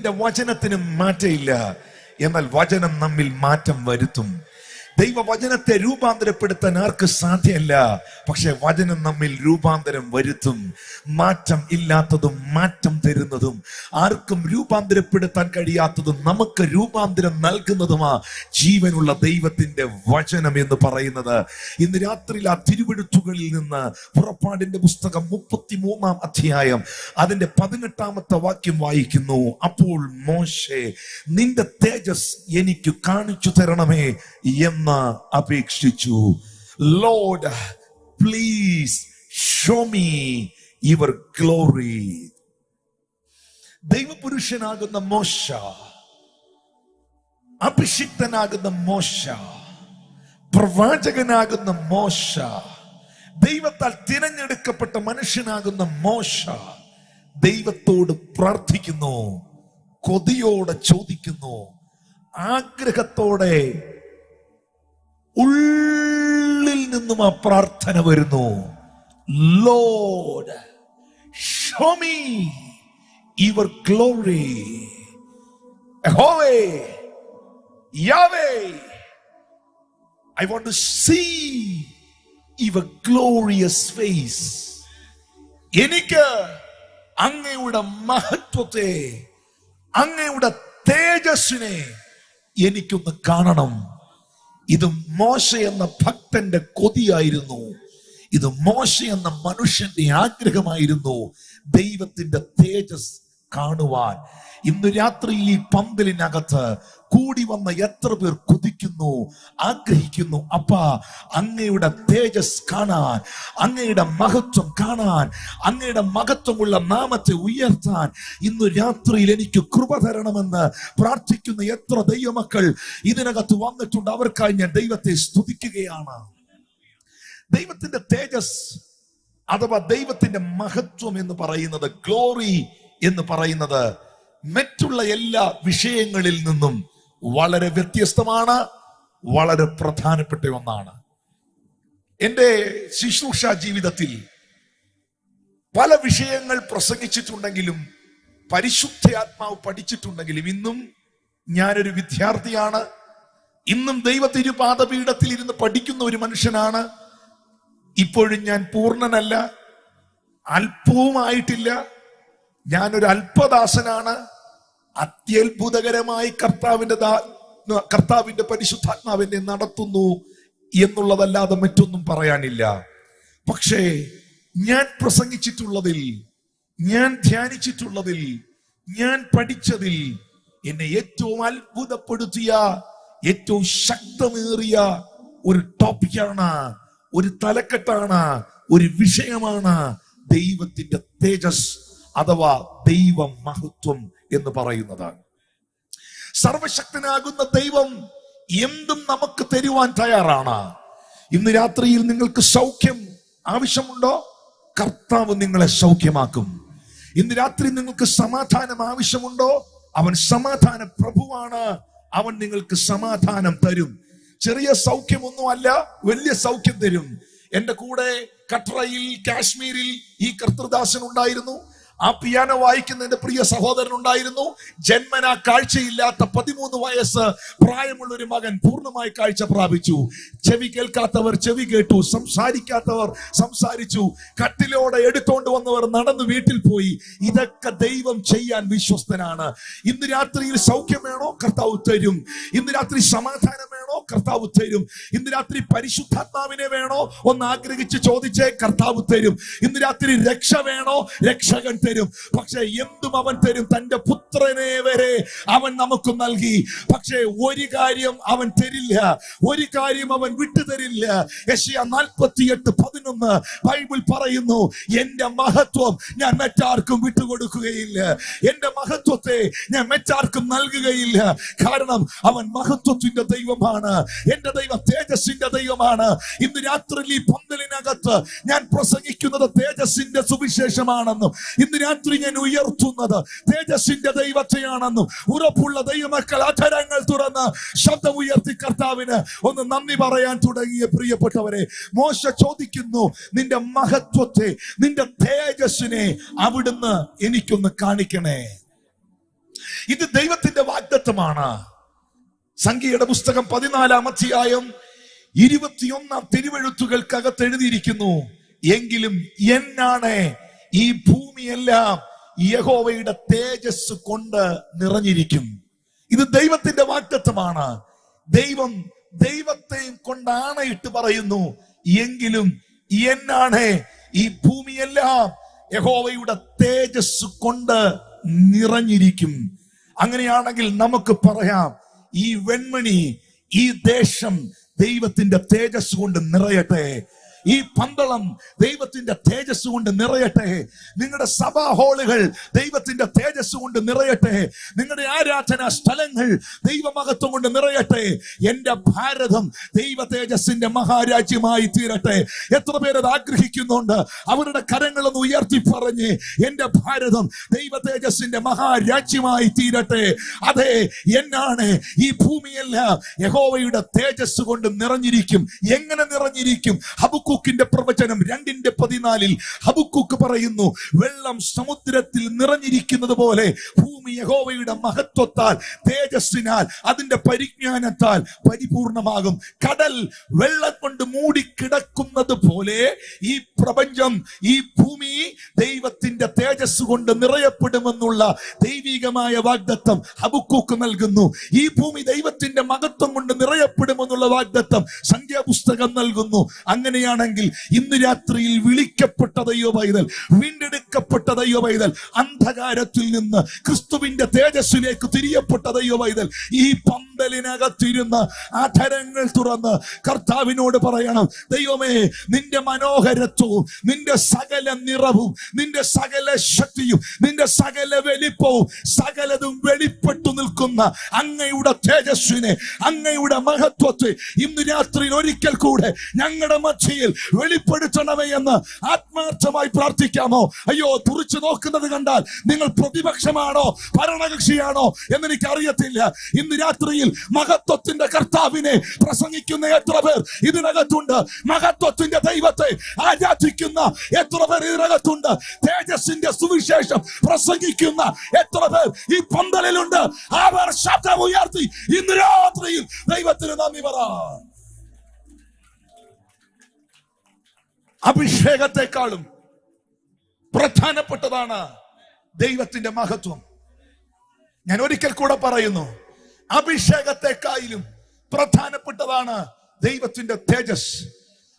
ദൈവത്തിന്റെ വചനത്തിന് മാറ്റമില്ല. എന്നാൽ വചനം നമ്മിൽ മാറ്റം വരുത്തും. ദൈവവചനത്തെ രൂപാന്തരപ്പെടുത്താൻ ആർക്ക് സാധ്യമല്ല. പക്ഷെ വചനം നമ്മിൽ രൂപാന്തരം വരുത്തും. മാറ്റം ഇല്ലാത്തതും മാറ്റം തരുന്നതും, ആർക്കും രൂപാന്തരപ്പെടുത്താൻ കഴിയാത്തതും നമുക്ക് രൂപാന്തരം നൽകുന്നതുമാ ജീവനുള്ള ദൈവത്തിന്റെ വചനം എന്ന് പറയുന്നത്. ഇന്ന് രാത്രിയിൽ ആ തിരുവെഴുത്തുകളിൽ നിന്ന് പുറപ്പാടിന്റെ പുസ്തകം 33-ാം അധ്യായം അതിന്റെ 18-ാമത്തെ വാക്യം വായിക്കുന്നു. അപ്പോൾ മോശെ, നിന്റെ തേജസ് എനിക്ക് കാണിച്ചു തരണമേ എന്ന് അപേക്ഷിച്ചു. Lord, please show me your glory. ദൈവപുരുഷനാകുന്ന മോശ, അഭിഷിക്തനാകുന്ന മോശ, പ്രവാചകനാകുന്ന മോശ, ദൈവത്താൽ തിരഞ്ഞെടുക്കപ്പെട്ട മനുഷ്യനാകുന്ന മോശ ദൈവത്തോട് പ്രാർത്ഥിക്കുന്നു, കൊതിയോടെ ചോദിക്കുന്നു, ആഗ്രഹത്തോടെ ഉള്ളിൽ നിന്നും ആ പ്രാർത്ഥന വരുന്നു. Lord, show me your glory. യഹോവേ, Yahweh, I want to see your glorious face. എനിക്ക് അങ്ങയുടെ മഹത്വത്തെ, അങ്ങയുടെ തേജസ്സിനെ എനിക്കൊന്ന് കാണണം. ഇത് മോശ എന്ന ഭക്തന്റെ കൊതിയായിരുന്നു. ഇത് മോശ എന്ന മനുഷ്യന്റെ ആഗ്രഹമായിരുന്നു, ദൈവത്തിന്റെ തേജസ് കാണുവാൻ. ഇന്ന് രാത്രിയിൽ ഈ പന്തലിനകത്ത് കൂടി വന്ന എത്ര പേർ കൊതിക്കുന്നു, ആഗ്രഹിക്കുന്നു, അപ്പാ അങ്ങയുടെ തേജസ് കാണാൻ, അങ്ങയുടെ മഹത്വം കാണാൻ, അങ്ങയുടെ മഹത്വമുള്ള നാമത്തെ ഉയർത്താൻ ഇന്ന് രാത്രിയിൽ എനിക്ക് കൃപ തരണമെന്ന് പ്രാർത്ഥിക്കുന്ന എത്ര ദൈവമക്കൾ ഇതിനകത്ത് വന്നിട്ടുണ്ട്. അവർക്കായി ഞാൻ ദൈവത്തെ സ്തുതിക്കുകയാണ്. ദൈവത്തിന്റെ തേജസ് അഥവാ ദൈവത്തിന്റെ മഹത്വം എന്ന് പറയുന്നത്, ഗ്ലോറി എന്ന് പറയുന്നത് മറ്റുള്ള എല്ലാ വിഷയങ്ങളിൽ നിന്നും വളരെ വ്യത്യസ്തമാണ്, വളരെ പ്രധാനപ്പെട്ട ഒന്നാണ്. എൻ്റെ ശുശ്രൂഷ ജീവിതത്തിൽ പല വിഷയങ്ങൾ പ്രസംഗിച്ചിട്ടുണ്ടെങ്കിലും, പരിശുദ്ധാത്മാവ് പഠിച്ചിട്ടുണ്ടെങ്കിലും, ഇന്നും ഞാനൊരു വിദ്യാർത്ഥിയാണ്. ഇന്നും ദൈവത്തിരുപാദപീഠത്തിൽ ഇരുന്ന് പഠിക്കുന്ന ഒരു മനുഷ്യനാണ്. ഇപ്പോഴും ഞാൻ പൂർണ്ണനല്ല, അല്പവുമായിട്ടില്ല. ഞാനൊരു അല്പദാസനാണ്. അത്യത്ഭുതകരമായി കർത്താവിന്റെ പരിശുദ്ധാത്മാവിനെ നടത്തുന്നു എന്നുള്ളതല്ലാതെ മറ്റൊന്നും പറയാനില്ല. പക്ഷേ ഞാൻ പ്രസംഗിച്ചിട്ടുള്ളതിൽ, ഞാൻ ധ്യാനിച്ചിട്ടുള്ളതിൽ, ഞാൻ പഠിച്ചതിൽ എന്നെ ഏറ്റവും അത്ഭുതപ്പെടുത്തിയ, ഏറ്റവും ശക്തമേറിയ ഒരു ടോപ്പിക്കാണ്, ഒരു തലക്കെട്ടാണ്, ഒരു വിഷയമാണ് ദൈവത്തിന്റെ തേജസ് അഥവാ ദൈവ മഹത്വം എന്ന് പറയുന്നത്. സർവശക്തനാകുന്ന ദൈവം എന്തും നമുക്ക് തരുവാൻ തയ്യാറാണ്. ഇന്ന് രാത്രിയിൽ നിങ്ങൾക്ക് സൗഖ്യം ആവശ്യമുണ്ടോ? കർത്താവ് നിങ്ങളെ സൗഖ്യമാക്കും. ഇന്ന് രാത്രി നിങ്ങൾക്ക് സമാധാനം ആവശ്യമുണ്ടോ? അവൻ സമാധാന പ്രഭുവാണ്. അവൻ നിങ്ങൾക്ക് സമാധാനം തരും. ചെറിയ സൗഖ്യമൊന്നും അല്ല, വലിയ സൗഖ്യം തരും. എന്റെ കൂടെ കട്രയിൽ, കാശ്മീരിൽ ഈ കർത്തൃദാസൻ ഉണ്ടായിരുന്നു. ആ പിയാനോ വായിക്കുന്ന എന്റെ പ്രിയ സഹോദരൻ ഉണ്ടായിരുന്നു. ജന്മനാ കാഴ്ചയില്ലാത്ത 13 വയസ്സ് പ്രായമുള്ള ഒരു മകൻ പൂർണ്ണമായി കാഴ്ച പ്രാപിച്ചു. ചെവി കേൾക്കാത്തവർ ചെവി കേട്ടു, സംസാരിക്കാത്തവർ സംസാരിച്ചു, കട്ടിലോടെ എടുത്തോണ്ട് വന്നവർ നടന്ന് വീട്ടിൽ പോയി. ഇതൊക്കെ ദൈവം ചെയ്യാൻ വിശ്വസ്തനാണ്. ഇന്ന് രാത്രിയിൽ സൗഖ്യം വേണോ? കർത്താവ് തരും. ഇന്ന് രാത്രി സമാധാനം വേണോ? കർത്താവ് തരും. ഇന്ന് രാത്രി പരിശുദ്ധാത്മാവിനെ വേണോ? ഒന്ന് ആഗ്രഹിച്ച് ചോദിച്ചേ, കർത്താവ് തരും. ഇന്ന് രാത്രി രക്ഷ വേണോ? രക്ഷകൻ തരും. പക്ഷെ എന്തും അവൻ തരും. തന്റെ പുത്രനെ വരെ അവൻ നമുക്ക് നൽകി. പക്ഷെ ഒരു കാര്യം അവൻ തരില്ല, ഒരു കാര്യം അവൻ വിട്ടുതരില്ല. യെശയ്യാ 48:11 ബൈബിൾ പറയുന്നു, എന്റെ മഹത്വം ഞാൻ മറ്റാർക്കും വിട്ടുകൊടുക്കുകയില്ല, എന്റെ മഹത്വത്തെ ഞാൻ മറ്റാർക്കും നൽകുകയില്ല. കാരണം അവൻ മഹത്വത്തിന്റെ ദൈവമാണ്. എന്റെ ദൈവം തേജസ്സിന്റെ ദൈവമാണ്. ഇന്ന് രാത്രി ഈ പന്തലിനകത്ത് ഞാൻ പ്രസംഗിക്കുന്നത് തേജസ്സിന്റെ സുവിശേഷമാണെന്നും, ഇന്ന് രാത്രി ഞാൻ ഉയർത്തുന്നത് തേജസ്സിന്റെ ദൈവത്തെയാണെന്നും ഉറപ്പുള്ള ദൈവമക്കൾ അധരങ്ങൾ തുറന്ന് ശബ്ദം ഉയർത്തി കർത്താവിന് ഒന്ന് നന്ദി പറയാൻ തുടങ്ങിയ പ്രിയപ്പെട്ടവരെ, മോശ ചോദിക്കുന്നു, നിന്റെ മഹത്വത്തെ, നിന്റെ തേജസ്സിനെ അവിടുന്ന് എനിക്കൊന്ന് കാണിക്കണേ. ഇത് ദൈവത്തിന്റെ വാഗ്ദത്തമാണ്. സംഖ്യയുടെ പുസ്തകം 14-ാം അധ്യായം 21-ാം തിരുവെഴുത്തുകൾക്കകത്ത് എഴുതിയിരിക്കുന്നു, എങ്കിലും എന്നാണ് ഈ ഭൂമിയെല്ലാം യഹോവയുടെ തേജസ് കൊണ്ട് നിറഞ്ഞിരിക്കും. ഇത് ദൈവത്തിന്റെ വാഗ്ദത്തമാണ്. ദൈവം ദൈവത്തെയും കൊണ്ടാണയിട്ട് പറയുന്നു, എങ്കിലും എന്നാണ് ഈ ഭൂമിയെല്ലാം യഹോവയുടെ തേജസ് കൊണ്ട് നിറഞ്ഞിരിക്കും. അങ്ങനെയാണെങ്കിൽ നമുക്ക് പറയാം, ഈ വെൺമണി, ഈ ദേശം ദൈവത്തിന്റെ തേജസ് കൊണ്ട് നിറയട്ടെ. ഈ പന്തളം ദൈവത്തിന്റെ തേജസ് കൊണ്ട് നിറയട്ടെ. നിങ്ങളുടെ സഭാ ഹാളുകൾ ദൈവത്തിന്റെ തേജസ് കൊണ്ട് നിറയട്ടെ. നിങ്ങളുടെ ആരാധനാ സ്ഥലങ്ങൾ ദൈവമഹത്വം കൊണ്ട് നിറയട്ടെ. എന്റെ ഭാരതം ദൈവ തേജസ്സിന്റെ മഹാരാജ്യമായി തീരട്ടെ. എത്ര പേരത് ആഗ്രഹിക്കുന്നുണ്ട്? അവരുടെ കരങ്ങളൊന്ന് ഉയർത്തി പറഞ്ഞ്, എന്റെ ഭാരതം ദൈവ തേജസ്സിന്റെ മഹാരാജ്യമായി തീരട്ടെ. അതെ, എന്നാണ് ഈ ഭൂമിയെല്ലാം യഹോവയുടെ തേജസ് കൊണ്ട് നിറഞ്ഞിരിക്കും. എങ്ങനെ നിറഞ്ഞിരിക്കും? ഹബക്കൂക്കിന്റെ പ്രവചനം 2:14 ഹബക്കൂക്ക് പറയുന്നു, വെള്ളം സമുദ്രത്തിൽ നിറഞ്ഞിരിക്കുന്നത് പോലെ ഭൂമി യഹോവയുടെ മഹത്വത്താൽ, തേജസ്സിനാൽ, അതിന്റെ പരിജ്ഞാനത്താൽ പരിപൂർണമാകും. കടൽ വെള്ളം കൊണ്ട് മൂടിക്കിടക്കുന്നത് പോലെ ഈ പ്രപഞ്ചം, ഈ ഭൂമി ദൈവത്തിന്റെ തേജസ് കൊണ്ട് നിറയപ്പെടുമെന്നുള്ള ദൈവികമായ വാഗ്ദത്തം ഹബക്കൂക്ക് നൽകുന്നു. ഈ ഭൂമി ദൈവത്തിന്റെ മഹത്വം കൊണ്ട് നിറയപ്പെടുമെന്നുള്ള വാഗ്ദത്തം സംഖ്യാപുസ്തകം നൽകുന്നു. അങ്ങനെയാണെങ്കിൽ ഇന്ന് രാത്രിയിൽ വിളിക്കപ്പെട്ട ദൈവ പൈതൽ, വീണ്ടെടുക്കപ്പെട്ട ദൈവ പൈതൽ, അന്ധകാരത്തിൽ നിന്ന് ക്രിസ്തുവിന്റെ തേജസ്സിലേക്ക് തിരിയപ്പെട്ട ദൈവ പൈതൽ, ഈ പന്തലിനകത്തിരുന്ന് അധരങ്ങൾ തുറന്ന് കർത്താവിനോട് പറയണം, ദൈവമേ, നിന്റെ മനോഹരത്വവും നിന്റെ സകല നിറവും നിന്റെ സകല ശക്തിയും നിന്റെ സകല വലിപ്പവും സകലതും വെളിപ്പെട്ടു നിൽക്കുന്ന അങ്ങയുടെ തേജസ്സിനെ, അങ്ങയുടെ മഹത്വത്തെ ഇന്ന് രാത്രിയിൽ ഒരിക്കൽ കൂടെ ഞങ്ങളുടെ മധ്യയിൽ വെളിപ്പെടുത്തണമേ എന്ന് ആത്മാർത്ഥമായി പ്രാർത്ഥിക്കാമോ? അയ്യോ, തുറിച്ചു നോക്കുന്നത് കണ്ടാൽ നിങ്ങൾ പ്രതിപക്ഷമാണോ ഭരണകക്ഷിയാണോ എന്നെനിക്ക് അറിയത്തില്ല. ഇന്ന് രാത്രിയിൽ മഹത്വത്തിന്റെ കർത്താവിനെ പ്രസംഗിക്കുന്ന എത്ര പേർ ഇതിനകത്തുണ്ട്? മഹത്വത്തിന്റെ ദൈവത്തെ ആരാധിക്കുന്ന എത്ര പേർ ഇതിനകത്തുണ്ട്? തേജസ്സിന്റെ സുവിശേഷം പ്രസംഗിക്കുന്ന എത്ര പേർ ഈ പന്തലിലുണ്ട്? അവർ ശബ്ദം ഉയർത്തി ഇന്ന് രാത്രിയിൽ ദൈവത്തിന് നന്ദി പറ. അഭിഷേകത്തെക്കാളും പ്രധാനപ്പെട്ടതാണ് ദൈവത്തിന്റെ മഹത്വം. ഞാൻ ഒരിക്കൽ കൂടെ പറയുന്നു, അഭിഷേകത്തെക്കാളും പ്രധാനപ്പെട്ടതാണ് ദൈവത്തിന്റെ തേജസ്.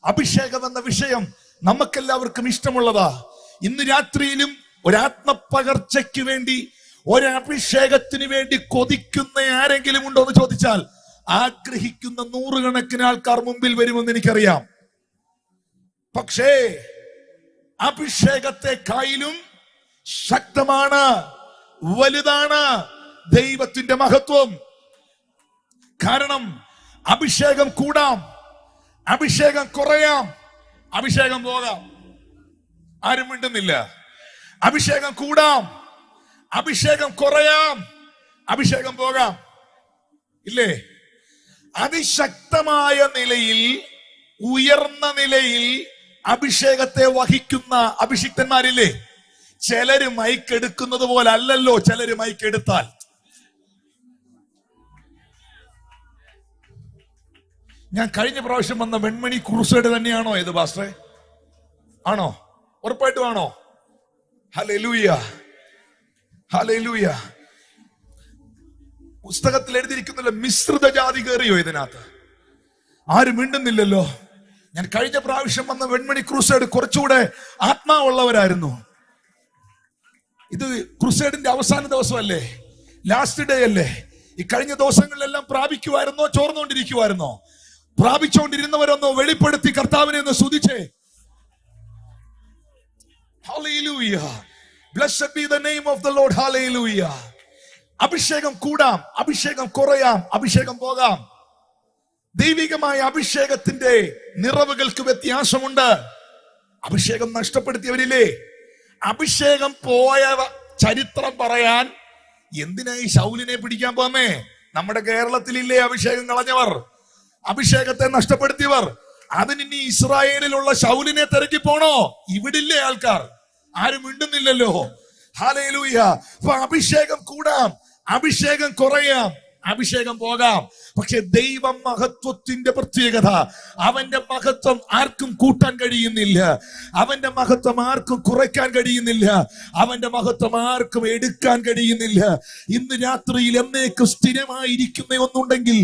അഭിഷേകം എന്ന വിഷയം നമുക്കെല്ലാവർക്കും ഇഷ്ടമുള്ളതാ. ഇന്ന് രാത്രിയിലും ഒരാത്മപകർച്ചയ്ക്ക് വേണ്ടി, ഒരഭിഷേകത്തിന് വേണ്ടി കൊതിക്കുന്ന ആരെങ്കിലും ഉണ്ടോ എന്ന് ചോദിച്ചാൽ ആഗ്രഹിക്കുന്ന 100 കണക്കിന് ആൾക്കാർ മുമ്പിൽ വരുമെന്ന് എനിക്കറിയാം. പക്ഷേ അഭിഷേകത്തെക്കാളും ശക്തമാണ്, വലുതാണ് ദൈവത്തിന്റെ മഹത്വം. കാരണം അഭിഷേകം കൂടാം, അഭിഷേകം കുറയാം, അഭിഷേകം പോകാം. ആരും മിണ്ടുന്നില്ല. അഭിഷേകം കൂടാം, അഭിഷേകം കുറയാം, അഭിഷേകം പോകാം, ഇല്ലേ? അതിശക്തമായ നിലയിൽ, ഉയർന്ന നിലയിൽ അഭിഷേകത്തെ വഹിക്കുന്ന അഭിഷിക്തന്മാരില്ലേ? ചിലര് മൈക്കെടുക്കുന്നത് പോലെ അല്ലല്ലോ ചിലര് മൈക്കെടുത്താൽ. ഞാൻ കഴിഞ്ഞ പ്രാവശ്യം വന്ന വെൺമണി ക്രൂസേഡ് തന്നെയാണോ ഇത് പാസ്റ്ററെ? ആണോ? ഉറപ്പായിട്ടും ആണോ? Hallelujah, hallelujah. പുസ്തകത്തിൽ എഴുതിയിരിക്കുന്നില്ല മിശ്രിത ജാതി കയറിയോ ഇതിനകത്ത്? ആരും മിണ്ടുന്നില്ലല്ലോ. ഞാൻ കഴിഞ്ഞ പ്രാവശ്യം വന്ന വെൺമണി ക്രൂസേഡ് കുറച്ചുകൂടെ ആത്മാവുള്ളവരായിരുന്നു. ഇത് ക്രൂസേഡിന്റെ അവസാന ദിവസമല്ലേ, ലാസ്റ്റ് ഡേ അല്ലേ? ഈ കഴിഞ്ഞ ദിവസങ്ങളിലെല്ലാം പ്രാപിക്കുമായിരുന്നോ, ചോർന്നുകൊണ്ടിരിക്കുമായിരുന്നോ? പ്രാപിച്ചുകൊണ്ടിരുന്നവരൊന്നോ വെളിപ്പെടുത്തി കർത്താവിനെ ഒന്ന് സ്തുതിച്ചേ. Hallelujah. Blessed be the name of the Lord. Hallelujah. അഭിഷേകം കൂടാം, അഭിഷേകം കുറയാം, അഭിഷേകം പോകാം. ദൈവികമായ അഭിഷേകത്തിന്റെ നിറവുകൾക്ക് വ്യത്യാസമുണ്ട്. അഭിഷേകം നഷ്ടപ്പെടുത്തിയവരില്ലേ? അഭിഷേകം പോയ ചരിത്രം പറയാൻ എന്തിനായി ശൗലിനെ പിടിക്കാൻ പോന്നേ? നമ്മുടെ കേരളത്തിലില്ലേ അഭിഷേകം കളഞ്ഞവർ, അഭിഷേകത്തെ നഷ്ടപ്പെടുത്തിയവർ? അതിനി ഇസ്രായേലിലുള്ള ശൗലിനെ തിരക്കി പോണോ? ഇവിടില്ലേ ആൾക്കാർ? ആരും മിണ്ടുന്നില്ലല്ലോ. ഹല്ലേലൂയ. അപ്പൊ അഭിഷേകം കൂടാം, അഭിഷേകം കുറയാം, അഭിഷേകം പോകാം, പക്ഷെ ദൈവ മഹത്വത്തിന്റെ പ്രത്യേകത, അവന്റെ മഹത്വം ആർക്കും കൂട്ടാൻ കഴിയുന്നില്ല, അവന്റെ മഹത്വം ആർക്കും കുറയ്ക്കാൻ കഴിയുന്നില്ല, അവന്റെ മഹത്വം ആർക്കും എടുക്കാൻ കഴിയുന്നില്ല. ഇന്ന് രാത്രിയിൽ എന്നേക്കും സ്ഥിരമായിരിക്കുന്ന ഒന്നുണ്ടെങ്കിൽ,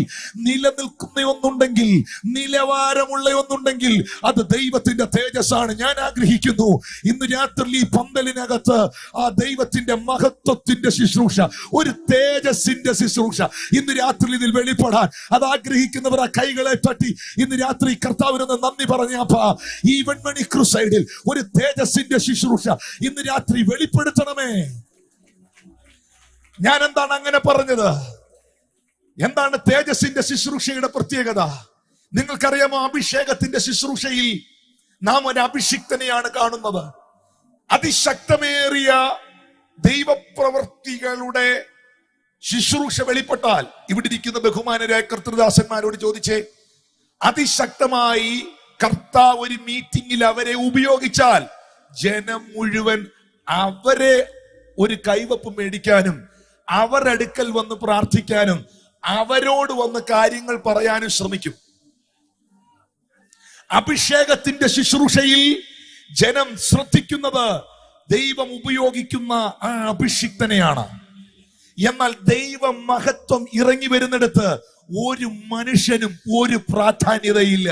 നിലനിൽക്കുന്ന ഒന്നുണ്ടെങ്കിൽ, നിലവാരമുള്ള ഒന്നുണ്ടെങ്കിൽ അത് ദൈവത്തിന്റെ തേജസ്സാണ്. ഞാൻ ആഗ്രഹിക്കുന്നു ഇന്ന് രാത്രി ഈ പന്തലിനകത്ത് ആ ദൈവത്തിന്റെ മഹത്വത്തിന്റെ ശുശ്രൂഷ, ഒരു തേജസ്സിന്റെ ശുശ്രൂഷ ഇന്ന് രാത്രി ഇതിൽ വെളിപ്പെടാൻ അത് ആഗ്രഹിക്കുന്നവർ ആ കൈകളെ തട്ടി ഇന്ന് രാത്രി കർത്താവിനൊന്ന് നന്ദി പറഞ്ഞപ്പാ, ഈ വെൺമണി ക്രൂസൈഡിൽ ഒരു തേജസ്സിന്റെ ശുശ്രൂഷ ഇന്ന് രാത്രി വെളിപ്പെടുത്തണമേ. ഞാൻ എന്താണ് അങ്ങനെ പറഞ്ഞത്? എന്താണ് തേജസ്സിന്റെ ശുശ്രൂഷയുടെ പ്രത്യേകത? നിങ്ങൾക്കറിയാമോ? അഭിഷേകത്തിന്റെ ശുശ്രൂഷയിൽ നാം ഒരു അഭിഷിക്തനെയാണ് കാണുന്നത്. അതിശക്തമേറിയ ദൈവപ്രവൃത്തികളുടെ ശുശ്രൂഷ വെളിപ്പെട്ടാൽ, ഇവിടെ ഇരിക്കുന്ന ബഹുമാനരായ കർത്തൃദാസന്മാരോട് ചോദിച്ചേ, അതിശക്തമായി കർത്താവ് ഒരു മീറ്റിംഗിൽ അവരെ ഉപയോഗിച്ചാൽ ജനം മുഴുവൻ അവരെ ഒരു കൈവപ്പ് മേടിക്കാനും, അവരുടെ അടുക്കൽ വന്ന് പ്രാർത്ഥിക്കാനും, അവരോട് വന്ന് കാര്യങ്ങൾ പറയാനും ശ്രമിക്കും. അഭിഷേകത്തിന്റെ ശുശ്രൂഷയിൽ ജനം ശ്രദ്ധിക്കുന്നത് ദൈവം ഉപയോഗിക്കുന്ന ആ അഭിഷിക്തനെയാണ്. എന്നാൽ ദൈവ മഹത്വം ഇറങ്ങി വരുന്നിടത്ത് ഒരു മനുഷ്യനും ഒരു പ്രാധാന്യതയില്ല.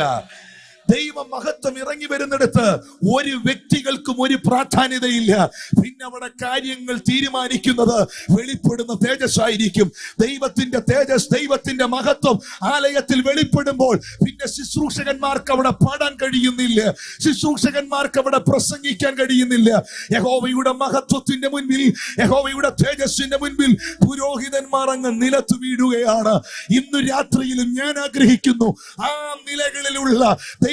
ദൈവ മഹത്വം ഇറങ്ങി വരുന്നിടത്ത് ഒരു വ്യക്തികൾക്കും ഒരു പ്രാധാന്യതയില്ല. പിന്നെ അവിടെ കാര്യങ്ങൾ തീരുമാനിക്കുന്നത് വെളിപ്പെടുന്ന തേജസ്സായിരിക്കും. ദൈവത്തിന്റെ തേജസ്, ദൈവത്തിന്റെ മഹത്വം ആലയത്തിൽ വെളിപ്പെടുമ്പോൾ പിന്നെ ശുശ്രൂഷകന്മാർക്ക് അവിടെ പാടാൻ കഴിയുന്നില്ല, ശുശ്രൂഷകന്മാർക്ക് അവിടെ പ്രസംഗിക്കാൻ കഴിയുന്നില്ല. യഹോവയുടെ മഹത്വത്തിന്റെ മുൻപിൽ, യഹോവയുടെ തേജസ്സിന്റെ മുൻപിൽ പുരോഹിതന്മാർ അങ്ങ് നിലത്ത് വീഴുകയാണ്. ഇന്ന് രാത്രിയിലും ഞാൻ ആഗ്രഹിക്കുന്നു ആ നിലകളിലുള്ള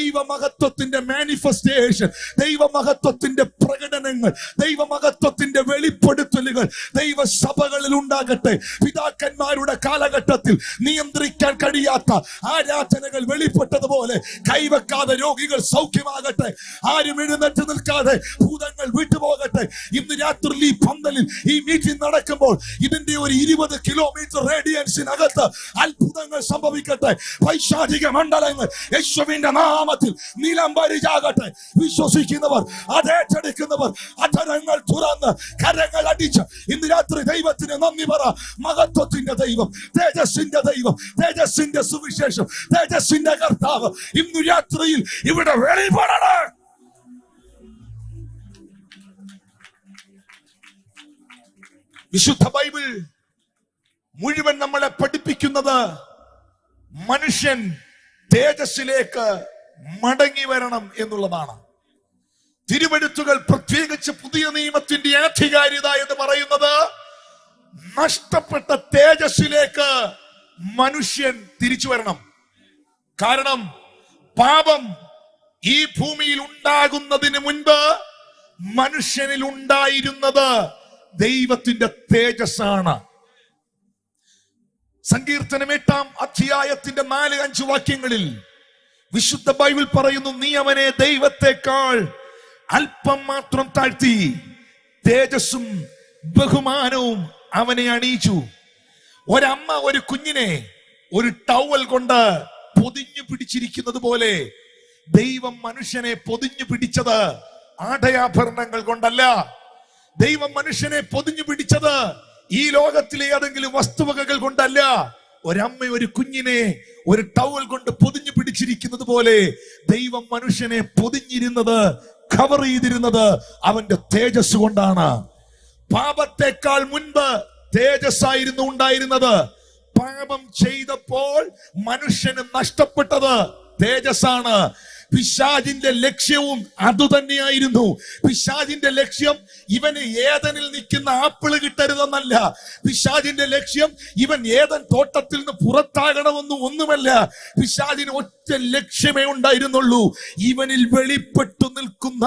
ദൈവമഹത്വത്തിന്റെ മാനിഫെസ്റ്റേഷൻ, ദൈവമഹത്വത്തിന്റെ പ്രകടനങ്ങൾ, ദൈവമഹത്വത്തിന്റെ വെളിപ്പെടുത്തലുകൾ ദൈവസഭകളിൽ ഉണ്ടാകട്ടെ. പിതാക്കന്മാരുടെ കാലഘട്ടത്തിൽ നിയന്ത്രിക്കാൻ കഴിയാത്ത ആരാധനകൾ വെളിപ്പെട്ടതുപോലെ കൈവെക്കാതെ രോഗികൾ സൗഖ്യമാകട്ടെ, ആരും എഴുന്നേറ്റ് നിൽക്കാതെ ഭൂതങ്ങൾ വിട്ടുപോകട്ടെ. ഇന്ന് രാത്രി ഈ പന്തലിൽ ഈ മീറ്റിംഗ് നടക്കുമ്പോൾ ഇതിന്റെ ഒരു 20 കിലോമീറ്റർ റേഡിയൻസിനകത്ത് അത്ഭുതങ്ങൾ സംഭവിക്കട്ടെ. പൈശാചിക മണ്ഡലങ്ങൾ യേശുവിന്റെ നാമത്തിൽ നിലംപരിചാകട്ടെ. വിശ്വസിക്കുന്നവർ, അതേറ്റെടുക്കുന്നവർ അധരങ്ങൾ തുറന്ന് കരങ്ങൾ അടിച്ച് ഇന്ന് രാത്രി ദൈവത്തിന് നന്ദി പറ. മഹത്വത്തിന്റെ ദൈവം, തേജസ്സിന്റെ ദൈവം, തേജസ്സിന്റെ സുവിശേഷം, തേജസ്സിന്റെ കർത്താവ് ഇന്ന് രാത്രിയിൽ ഇവിടെ വെളിപ്പെടണേ. വിശുദ്ധ ബൈബിൾ മുഴുവൻ നമ്മളെ പഠിപ്പിക്കുന്നത് മനുഷ്യൻ തേജസ്സിലേക്ക് മടങ്ങി വരണം എന്നുള്ളതാണ്. തിരുവെഴുത്തുകൾ, പ്രത്യേകിച്ച് പുതിയ നിയമത്തിന്റെ ആധികാരികത എന്ന് പറയുന്നത് നഷ്ടപ്പെട്ട തേജസ്സിലേക്ക് മനുഷ്യൻ തിരിച്ചു വരണം. കാരണം പാപം ഈ ഭൂമിയിൽ ഉണ്ടാകുന്നതിന് മുൻപ് മനുഷ്യനിൽ ഉണ്ടായിരുന്നത് ദൈവത്തിന്റെ തേജസ്സാണ്. സങ്കീർത്തനം 8-ാം അധ്യായത്തിന്റെ 4-5 വാക്യങ്ങളിൽ വിശുദ്ധ ബൈബിൾ പറയുന്നു, നീ അവനെ ദൈവത്തെക്കാൾ അല്പം മാത്രം താഴ്ത്തി, തേജസ്സും ബഹുമാനവും അവനെ അണിയിച്ചു. ഒരമ്മ ഒരു കുഞ്ഞിനെ ഒരു ടവൽ കൊണ്ട് പൊതിഞ്ഞു പിടിച്ചിരിക്കുന്നത് പോലെ ദൈവം മനുഷ്യനെ പൊതിഞ്ഞു പിടിച്ചത് ആടയാഭരണങ്ങൾ കൊണ്ടല്ല. ദൈവം മനുഷ്യനെ പൊതിഞ്ഞു പിടിച്ചത് ഈ ലോകത്തിലെ ഏതെങ്കിലും വസ്തുവകകൾ കൊണ്ടല്ല. ഒരമ്മ ഒരു കുഞ്ഞിനെ ഒരു ടവൽ കൊണ്ട് പൊതിഞ്ഞു പിടിച്ചിരിക്കുന്നത് പോലെ ദൈവം മനുഷ്യനെ പൊതിഞ്ഞിരുന്നത്, കവർ ചെയ്തിരുന്നത് അവന്റെ തേജസ് കൊണ്ടാണ്. പാപത്തെക്കാൾ മുൻപ് തേജസ്സായിരുന്നു ഉണ്ടായിരുന്നത്. പാപം ചെയ്തപ്പോൾ മനുഷ്യന് നഷ്ടപ്പെട്ടത് തേജസ്സാണ്. പിശാചിന്റെ ലക്ഷ്യവും അതുതന്നെയായിരുന്നു. പിശാചിന്റെ ലക്ഷ്യം ഇവന് ഏദനിൽ നിൽക്കുന്ന ആപ്പിള് കിട്ടരുതെന്നല്ല. പിശാചിന്റെ ലക്ഷ്യം ഇവൻ ഏദൻ തോട്ടത്തിൽ നിന്ന് പുറത്താകണമെന്നും ഒന്നുമല്ല. പിശാചിന് ഒറ്റ ലക്ഷ്യമേ ഉണ്ടായിരുന്നുള്ളൂ, ഇവനിൽ വെളിപ്പെട്ടു നിൽക്കുന്ന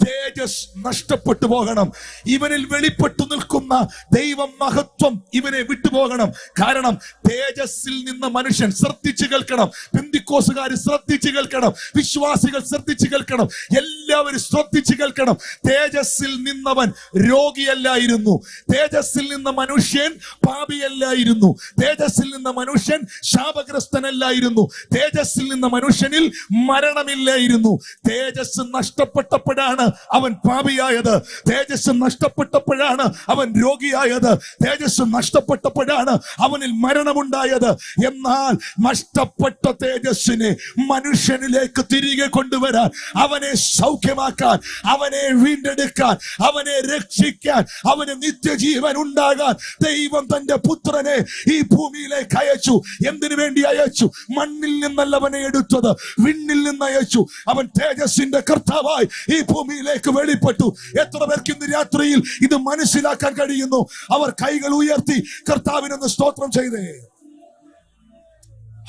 തേജസ് നഷ്ടപ്പെട്ടു പോകണം. ഇവനിൽ വെളിപ്പെട്ടു നിൽക്കുന്ന ദൈവ മഹത്വം ഇവനെ വിട്ടുപോകണം. കാരണം തേജസ്സിൽ നിന്ന് മനുഷ്യൻ, ശ്രദ്ധിച്ചു കേൾക്കണം, പെന്തിക്കോസുകാർ ശ്രദ്ധിച്ചു കേൾക്കണം, വിശ്വാസികൾ ശ്രദ്ധിച്ചു കേൾക്കണം, എല്ലാവരും ശ്രദ്ധിച്ചു കേൾക്കണം. തേജസ്സിൽ നിന്നവൻ രോഗിയല്ലായിരുന്നു, തേജസ്സിൽ നിന്ന മനുഷ്യൻ പാപിയല്ലായിരുന്നു, തേജസ്സിൽ നിന്ന മനുഷ്യൻ ശാപഗ്രസ്തനല്ലായിരുന്നു, തേജസ്സിൽ നിന്ന മനുഷ്യനിൽ മരണമില്ലായിരുന്നു. തേജസ് നഷ്ടപ്പെട്ടപ്പോഴാണ് അവൻ പാപിയായത്, തേജസ് നഷ്ടപ്പെട്ടപ്പോഴാണ് അവൻ രോഗിയായത്, തേജസ് നഷ്ടപ്പെട്ടപ്പോഴാണ് അവനിൽ മരണമുണ്ടായത്. എന്നാൽ നഷ്ടപ്പെട്ട തേജസ്സിനെ മനുഷ്യനിലേക്ക് തിരികെ കൊണ്ടുവരാൻ, അവനെ സൗഖ്യമാക്കാൻ, അവനെ വീണ്ടെടുക്കാൻ, അവനെ രക്ഷിക്കാൻ, അവന് നിത്യജീവൻ ഉണ്ടാകാൻ ദൈവം തന്റെ പുത്രനെ ഈ ഭൂമിയിലേക്ക് അയച്ചു. എന്തിനു വേണ്ടി അയച്ചു? മണ്ണിൽ നിന്നല്ല അവനെ എടുത്തത്, വിണ്ണിൽ നിന്ന് അയച്ചു. അവൻ തേജസ്സിന്റെ കർത്താവായി ഈ ഭൂമിയിലേക്ക് വെളിപ്പെട്ടു. എത്ര പേർക്ക് ഇന്ന് രാത്രിയിൽ ഇത് മനസ്സിലാക്കാൻ കഴിയുന്നു? അവർ കൈകൾ ഉയർത്തി കർത്താവിനൊന്ന് സ്തോത്രം ചെയ്തേ.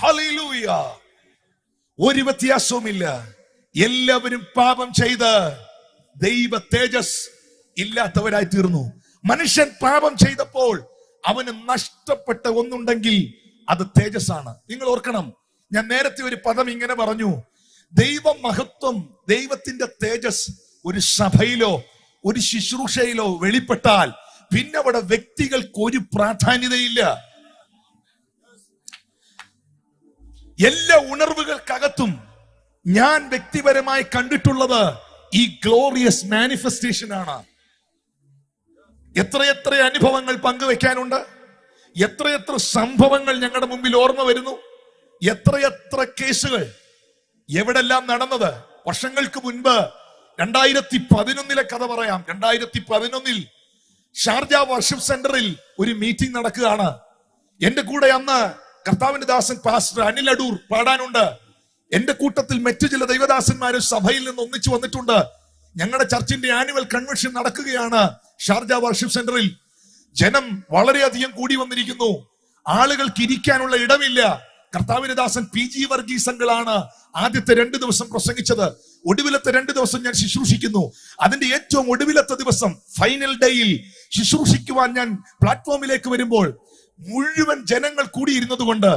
ഹല്ലേലൂയ. ഒരു വ്യത്യാസവുമില്ല. എല്ലാവരും പാപം ചെയ്ത് ദൈവ തേജസ് ഇല്ലാത്തവരായി തീർന്നു. മനുഷ്യൻ പാപം ചെയ്തപ്പോൾ അവന് നഷ്ടപ്പെട്ട ഒന്നുണ്ടെങ്കിൽ അത് തേജസ്സാണ്. നിങ്ങൾ ഓർക്കണം, ഞാൻ നേരത്തെ ഒരു പദം ഇങ്ങനെ പറഞ്ഞു, ദൈവ മഹത്വം, ദൈവത്തിന്റെ തേജസ് ഒരു സഭയിലോ ഒരു ശുശ്രൂഷയിലോ വെളിപ്പെട്ടാൽ പിന്നെ അവിടെ വ്യക്തികൾക്ക് ഒരു പ്രാധാന്യതയില്ല. എല്ലാ ഉണർവുകൾക്കകത്തും ഞാൻ വ്യക്തിപരമായി കണ്ടിട്ടുള്ളത് ഈ ഗ്ലോറിയസ് മാനിഫെസ്റ്റേഷൻ ആണ്. എത്രയെത്ര അനുഭവങ്ങൾ പങ്കുവെക്കാനുണ്ട്, എത്രയെത്ര സംഭവങ്ങൾ ഞങ്ങളുടെ മുമ്പിൽ ഓർമ്മ വരുന്നു, എത്രയെത്ര കേസുകൾ എവിടെല്ലാം നടന്നത്. വർഷങ്ങൾക്ക് മുൻപ് 2011 കഥ പറയാം. 2011 ഷാർജ വർഷിപ്പ് സെന്ററിൽ ഒരു മീറ്റിംഗ് നടക്കുകയാണ്. എന്റെ കൂടെ അന്ന് കർത്താവിന്റെ ദാസൻ പാസ്റ്റർ അനിൽ അടൂർ പാടാനുണ്ട്. എന്റെ കൂട്ടത്തിൽ മറ്റു ചില ദൈവദാസന്മാരും സഭയിൽ നിന്ന് ഒന്നിച്ചു വന്നിട്ടുണ്ട്. ഞങ്ങളുടെ ചർച്ചിന്റെ ആനുവൽ കൺവെൻഷൻ നടക്കുകയാണ് ഷാർജ വർഷിപ്പ് സെന്ററിൽ. ജനം വളരെയധികം കൂടി വന്നിരിക്കുന്നു. ആളുകൾക്ക് ഇരിക്കാനുള്ള ഇടമില്ല. കർത്താവിന്റെ ദാസൻ PG വർഗീസ് അങ്കിളാണ് ആദ്യത്തെ 2 ദിവസം പ്രസംഗിച്ചത്. ഒടുവിലത്തെ 2 ദിവസം ഞാൻ ശുശ്രൂഷിക്കുന്നു. അതിന്റെ ഏറ്റവും ഒടുവിലത്തെ ദിവസം ഫൈനൽ ഡേയിൽ ശുശ്രൂഷിക്കുവാൻ ഞാൻ പ്ലാറ്റ്ഫോമിലേക്ക് വരുമ്പോൾ മുഴുവൻ ജനങ്ങൾ കൂടിയിരുന്നത് കൊണ്ട്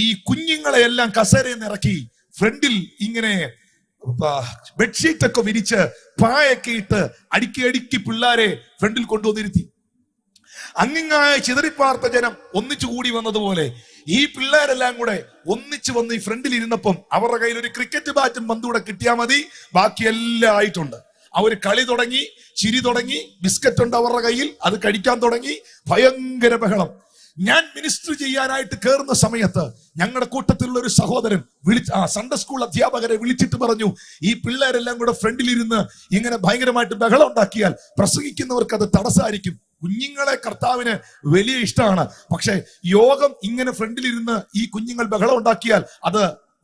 ഈ കുഞ്ഞുങ്ങളെ എല്ലാം കസേരയിൽ നിന്ന് ഇറക്കി ഫ്രണ്ടിൽ ഇങ്ങനെ ബെഡ്ഷീറ്റ് ഒക്കെ വിരിച്ച് പായൊക്കെ ഇട്ട് അടുക്കി അടുക്കി പിള്ളേരെ ഫ്രണ്ടിൽ കൊണ്ടുവന്നിരുത്തി. അങ്ങിങ്ങായ ചിതറിപ്പാർത്ത ജനം ഒന്നിച്ചു കൂടി വന്നതുപോലെ ഈ പിള്ളേരെല്ലാം കൂടെ ഒന്നിച്ചു വന്ന് ഈ ഫ്രണ്ടിൽ ഇരുന്നപ്പം അവരുടെ കയ്യിൽ ഒരു ക്രിക്കറ്റ് ബാറ്റും പന്തുകൂടെ കിട്ടിയാൽ മതി, ബാക്കി എല്ലാം ആയിട്ടുണ്ട്. അവർ കളി തുടങ്ങി, ചിരി തുടങ്ങി, ബിസ്ക്കറ്റ് ഉണ്ട് അവരുടെ കയ്യിൽ, അത് കഴിക്കാൻ തുടങ്ങി, ഭയങ്കര ബഹളം. ഞാൻ മിനിസ്റ്റർ ചെയ്യാനായിട്ട് കയറുന്ന സമയത്ത് ഞങ്ങളുടെ കൂട്ടത്തിലുള്ള ഒരു സഹോദരൻ സൺഡേ സ്കൂൾ അധ്യാപകരെ വിളിച്ചിട്ട് പറഞ്ഞു, ഈ പിള്ളേരെല്ലാം കൂടെ ഫ്രണ്ടിലിരുന്ന് ഇങ്ങനെ ഭയങ്കരമായിട്ട് ബഹളം ഉണ്ടാക്കിയാൽ പ്രസംഗിക്കുന്നവർക്ക് അത് തടസ്സമായിരിക്കും. കുഞ്ഞുങ്ങളെ കർത്താവിന് വലിയ ഇഷ്ടമാണ്, പക്ഷെ യോഗം ഇങ്ങനെ ഫ്രണ്ടിലിരുന്ന് ഈ കുഞ്ഞുങ്ങൾ ബഹളം ഉണ്ടാക്കിയാൽ അത്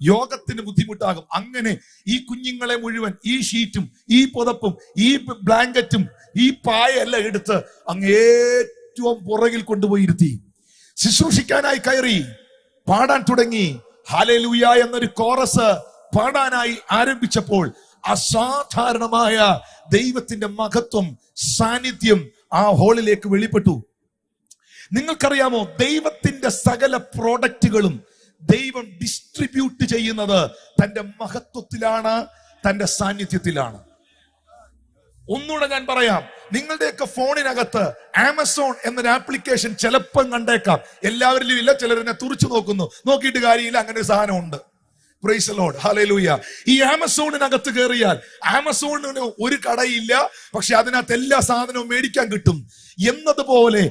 യോഗത്തിന് ബുദ്ധിമുട്ടാകും. അങ്ങനെ ഈ കുഞ്ഞുങ്ങളെ മുഴുവൻ ഈ ഷീറ്റും ഈ പുതപ്പും ഈ ബ്ലാങ്കറ്റും ഈ പായെല്ലാം എടുത്ത് അങ്ങ് ഏറ്റവും പുറകിൽ കൊണ്ടുപോയി ഇരുത്തി. ശുശ്രൂഷിക്കാനായി കയറി, പാടാൻ തുടങ്ങി. ഹല്ലേലൂയ എന്നൊരു കോറസ് പാടാനായി ആരംഭിച്ചപ്പോൾ അസാധാരണമായ ദൈവത്തിന്റെ മഹത്വം, സാന്നിധ്യം ആ ഹോളിലേക്ക് വെളിപ്പെട്ടു. നിങ്ങൾക്കറിയാമോ, ദൈവത്തിന്റെ സകല പ്രോഡക്റ്റുകളും ദൈവം ഡിസ്ട്രിബ്യൂട്ട് ചെയ്യുന്നത് തന്റെ മഹത്വത്തിലാണ്, തന്റെ സാന്നിധ്യത്തിലാണ്. ഒന്നുകൂടെ ഞാൻ പറയാം, നിങ്ങളുടെയൊക്കെ ഫോണിനകത്ത് ആമസോൺ എന്നൊരു ആപ്ലിക്കേഷൻ ചിലപ്പം കണ്ടേക്കാം. എല്ലാവരിലും ഇല്ല, ചിലരെന്നെ തുറിച്ചു നോക്കുന്നു. നോക്കിയിട്ട് കാര്യമില്ല, അങ്ങനെ ഒരു സാധനം ഉണ്ട്. Praise the Lord, hallelujah. ഈ ആമസോണിനകത്ത് കയറിയാൽ ആമസോണിന് ഒരു കടയില്ല, പക്ഷെ അതിനകത്ത് എല്ലാ സാധനവും മേടിക്കാൻ കിട്ടും. എന്നതുപോലെ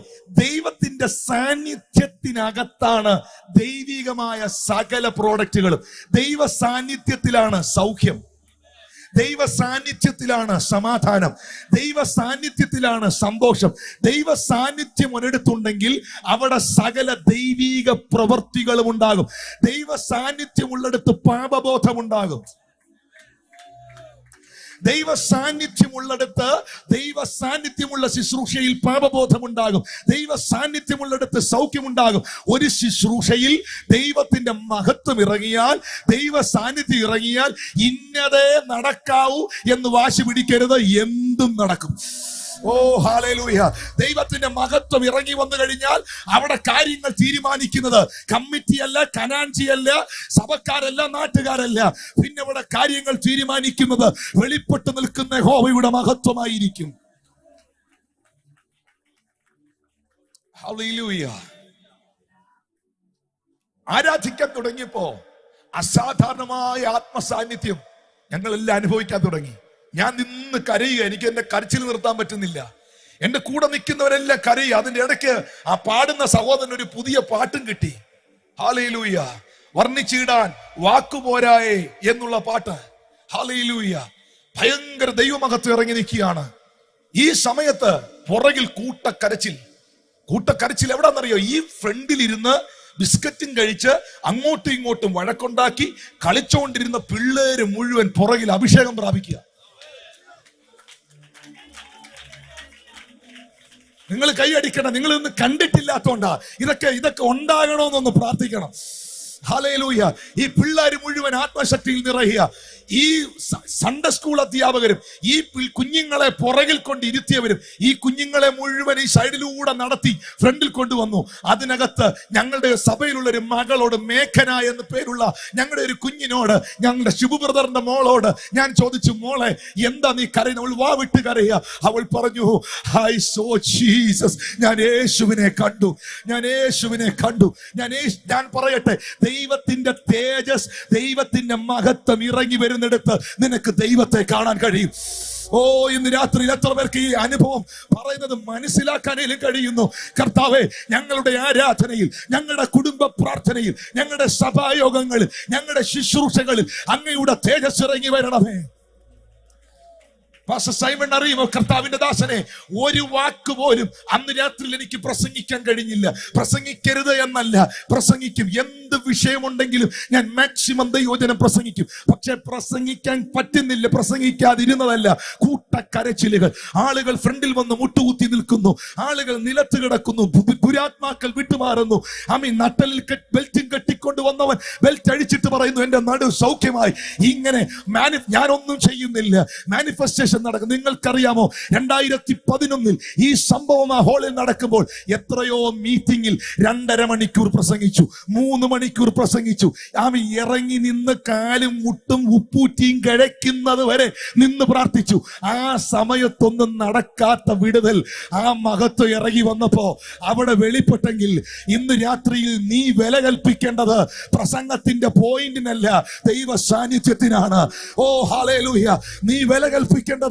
ദൈവത്തിന്റെ സാന്നിധ്യത്തിനകത്താണ് ദൈവികമായ സകല പ്രോഡക്റ്റുകളും. ദൈവ സാന്നിധ്യത്തിലാണ് സൗഖ്യം, ദൈവ സാന്നിധ്യത്തിലാണ് സമാധാനം, ദൈവ സാന്നിധ്യത്തിലാണ് സന്തോഷം. ദൈവ സാന്നിധ്യം ഒരിടത്തുണ്ടെങ്കിൽ അവിടെ സകല ദൈവീക പ്രവൃത്തികളും ഉണ്ടാകും. ദൈവ സാന്നിധ്യം ഉള്ളിടത്ത് പാപബോധം ഉണ്ടാകും. ദൈവ സാന്നിധ്യമുള്ളിടത്ത്, ദൈവ സാന്നിധ്യമുള്ള ശുശ്രൂഷയിൽ പാപബോധമുണ്ടാകും. ദൈവ സാന്നിധ്യമുള്ളിടത്ത് സൗഖ്യമുണ്ടാകും. ഒരു ശുശ്രൂഷയിൽ ദൈവത്തിന്റെ മഹത്വം ഇറങ്ങിയാൽ, ദൈവ സാന്നിധ്യം ഇറങ്ങിയാൽ ഇന്നതേ നടക്കാവൂ എന്ന് വാശി പിടിക്കരുത്, എന്തും നടക്കും. ഓ ഹല്ലേലൂയ. ദൈവത്തിന്റെ മഹത്വം ഇറങ്ങി വന്നു കഴിഞ്ഞാൽ അവിടെ കാര്യങ്ങൾ തീരുമാനിക്കുന്നത് കമ്മിറ്റിയല്ല, കനാൻജിയല്ല, സഭക്കാരല്ല, നാട്ടുകാരല്ല. പിന്നെ ഇവിടെ കാര്യങ്ങൾ തീരുമാനിക്കുന്നത് വെളിപ്പെട്ടു നിൽക്കുന്ന യഹോവയുടെ മഹത്വമായിരിക്കും. ഹല്ലേലൂയ. ആരാധിക്കാൻ തുടങ്ങിയപ്പോ അസാധാരണമായ ആത്മസാന്നിധ്യം ഞങ്ങളെല്ലാം അനുഭവിക്കാൻ തുടങ്ങി. ഞാൻ നിന്ന് കരയുക, എനിക്ക് എന്റെ കരച്ചിൽ നിർത്താൻ പറ്റുന്നില്ല. എന്റെ കൂടെ നിൽക്കുന്നവരെല്ലാം കരയുക. അതിന്റെ ഇടയ്ക്ക് ആ പാടുന്ന സഹോദരൻ ഒരു പുതിയ പാട്ടും കിട്ടി. ഹല്ലേലൂയ. വർണ്ണിച്ചിടാൻ വാക്കുപോരായേ എന്നുള്ള പാട്ട്. ഹല്ലേലൂയ. ഭയങ്കര ദൈവമഹത്വം ഇറങ്ങി നിൽക്കുകയാണ്. ഈ സമയത്ത് പുറകിൽ കൂട്ടക്കരച്ചിൽ എവിടാന്നറിയോ? ഈ ഫ്രണ്ടിലിരുന്ന് ബിസ്ക്കറ്റും കഴിച്ച് അങ്ങോട്ടും ഇങ്ങോട്ടും വഴക്കുണ്ടാക്കി കളിച്ചുകൊണ്ടിരുന്ന പിള്ളേര് മുഴുവൻ പുറകിൽ അഭിഷേകം പ്രാപിക്കുക. നിങ്ങൾ കൈയടിക്കണം. നിങ്ങൾ ഇന്ന് കണ്ടിട്ടില്ലാത്തോണ്ടാ. ഇതൊക്കെ ഉണ്ടാകണമെന്നൊന്ന് പ്രാർത്ഥിക്കണം. ഹല്ലേലൂയ. ഈ പിള്ളേര് മുഴുവൻ ആത്മശക്തിയിൽ നിറയുക. ഈ സൺഡേ സ്കൂൾ അധ്യാപകരും ഈ കുഞ്ഞുങ്ങളെ പുറകിൽ കൊണ്ട് ഇരുത്തിയവരും ഈ കുഞ്ഞുങ്ങളെ മുഴുവൻ ഈ സൈഡിലൂടെ നടത്തി ഫ്രണ്ടിൽ കൊണ്ടുവന്നു. അതിനകത്ത് ഞങ്ങളുടെ സഭയിലുള്ള ഒരു മകളോട്, മേഘന എന്ന് പേരുള്ള ഞങ്ങളുടെ ഒരു കുഞ്ഞിനോട്, ഞങ്ങളുടെ ശുഭ ബ്രദറിന്റെ മോളോട് ഞാൻ ചോദിച്ചു, മോളെ എന്താ നീ കരയുന്നത്? അവൾ വാ വിട്ട് കരയുക. അവൾ പറഞ്ഞു, ഐ സോ ജീസസ്. ഞാൻ യേശുവിനെ കണ്ടു. ഞാൻ പറയട്ടെ, ദൈവത്തിന്റെ തേജസ്, ദൈവത്തിന്റെ മഹത്വം ഇറങ്ങി വരുന്നിടത്ത് നിനക്ക് ദൈവത്തെ കാണാൻ കഴിയും. ഓ, ഇന്ന് രാത്രിയിൽ എത്ര പേർക്ക് ഈ അനുഭവം പറയുന്നത് മനസ്സിലാക്കാനേലും കഴിയുന്നു? കർത്താവേ, ഞങ്ങളുടെ ആരാധനയിൽ, ഞങ്ങളുടെ കുടുംബ പ്രാർത്ഥനയിൽ, ഞങ്ങളുടെ സഭായോഗങ്ങളിൽ, ഞങ്ങളുടെ ശുശ്രൂഷകളിൽ അങ്ങയുടെ തേജസ് ഇറങ്ങി വരണമേ. പാസ്റ്റർ സൈമൺ അറിയുമോ, കർത്താവിന്റെ ദാസനെ, ഒരു വാക്ക് പോലും അന്ന് രാത്രിയിൽ എനിക്ക് പ്രസംഗിക്കാൻ കഴിഞ്ഞില്ല. പ്രസംഗിക്കരുത് എന്നല്ല, പ്രസംഗിക്കും. എന്ത് വിഷയമുണ്ടെങ്കിലും ഞാൻ മാക്സിമം ദൈവവചനം പ്രസംഗിക്കും. പക്ഷെ പ്രസംഗിക്കാൻ പറ്റുന്നില്ല. പ്രസംഗിക്കാതിരുന്നതല്ല, കൂട്ടക്കരച്ചിലുകൾ. ആളുകൾ ഫ്രണ്ടിൽ വന്ന് മുട്ടുകുത്തി നിൽക്കുന്നു, ആളുകൾ നിലത്ത് കിടക്കുന്നു, ദുരാത്മാക്കൾ വിട്ടുമാറുന്നു. നട്ടലിൽ ബെൽറ്റും കെട്ടിക്കൊണ്ട് വന്നവൻ ബെൽറ്റ് അഴിച്ചിട്ട് പറയുന്നു, എന്റെ നടു സൗഖ്യമായി. ഇങ്ങനെ ഞാനൊന്നും ചെയ്യുന്നില്ല, മാനിഫെസ്റ്റേഷൻ നടക്കും. നിങ്ങൾക്കറിയാമോ, 2011 ഈ സംഭവം ആ ഹാളിൽ നടക്കുമ്പോൾ എത്രയോ മീറ്റിംഗിൽ 2.5 മണിക്കൂർ പ്രസംഗിച്ചു, 3 മണിക്കൂർ പ്രസംഗിച്ചു. ഇറങ്ങി നിന്ന് കാലും മുട്ടും ഉപ്പൂറ്റിയും കിഴക്കുന്നത് വരെ നിന്ന് പ്രാർത്ഥിച്ചു. ആ സമയത്തൊന്നും നടക്കാത്ത വിടുതൽ ആ മഹത്വം ഇറങ്ങി വന്നപ്പോ അവിടെ വെളിപ്പെട്ടെങ്കിൽ ഇന്ന് രാത്രിയിൽ നീ വില കൽപ്പിക്കേണ്ടത് പ്രസംഗത്തിന്റെ പോയിന്റിനല്ല, ദൈവ സാന്നിധ്യത്തിനാണ്. ഓ ഹല്ലേലൂയ. നീ വില കൽപ്പിക്കേണ്ടത്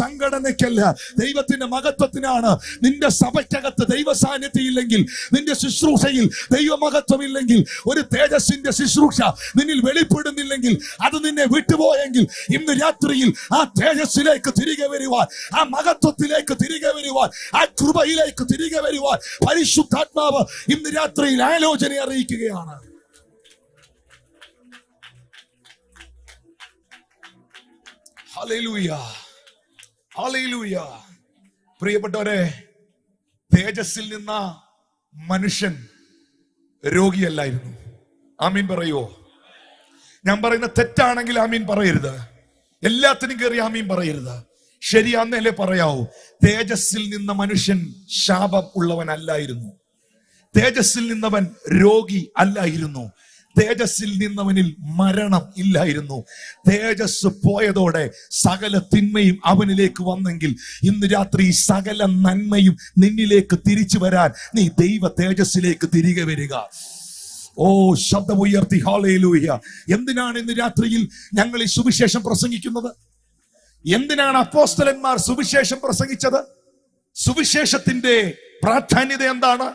സംഘടനയ്ക്കല്ല, ദൈവത്തിന്റെ മഹത്വത്തിനാണ്. നിന്റെ സഭയ്ക്കകത്ത് ദൈവ സാന്നിധ്യം ഇല്ലെങ്കിൽ, നിന്റെ ശുശ്രൂഷയിൽ ദൈവ മഹത്വം ഇല്ലെങ്കിൽ, ഒരു തേജസ്സിന്റെ ശുശ്രൂഷ നിന്നിൽ വെളിപ്പെടുന്നില്ലെങ്കിൽ, അത് നിന്നെ വിട്ടുപോയെങ്കിൽ ഇന്ന് രാത്രിയിൽ ആ തേജസ്സിലേക്ക് തിരികെ വരുവാൻ, ആ മഹത്വത്തിലേക്ക് തിരികെ വരുവാൻ, ആ കൃപയിലേക്ക് തിരികെ വരുവാൻ പരിശുദ്ധാത്മാവ് ഇന്ന് രാത്രിയിൽ ആലോചന അറിയിക്കുകയാണ്. Hallelujah, hallelujah. പ്രിയപ്പെട്ടവരെ, തേജസ്സിൽ നിന്ന മനുഷ്യൻ രോഗിയല്ലായിരുന്നു. ആമീൻ പറയുവോ? ഞാൻ പറയുന്ന തെറ്റാണെങ്കിൽ ആമീൻ പറയരുത്. എല്ലാത്തിനും കയറി ആമീൻ പറയരുത്. ശരിയാന്നല്ലേ പറയാവൂ. തേജസ്സിൽ നിന്ന മനുഷ്യൻ ശാപം ഉള്ളവനല്ലായിരുന്നു. തേജസ്സിൽ നിന്നവൻ രോഗി അല്ലായിരുന്നു. തേജസ്സിൽ നിന്നവനിൽ മരണം ഇല്ലായിരുന്നു. തേജസ് പോയതോടെ സകല തിന്മയും അവനിലേക്ക് വന്നെങ്കിൽ ഇന്ന് രാത്രി സകല നന്മയും നിന്നിലേക്ക് തിരിച്ചു വരാൻ നീ ദൈവ തേജസ്സിലേക്ക് തിരികെ വരിക. ഓ, ശബ്ദമുയർത്തി ഹല്ലേലൂയ. എന്തിനാണ് ഇന്ന് രാത്രിയിൽ ഞങ്ങൾ ഈ സുവിശേഷം പ്രസംഗിക്കുന്നത്? എന്തിനാണ് അപ്പോസ്തലന്മാർ സുവിശേഷം പ്രസംഗിച്ചത്? സുവിശേഷത്തിന്റെ പ്രാധാന്യത എന്താണ്?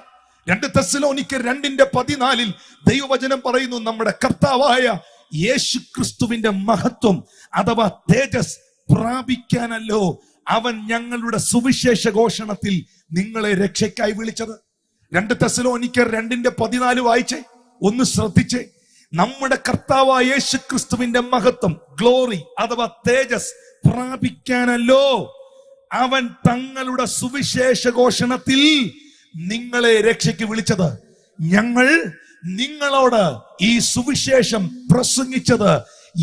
2 തെസ്സലോനിക്കർ 2:14 ദൈവവചനം പറയുന്നു, നമ്മുടെ കർത്താവായ യേശുക്രിസ്തുവിന്റെ മഹത്വം അഥവാ തേജസ് പ്രാപിക്കാനല്ലോ അവൻ ഞങ്ങളുടെ സുവിശേഷ ഘോഷണത്തിൽ നിങ്ങളെ രക്ഷയ്ക്കായി വിളിച്ചത്. 2 തെസ്സലോനിക്കർ 2:14 വായിച്ചേ, ഒന്ന് ശ്രദ്ധിച്ചേ. നമ്മുടെ കർത്താവായ യേശു ക്രിസ്തുവിന്റെ മഹത്വം, ഗ്ലോറി അഥവാ തേജസ് പ്രാപിക്കാനല്ലോ അവൻ തങ്ങളുടെ സുവിശേഷ ഘോഷണത്തിൽ നിങ്ങളെ രക്ഷയ്ക്ക് വിളിച്ചത്. ഞങ്ങൾ നിങ്ങളോട് ഈ സുവിശേഷം പ്രസംഗിച്ചത്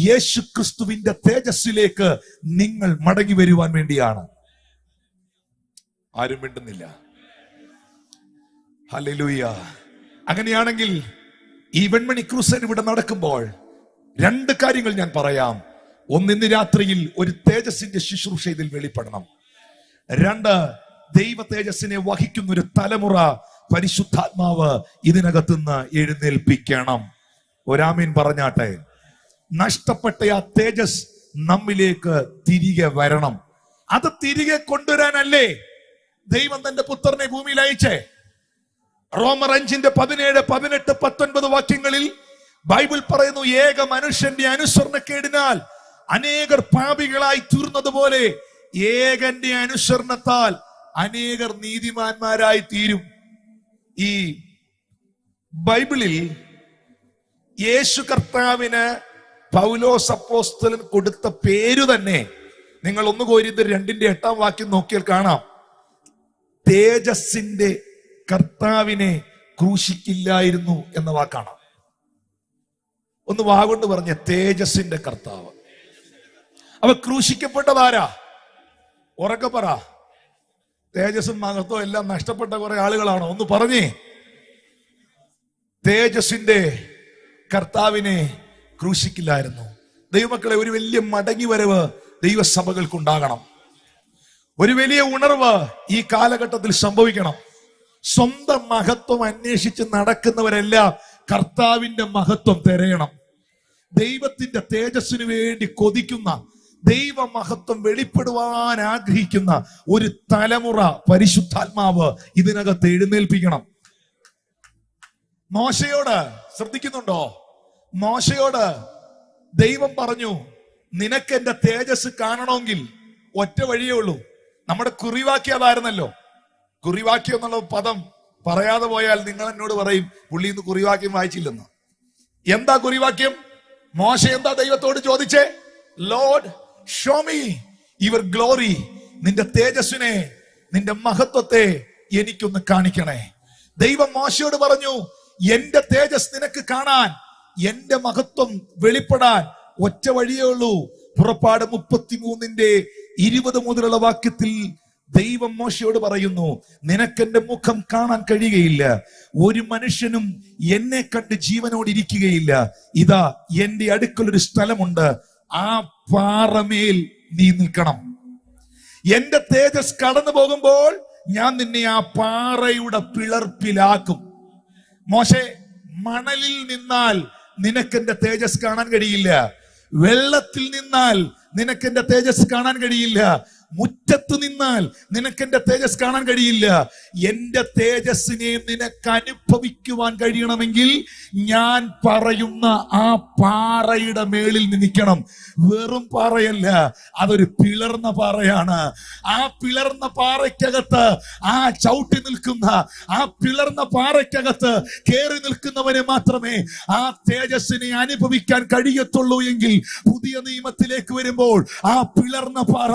യേശു ക്രിസ്തുവിന്റെ തേജസ്സിലേക്ക് നിങ്ങൾ മടങ്ങി വരുവാൻ വേണ്ടിയാണ്. ആരും മിണ്ടുന്നില്ല. ഹല്ലേലൂയ. അങ്ങനെയാണെങ്കിൽ ഈ വെൺമണി ക്രൂസൈഡ് ഇവിടെ നടക്കുമ്പോൾ രണ്ട് കാര്യങ്ങൾ ഞാൻ പറയാം. ഒന്ന്, ഇന്ന് രാത്രിയിൽ ഒരു തേജസ്സിന്റെ ശുശ്രൂഷ ഇതിൽ വെളിപ്പെടണം. രണ്ട്, ദൈവ തേജസ്സിനെ വഹിക്കുന്ന ഒരു തലമുറ പരിശുദ്ധാത്മാവ് ഇതിനകത്തുനിന്ന് എഴുന്നേൽപ്പിക്കണം. ഒരാമീൻ പറഞ്ഞാട്ടെ. നഷ്ടപ്പെട്ട ആ തേജസ് നമ്മിലേക്ക് തിരികെ വരണം. അത് തിരികെ കൊണ്ടുവരാനല്ലേ ദൈവം തന്റെ പുത്രനെ ഭൂമിയിൽ അയച്ചേ? റോമർ 5:17, 18, 19 വാക്യങ്ങളിൽ ബൈബിൾ പറയുന്നു, ഏക മനുഷ്യന്റെ അനുസരണക്കേടിനാൽ അനേകർ പാപികളായി തീർന്നതുപോലെ ഏകന്റെ അനുസരണത്താൽ അനേകർ നീതിമാന്മാരായി തീരും. ഈ ബൈബിളിൽ യേശു കർത്താവിന് പൗലോസ് അപ്പോസ്തലൻ കൊടുത്ത പേര് തന്നെ നിങ്ങൾ 1 കൊരിന്ത്യർ 2:8 വാക്യം നോക്കിയാൽ കാണാം. തേജസ്സിന്റെ കർത്താവിനെ ക്രൂശിക്കില്ലായിരുന്നു എന്ന വാക്കാണ്. ഒന്ന് വാഗൊണ്ട് പറഞ്ഞ തേജസ്സിന്റെ കർത്താവ്. അവ ക്രൂശിക്കപ്പെട്ടതാരാ? ഉറക്കെ പറ. തേജസ്സും മഹത്വവും എല്ലാം നഷ്ടപ്പെട്ട കുറെ ആളുകളാണോ? ഒന്ന് പറഞ്ഞേ. തേജസ്സിന്റെ കർത്താവിനെ ക്രൂശിക്കില്ലായിരുന്നു. ദൈവമക്കളെ, ഒരു വലിയ മടങ്ങി വരവ് ദൈവസഭകൾക്കുണ്ടാകണം. ഒരു വലിയ ഉണർവ് ഈ കാലഘട്ടത്തിൽ സംഭവിക്കണം. സ്വന്തം മഹത്വം അന്വേഷിച്ച് നടക്കുന്നവരെല്ലാം കർത്താവിന്റെ മഹത്വം തിരയണം. ദൈവത്തിന്റെ തേജസ്സിന് വേണ്ടി കൊതിക്കുന്ന, ദൈവ മഹത്വം വെളിപ്പെടുവാൻ ആഗ്രഹിക്കുന്ന ഒരു തലമുറ പരിശുദ്ധാത്മാവ് ഇതിനകത്ത് എഴുന്നേൽപ്പിക്കണം. മോശയോട് ശ്രദ്ധിക്കുന്നുണ്ടോ? മോശയോട് ദൈവം പറഞ്ഞു, നിനക്ക് എന്റെ തേജസ് കാണണമെങ്കിൽ ഒറ്റ വഴിയേ ഉള്ളൂ. നമ്മുടെ കുറിവാക്യം അതായിരുന്നല്ലോ. കുറിവാക്യം എന്നുള്ള പദം പറയാതെ പോയാൽ നിങ്ങൾ എന്നോട് പറയും പുള്ളി ഇന്ന് കുറിവാക്യം വായിച്ചില്ലെന്ന്. എന്താ കുറിവാക്യം? മോശ എന്താ ദൈവത്തോട് ചോദിച്ചേ? Lord show me your glory. നിന്റെ തേജസ്സിനെ, നിന്റെ മഹത്വത്തെ എനിക്കൊന്ന് കാണിക്കണേ. ദൈവം മോശയോട് പറഞ്ഞു, എന്റെ തേജസ് നിനക്ക് കാണാൻ, എന്റെ മഹത്വം വെളിപ്പെടാൻ ഒറ്റ വഴിയേ ഉള്ളൂ. പുറപ്പാട് 33:20 മുതലുള്ള വാക്യത്തിൽ ദൈവം മോശയോട് പറയുന്നു, നിനക്കെന്റെ മുഖം കാണാൻ കഴിയുകയില്ല, ഒരു മനുഷ്യനും എന്നെ കണ്ട് ജീവനോട് ഇരിക്കുകയില്ല. ഇതാ എന്റെ അടുക്കലൊരു സ്ഥലമുണ്ട്, ആ പാറമേൽ നീ നിൽക്കണം. എന്റെ തേജസ് കടന്നു പോകുമ്പോൾ ഞാൻ നിന്നെ ആ പാറയുടെ പിളർപ്പിലാക്കും. മോശെ, മണലിൽ നിന്നാൽ നിനക്കെന്റെ തേജസ് കാണാൻ കഴിയില്ല. വെള്ളത്തിൽ നിന്നാൽ നിനക്കെന്റെ തേജസ് കാണാൻ കഴിയില്ല. മുറ്റത്ത് നിന്നാൽ നിനക്കെന്റെ തേജസ് കാണാൻ കഴിയില്ല. എന്റെ തേജസ്സിനെ നിനക്ക് അനുഭവിക്കുവാൻ കഴിയണമെങ്കിൽ ഞാൻ പറയുന്ന ആ പാറയുടെ മേളിൽ നിൽക്കണം. വെറും പാറയല്ല, അതൊരു പിളർന്ന പാറയാണ്. ആ പിളർന്ന പാറയ്ക്കകത്ത്, ആ ചവിട്ടി നിൽക്കുന്ന ആ പിളർന്ന പാറയ്ക്കകത്ത് കയറി നിൽക്കുന്നവന് മാത്രമേ ആ തേജസ്സിനെ അനുഭവിക്കാൻ കഴിയത്തുള്ളൂ. എങ്കിൽ പുതിയ നിയമത്തിലേക്ക് വരുമ്പോൾ ആ പിളർന്ന പാറ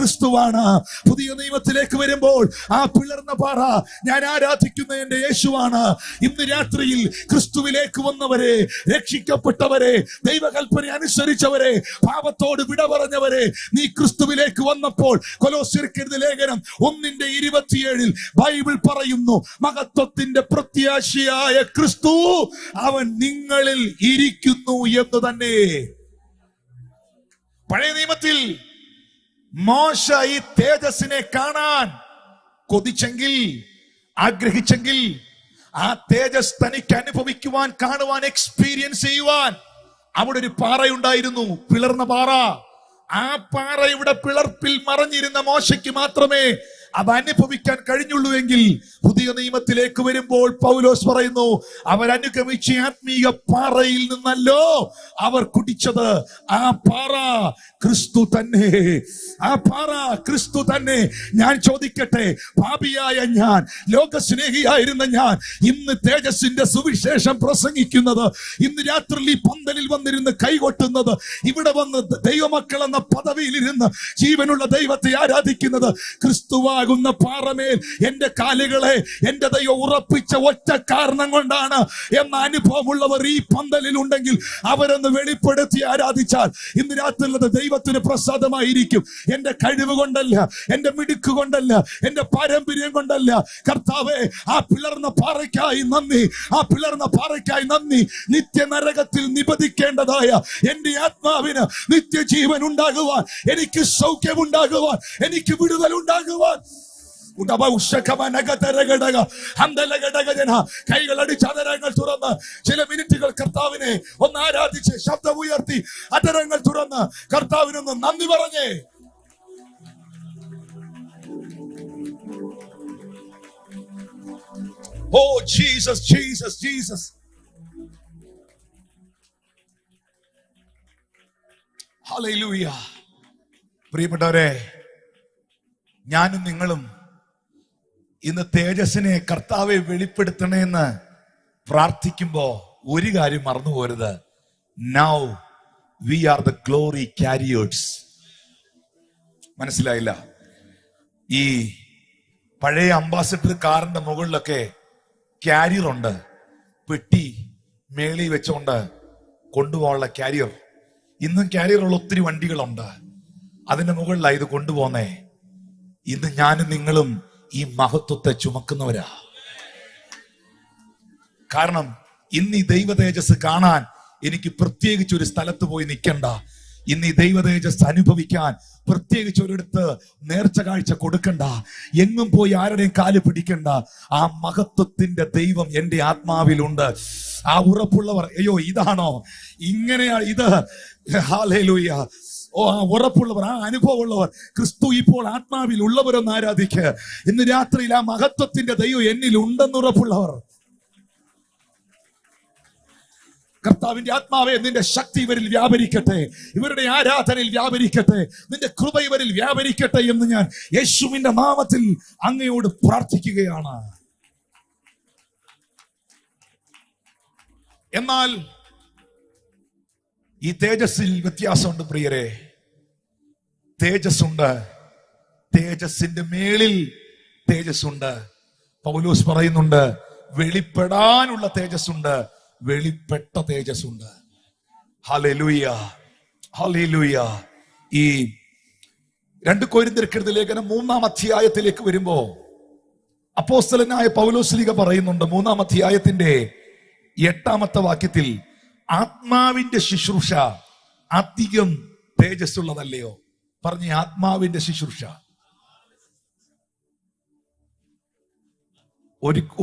ക്രിസ്തുവാണ്. പുതിയ നിയമത്തിലേക്ക് വരുമ്പോൾ ആ പിളർന്ന പാറ ഞാൻ ആരാധിക്കുന്ന എന്റെ യേശുവാണ്. ഇന്ന് രാത്രിയിൽ ക്രിസ്തുവിലേക്ക് വന്നവരെ, രക്ഷിക്കപ്പെട്ടവരെ, ദൈവകൽപ്പന അനുസരിച്ചവരെ, പാപത്തോട് വിട പറഞ്ഞവരെ, നീ ക്രിസ്തുവിലേക്ക് വന്നപ്പോൾ കൊലോസ്യർക്ക് എഴുതിയ ലേഖനം 1:27 ബൈബിൾ പറയുന്നു, മഹത്വത്തിന്റെ പ്രത്യാശയായ ക്രിസ്തു അവൻ നിങ്ങളിൽ ഇരിക്കുന്നു എന്ന് തന്നെ. പഴയ നിയമത്തിൽ മോശ ഈ തേജസ്സിനെ കാണാൻ കൊതിച്ചെങ്കിൽ, ആഗ്രഹിച്ചെങ്കിൽ, ആ തേജസ് തനിക്ക് അനുഭവിക്കുവാൻ, കാണുവാൻ, എക്സ്പീരിയൻസ് ചെയ്യുവാൻ അവിടെ ഒരു പാറയുണ്ടായിരുന്നു, പിളർന്ന പാറ. ആ പാറയുടെ പിളർപ്പിൽ മറഞ്ഞിരുന്ന മോശയ്ക്ക് മാത്രമേ അത് അനുഭവിക്കാൻ കഴിഞ്ഞുള്ളൂ എങ്കിൽ പുതിയ നിയമത്തിലേക്ക് വരുമ്പോൾ പൗലോസ് പറയുന്നു, അവരനുഗമിച്ച ആത്മീയ പാറയിൽ നിന്നല്ലോ അവർ കുടിച്ചത്. ആ പാറ ക്രിസ്തു തന്നെ. ആ പാറ ക്രിസ്തു തന്നെ. ഞാൻ ചോദിക്കട്ടെ, പാപിയായ ഞാൻ, ലോകസ്നേഹിയായിരുന്ന ഞാൻ, ഇന്ന് തേജസ്സിന്റെ സുവിശേഷം പ്രസംഗിക്കുന്നത്, ഇന്ന് രാത്രി ഈ പന്തലിൽ വന്നിരുന്ന് കൈകൊട്ടുന്നത്, ഇവിടെ വന്ന് ദൈവമക്കൾ എന്ന പദവിയിലിരുന്ന് ജീവനുള്ള ദൈവത്തെ ആരാധിക്കുന്നത്, ക്രിസ്തുവാകുന്ന പാറമേൽ എന്റെ കാലുകളെ എന്റെ ദൈവം ഉറപ്പിച്ച ഒറ്റ കാരണം കൊണ്ടാണ് എന്ന അനുഭവമുള്ളവർ ഈ പന്തലിൽ ഉണ്ടെങ്കിൽ അവരൊന്ന് വെളിപ്പെടുത്തി ആരാധിച്ചാൽ ഇന്ന് രാത്രിയുള്ളത് ദൈവത്തിന് പ്രസാദമായിരിക്കും. എന്റെ കഴിവ് കൊണ്ടല്ല, എന്റെ മിടുക്ക് കൊണ്ടല്ല, എന്റെ പാരമ്പര്യം കൊണ്ടല്ല. കർത്താവേ, ആ പിളർന്ന പാറയ്ക്കായി നന്ദി, ആ പിളർന്ന പാറയ്ക്കായി നന്ദി. നിത്യ നരകത്തിൽ നിബന്ധിക്കേണ്ടതായ എന്റെ ആത്മാവിന് നിത്യജീവൻ ഉണ്ടാകുവാൻ, എനിക്ക് സൗഖ്യം ഉണ്ടാകുവാൻ, എനിക്ക് വിടുതൽ ഉണ്ടാകുവാൻ, കൈകളടിച്ച് അതരങ്ങൾ തുറന്ന് ചില മിനിറ്റുകൾ കർത്താവിനെ ഒന്ന് ആരാധിച്ച് ശബ്ദം ഉയർത്തി അതരങ്ങൾ തുറന്ന് കർത്താവിനൊന്ന് നന്ദി പറഞ്ഞേ. Oh Jesus, Jesus, Jesus. Hallelujah. പ്രിയപ്പെട്ടവരെ, ഞാനും നിങ്ങളും ഇന്ന് തേജസ്സിനെ കർത്താവെ വെളിപ്പെടുത്തണേന്ന് പ്രാർത്ഥിക്കുമ്പോ ഒരു കാര്യം മറന്നു പോരുത്. Now we are the glory carriers. മനസ്സിലായില്ല? ഈ പഴയ അംബാസഡർ കാറിന്റെ മുകളിലൊക്കെ കാരിയർ ഉണ്ട്, പെട്ടി മേളി വെച്ചോണ്ട് കൊണ്ടുപോകാനുള്ള കാരിയർ. ഇന്നും കാരിയറുള്ള ഒത്തിരി വണ്ടികളുണ്ട്, അതിന്റെ മുകളിലാണ് ഇത് കൊണ്ടുപോകുന്നേ. ഇന്ന് ഞാനും നിങ്ങളും ഈ മഹത്വത്തെ ചുമക്കുന്നവരാ. കാരണം ഇന്ന് ഈ ദൈവ തേജസ് കാണാൻ എനിക്ക് പ്രത്യേകിച്ച് ഒരു സ്ഥലത്ത് പോയി നിൽക്കണ്ട. ഇന്ന് ഈ ദൈവ തേജസ് അനുഭവിക്കാൻ പ്രത്യേകിച്ച് ഒരിടത്ത് നേർച്ച കാഴ്ച കൊടുക്കണ്ട, എങ്ങും പോയി ആരുടെയും കാല് പിടിക്കണ്ട. ആ മഹത്വത്തിന്റെ ദൈവം എന്റെ ആത്മാവിലുണ്ട്. ആ ഉറപ്പുള്ളവർ, അയ്യോ ഇതാണോ, ഇങ്ങനെയാ ഇത്, ഹല്ലേലൂയ. ഓ, ആ ഉറപ്പുള്ളവർ, ആ അനുഭവമുള്ളവർ, ക്രിസ്തു ഇപ്പോൾ ആത്മാവിൽ ഉള്ളവരൊന്ന് ആരാധിക്ക്. ഇന്ന് രാത്രിയിൽ ആ മഹത്വത്തിന്റെ ദൈവം എന്നിൽ ഉണ്ടെന്ന് ഉറപ്പുള്ളവർ, കർത്താവിന്റെ ആത്മാവെ നിന്റെ ശക്തി ഇവരിൽ വ്യാപരിക്കട്ടെ, ഇവരുടെ ആരാധനയിൽ വ്യാപരിക്കട്ടെ, നിന്റെ കൃപ ഇവരിൽ വ്യാപരിക്കട്ടെ എന്ന് ഞാൻ യേശുവിന്റെ നാമത്തിൽ അങ്ങയോട് പ്രാർത്ഥിക്കുകയാണ്. എന്നാൽ ഈ തേജസ്സിൽ വ്യത്യാസമുണ്ട് പ്രിയരെ. തേജസ്സുണ്ട്, തേജസ്സിന്റെ മേളിൽ തേജസ്സുണ്ട്. പൗലോസ് പറയുന്നുണ്ട്, വെളിപ്പെടാനുള്ള തേജസ്സുണ്ട്, വെളിപ്പെട്ട തേജസ്സുണ്ട്. Hallelujah, hallelujah. ഈ 2 കൊരിന്ത്യർക്കെഴുതിയ ലേഖനം 3-ാം അധ്യായത്തിലേക്ക് വരുമ്പോ അപ്പോസ്തലനായ പൗലോസ് പറയുന്നുണ്ട്, 3-ാം അധ്യായത്തിന്റെ 8-ാമത്തെ വാക്യത്തിൽ, ആത്മാവിന്റെ ശുശ്രൂഷ അധികം തേജസ്സുള്ളതല്ലയോ? പറഞ്ഞ ആത്മാവിന്റെ ശുശ്രൂഷ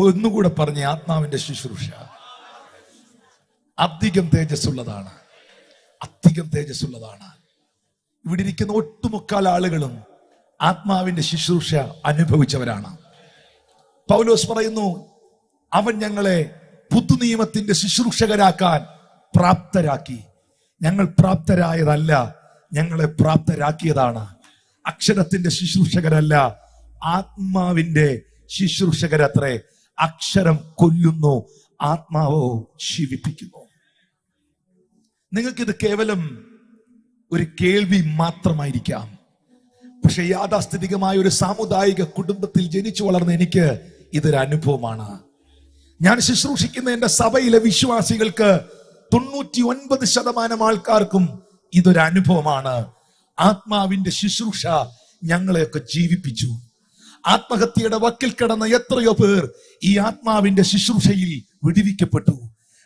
ഒന്നുകൂടെ പറഞ്ഞ, ആത്മാവിന്റെ ശുശ്രൂഷ അധികം തേജസ്സുള്ളതാണ്, അധികം തേജസ്സുള്ളതാണ്. ഇവിടെ ഇരിക്കുന്ന ഒട്ടുമുക്കാൽ ആളുകളും ആത്മാവിന്റെ ശുശ്രൂഷ അനുഭവിച്ചവരാണ്. പൗലോസ് പറയുന്നു, അവൻ ഞങ്ങളെ പുതുനിയമത്തിന്റെ ശുശ്രൂഷകരാക്കാൻ പ്രാപ്തരാക്കി. ഞങ്ങൾ പ്രാപ്തരായതല്ല, ഞങ്ങളെ പ്രാപ്തരാക്കിയതാണ്. അക്ഷരത്തിന്റെ ശുശ്രൂഷകരല്ല, ആത്മാവിന്റെ ശുശ്രൂഷകരത്രേ. അക്ഷരം കൊല്ലുന്നു, ആത്മാവോ ജീവിപ്പിക്കുന്നു. നിങ്ങൾക്കിത് കേവലം ഒരു കേൾവി മാത്രമായിരിക്കാം. പക്ഷെ യാഥാസ്ഥിതികമായ ഒരു സാമുദായിക കുടുംബത്തിൽ ജനിച്ചു വളർന്ന എനിക്ക് ഇതൊരു അനുഭവമാണ്. ഞാൻ ശുശ്രൂഷിക്കുന്ന എന്റെ സഭയിലെ വിശ്വാസികൾക്ക് 99% ആൾക്കാർക്കും ഇതൊരു അനുഭവമാണ്. ആത്മാവിന്റെ ശുശ്രൂഷ ഞങ്ങളെയൊക്കെ ജീവിപ്പിച്ചു. ആത്മഹത്യയുടെ വക്കിൽ കിടന്ന എത്രയോ പേർ ഈ ആത്മാവിന്റെ ശുശ്രൂഷയിൽ വിടുവിക്കപ്പെട്ടു.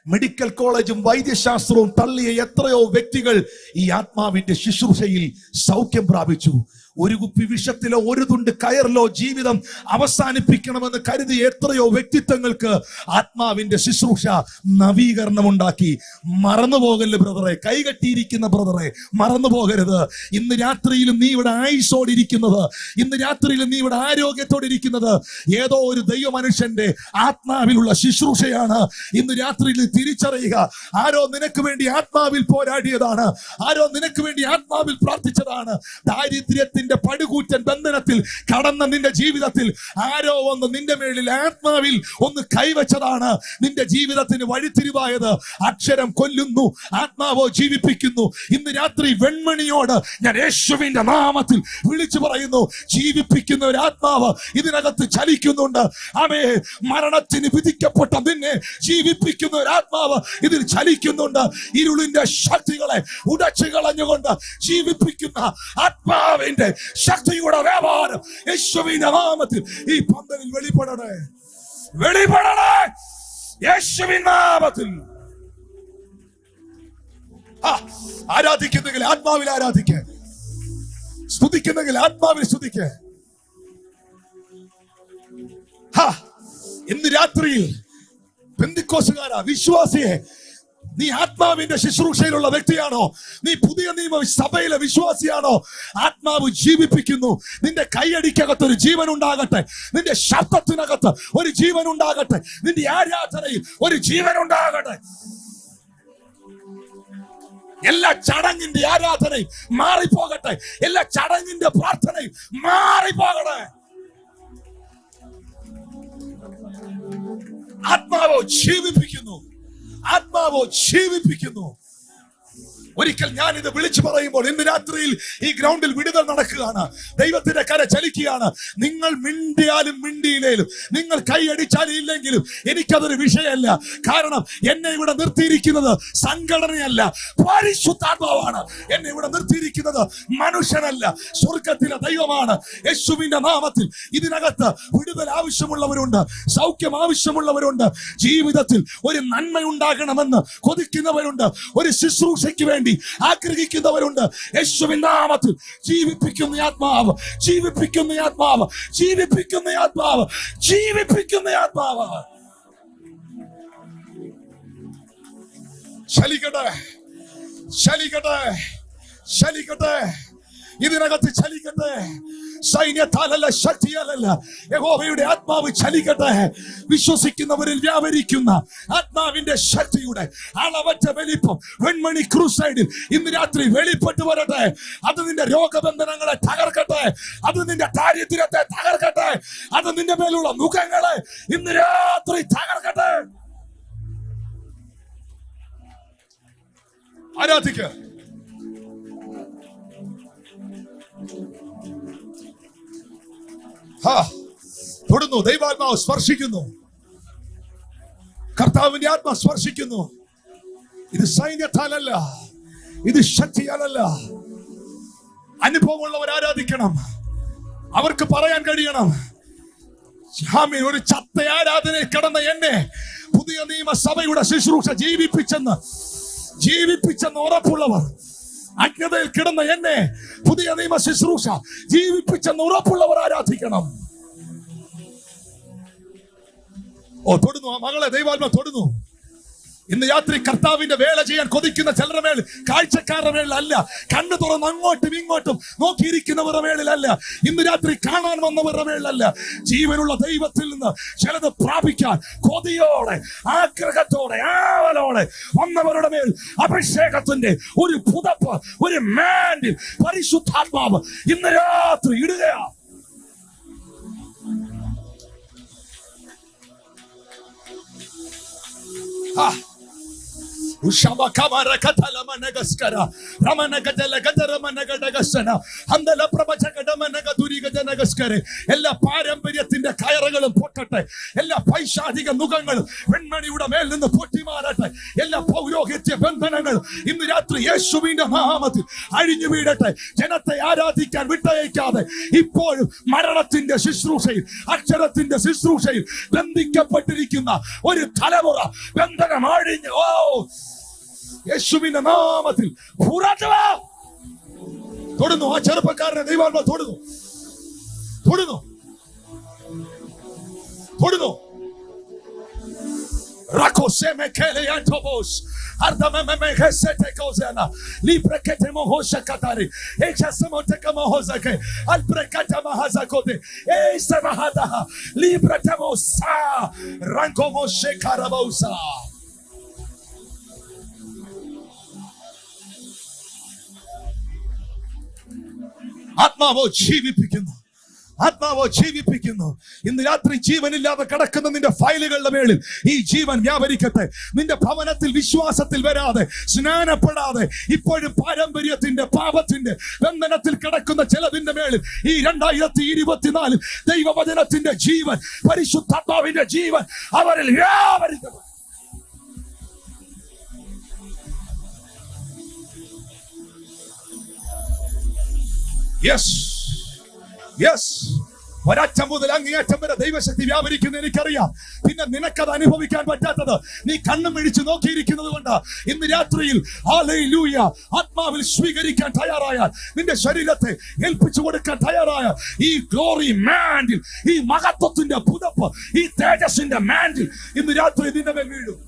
മെഡിക്കൽ കോളേജും വൈദ്യശാസ്ത്രവും തള്ളിയ എത്രയോ വ്യക്തികൾ ഈ ആത്മാവിന്റെ ശുശ്രൂഷയിൽ സൗഖ്യം പ്രാപിച്ചു. ഒരു കുപ്പി വിഷത്തിലോ ഒരു തുണ്ട് കയറിലോ ജീവിതം അവസാനിപ്പിക്കണമെന്ന് കരുതി എത്രയോ വ്യക്തിത്വങ്ങൾക്ക് ആത്മാവിന്റെ ശുശ്രൂഷ നവീകരണം ഉണ്ടാക്കി. മറന്നുപോകല്ലേ ബ്രദറെ, കൈകെട്ടിയിരിക്കുന്ന ബ്രദറെ, മറന്നു പോകരുത്. ഇന്ന് രാത്രിയിലും നീ ഇവിടെ ആയുസ്സോടെ ഇരിക്കുന്നത്, ഇന്ന് രാത്രിയിലും നീ ഇവിടെ ആരോഗ്യത്തോടെ ഇരിക്കുന്നത് ഏതോ ഒരു ദൈവ മനുഷ്യന്റെ ആത്മാവിലുള്ള ശുശ്രൂഷയാണ്. ഇന്ന് രാത്രിയിൽ തിരിച്ചറിയുക, ആരോ നിനക്ക് വേണ്ടി ആത്മാവിൽ പോരാടിയതാണ്, ആരോ നിനക്ക് വേണ്ടി ആത്മാവിൽ പ്രാർത്ഥിച്ചതാണ്. ദാരിദ്ര്യത്തിന്റെ പടുകൂറ്റൻ ബന്ധനത്തിൽ കടന്ന നിന്റെ ജീവിതത്തിൽ ആരോ ഒന്ന് നിന്റെ മേളിൽ ആത്മാവിൽ ഒന്ന് കൈവച്ചതാണ് നിന്റെ ജീവിതത്തിന് വഴിത്തിരിവായത്. അക്ഷരം കൊല്ലുന്നു, ആത്മാവോ ജീവിപ്പിക്കുന്നു. ഇന്ന് രാത്രി വെൺമണിയോട് ഞാൻ യേശുവിന്റെ നാമത്തിൽ വിളിച്ചു പറയുന്നു, ജീവിപ്പിക്കുന്ന ഒരു ആത്മാവ് ഇതിനകത്ത് ചലിക്കുന്നുണ്ട്. ആമേ, മരണത്തിന് വിധിക്കപ്പെട്ട നിന്നെ ജീവിപ്പിക്കുന്ന ഒരു ആത്മാവ് ഇതിൽ ചലിക്കുന്നുണ്ട്. ഇരുളിന്റെ ശക്തികളെ ഉടച്ചു കളഞ്ഞുകൊണ്ട് ജീവിപ്പിക്കുന്ന ആത്മാവിന്റെ ശക്തിയുടെ വ്യാപാരം യേശുവിന്റെ നാമത്തിൽ ഈ പന്തലിൽ വെളിപ്പെടണേ, വെളിപ്പെടണേ യേശുവിൻ നാമത്തിൽ. ആരാധിക്കുന്നെങ്കിൽ ആത്മാവിൽ ആരാധിക്ക, സ്തുതിക്കുന്നെങ്കിൽ ആത്മാവിൽ സ്തുതിക്ക. ഇന്ന് രാത്രിയിൽ പെന്തിക്കോസുകാരാ, വിശ്വാസിയെ, നീ ആത്മാവിന്റെ ശുശ്രൂഷയിലുള്ള വ്യക്തിയാണോ? നീ പുതിയ നിയമ സഭയിലെ വിശ്വാസിയാണോ? ആത്മാവ് ജീവിപ്പിക്കുന്നു. നിന്റെ കൈയടിക്കകത്ത് ഒരു ജീവൻ ഉണ്ടാകട്ടെ, നിന്റെ ശബ്ദത്തിനകത്ത് ഒരു ജീവൻ ഉണ്ടാകട്ടെ, നിന്റെ ആരാധനയിൽ ഒരു ജീവൻ ഉണ്ടാകട്ടെ. എല്ലാ ചടങ്ങിന്റെ ആരാധനയും മാറിപ്പോകട്ടെ, എല്ലാ ചടങ്ങിന്റെ പ്രാർത്ഥനയും മാറിപ്പോകട്ടെ. ആത്മാവോ ജീവിപ്പിക്കുന്നു, ആത്മാവോ ജീവിപ്പിക്കുന്നു. ഒരിക്കൽ ഞാൻ ഇത് വിളിച്ചു പറയുമ്പോൾ ഇന്ന് രാത്രിയിൽ ഈ ഗ്രൗണ്ടിൽ വിടുതൽ നടക്കുകയാണ്, ദൈവത്തിന്റെ കര ചലിക്കുകയാണ്. നിങ്ങൾ മിണ്ടിയാലും മിണ്ടിയില്ലേലും, നിങ്ങൾ കൈയടിച്ചാലും ഇല്ലെങ്കിലും എനിക്കതൊരു വിഷയമല്ല. കാരണം എന്നെ ഇവിടെ നിർത്തിയിരിക്കുന്നത് സംഘടനയല്ല, പരിശുദ്ധാത്മാവാണ്. എന്നെ ഇവിടെ നിർത്തിയിരിക്കുന്നത് മനുഷ്യനല്ല, സ്വർഗത്തിലെ ദൈവമാണ്. യേശുവിന്റെ നാമത്തിൽ ഇതിനകത്ത് വിടുതൽ ആവശ്യമുള്ളവരുണ്ട്, സൗഖ്യം ആവശ്യമുള്ളവരുണ്ട്, ജീവിതത്തിൽ ഒരു നന്മ ഉണ്ടാകണമെന്ന് കൊതിക്കുന്നവരുണ്ട്, ഒരു ശുശ്രൂഷയ്ക്ക് വേണ്ടി ആഗ്രഹിക്കുന്നവരുണ്ട്. യേശുവിൻ നാമത്തിൽ ജീവിപ്പിക്കുന്ന ആത്മാവ്, ജീവിപ്പിക്കുന്ന ആത്മാവ്, ജീവിപ്പിക്കുന്ന ആത്മാവ്, ജീവിപ്പിക്കുന്ന ആത്മാവ് ചലിക്കട്ടെ, ചലിക്കട്ടെ, ചലിക്കട്ടെ, ഇതിനകത്ത് ചലിക്കട്ടെ. സൈന്യത്താലല്ല, ശക്തിയാലല്ല, യഹോവയുടെ ആത്മാവ് ചലിക്കട്ടെ. വിശ്വസിക്കുന്നവരിൽ വ്യാപരിക്കുന്ന ആത്മാവിന്റെ ശക്തിയുടെ അളവറ്റ വലിപ്പം വെൺമണി ക്രൂസൈഡിൽ ഇന്ന് രാത്രി വെളിപ്പെട്ടു വരട്ടെ. അത് നിന്റെ രോഗബന്ധനങ്ങളെ തകർക്കട്ടെ, അത് നിന്റെ ദാരിദ്ര്യത്തെ തകർക്കട്ടെ, അത് നിന്റെ മേലുള്ള മുഖങ്ങളെ ഇന്ന് രാത്രി തകർക്കട്ടെ. ആരാധിക്ക. തൊടുന്നു, ദൈവാത്മാവ് സ്പർശിക്കുന്നു, കർത്താവിന്റെ ആത്മാ സ്പർശിക്കുന്നു. ഇത് സൈന്യത്താലല്ല, ഇത് ശക്തിയാലല്ല. അനുഭവമുള്ളവർ ആരാധിക്കണം, അവർക്ക് പറയാൻ കഴിയണം, ഒരു ചത്ത ആരാധനയിൽ കിടന്ന എന്നെ പുതിയ നിയമസഭയുടെ ശുശ്രൂഷ ജീവിപ്പിച്ചെന്ന് ഉറപ്പുള്ളവർ, അജ്ഞതയിൽ കിടന്ന എന്നെ പുതിയ നിയമ ശുശ്രൂഷ ജീവിപ്പിച്ചെന്ന് ഉറപ്പുള്ളവർ ആരാധിക്കണം. തൊടുന്നു, ആ മകളെ ദൈവാത്മാ തൊടുന്നു. ഇന്ന് രാത്രി കർത്താവിന്റെ വേല ചെയ്യാൻ കൊതിക്കുന്ന ചിലരുടെ മേൽ, കാഴ്ചക്കാരുടെ മേലല്ല, കണ്ണു തുറന്ന് അങ്ങോട്ടും ഇങ്ങോട്ടും നോക്കിയിരിക്കുന്നവരുടെ മേളിലല്ല, ഇന്ന് രാത്രി കാണാൻ വന്നവരുടെ മേളിലല്ല, ജീവനുള്ള ദൈവത്തിൽ നിന്ന് ചിലത് പ്രാപിക്കാൻ കൊതിയോടെ, ആഗ്രഹത്തോടെ, ആവലോടെ വന്നവരുടെ മേൽ അഭിഷേകത്തിന്റെ ഒരു പുതപ്പ്, ഒരു മാൻഡിൽ പരിശുദ്ധാത്മാവ് ഇന്ന് രാത്രി ഇടുകയാ. എല്ലാ പാരമ്പര്യത്തിന്റെ കയറുകളും പൊട്ടട്ടെ, എല്ലാ പൈശാചിക മുഖങ്ങളും വെൺമണിയുടെ മേൽ നിന്ന് പൊട്ടിമാറട്ടെ, എല്ലാ പൗരോഹിത്യ ബന്ധനങ്ങളും ഇന്ന് രാത്രി യേശുവിന്റെ നാമത്തിൽ അഴിഞ്ഞു വീഴട്ടെ. ജനത്തെ ആരാധിക്കാൻ വിട്ടയക്കാതെ ഇപ്പോഴും മരണത്തിന്റെ ശുശ്രൂഷയിൽ, അക്ഷരത്തിന്റെ ശുശ്രൂഷയിൽ ബന്ധിക്കപ്പെട്ടിരിക്കുന്ന ഒരു തലമുറ ബന്ധനം അഴിഞ്ഞു. യേശുവിന്റെ നാമത്തിൽ പുറത്തു വാ. തൊടുന്നു. ആ ചെറുപ്പക്കാരനെ ദൈവാത്മാവ് തൊടുന്നു, തൊടുന്നു, തൊടുന്നു. ആത്മാവോ ജീവിപ്പിക്കുന്നു, ആത്മാവോ ജീവിപ്പിക്കുന്നു. ഇന്ന് രാത്രി ജീവനില്ലാതെ കിടക്കുന്ന നിന്റെ ഫയലുകളുടെ മേളിൽ ഈ ജീവൻ വ്യാപരിക്കട്ടെ. നിന്റെ ഭവനത്തിൽ വിശ്വാസത്തിൽ വരാതെ, സ്നാനപ്പെടാതെ, ഇപ്പോഴും പാരമ്പര്യത്തിന്റെ പാപത്തിന്റെ ബന്ധനത്തിൽ കിടക്കുന്ന ചിലതിന്റെ മേളിൽ ഈ 2024 ദൈവവചനത്തിന്റെ ജീവൻ, പരിശുദ്ധാത്മാവിന്റെ ജീവൻ അവരിൽ വ്യാപരിക്കട്ടെ. Yes, yes. ഒരറ്റം മുതൽ അങ്ങേയറ്റം വരെ ദൈവശക്തി വ്യാപരിക്കുന്ന എനിക്കറിയാം. പിന്നെ നിനക്കത് അനുഭവിക്കാൻ പറ്റാത്തത് നീ കണ്ണും മിഴിച്ച് നോക്കിയിരിക്കുന്നത് കൊണ്ട് ഇന്ന് രാത്രിയിൽ ഹല്ലേലൂയ ആത്മാവിൽ സ്വീകരിക്കാൻ തയ്യാറായാൽ, നിന്റെ ശരീരത്തെ ഏൽപ്പിച്ചു കൊടുക്കാൻ തയ്യാറായ ഈ ഗ്ലോറി മാൻഡിൽ, ഈ മഹത്വത്തിന്റെ പുതപ്പ്, ഈ തേജസ്സിന്റെ മാൻഡിൽ ഇന്ന് രാത്രി നിന്റെ മേൽ വീഴും.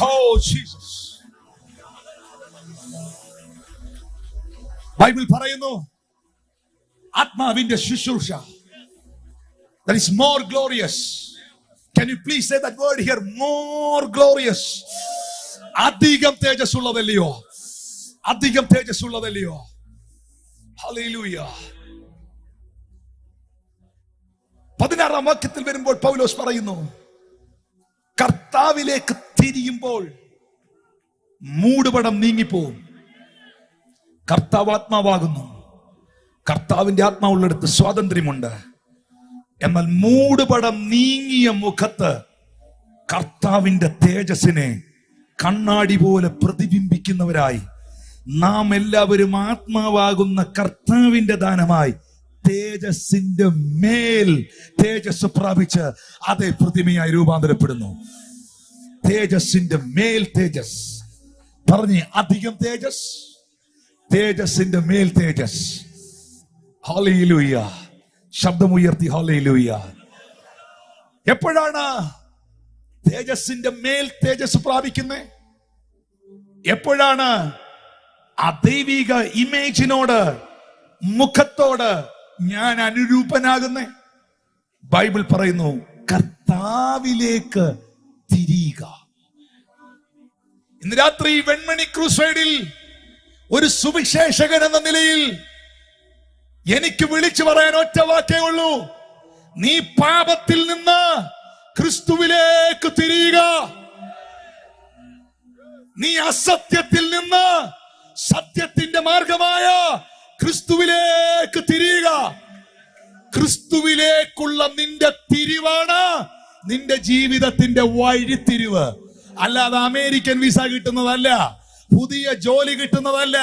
Oh Jesus. ബൈബിൾ പറയുന്നു ആത്മാവിന്റെ ശുശ്രൂഷ that is more glorious. Can you please say that word here? More glorious. അധികം തേജസ്സുള്ളതല്ലയോ, അധികം തേജസ്സുള്ളതല്ലയോ. Hallelujah. 16-ാം വാക്യത്തിൽ വരുമ്പോൾ പൗലോസ് പറയുന്നു, കർത്താവിലേക്ക് തിരിയുമ്പോൾ മൂടുപടം നീങ്ങിപ്പോവും. കർത്താവ് ആത്മാവാകുന്നു. കർത്താവിന്റെ ആത്മാവുള്ളിടത്ത് സ്വാതന്ത്ര്യമുണ്ട്. എന്നാൽ മൂടുപടം നീങ്ങിയ മുഖത്ത് കർത്താവിന്റെ തേജസ്സിനെ കണ്ണാടി പോലെ പ്രതിബിംബിക്കുന്നവരായി നാം എല്ലാവരും ആത്മാവാകുന്ന കർത്താവിന്റെ ദാനമായി തേജസ്സിന്റെ മേൽ തേജസ് പ്രാപിച്ച് അതേ പ്രതിമയായി രൂപാന്തരപ്പെടുന്നു. തേജസ്സിന്റെ മേൽ തേജസ് പറഞ്ഞ് അധികം തേജസ്, തേജസ്സിന്റെ മേൽ തേജസ്. ഹല്ലേലൂയ. ശബ്ദമുയർത്തി ഹല്ലേലൂയ. എപ്പോഴാണ് തേജസ്സിന്റെ മേൽ തേജസ് പ്രാപിക്കുന്നത്? എപ്പോഴാണ് അദൈവിക ഇമേജിനോട്, മുഖത്തോട് ഞാൻ അനുരൂപനാകുന്നേ? ബൈബിൾ പറയുന്നു കർത്താവിലേക്ക് തിരിയുക. ഇന്ന് രാത്രി വെൺമണി ക്രൂസൈഡിൽ ഒരു സുവിശേഷകൻ എന്ന നിലയിൽ എനിക്ക് വിളിച്ചു പറയാൻ ഒറ്റ വാക്കേ ഉള്ളൂ: നീ പാപത്തിൽ നിന്ന് ക്രിസ്തുവിലേക്ക് തിരിയുക. നീ അസത്യത്തിൽ നിന്ന് സത്യത്തിന്റെ മാർഗമായ ക്രിസ്തുവിലേക്ക് തിരിയുക. ക്രിസ്തുവിലേക്കുള്ള നിന്റെ തിരിവാണ് നിന്റെ ജീവിതത്തിന്റെ വഴിത്തിരിവ്. അല്ലാതെ അമേരിക്കൻ വിസ കിട്ടുന്നതല്ല, പുതിയ ജോലി കിട്ടുന്നതല്ല,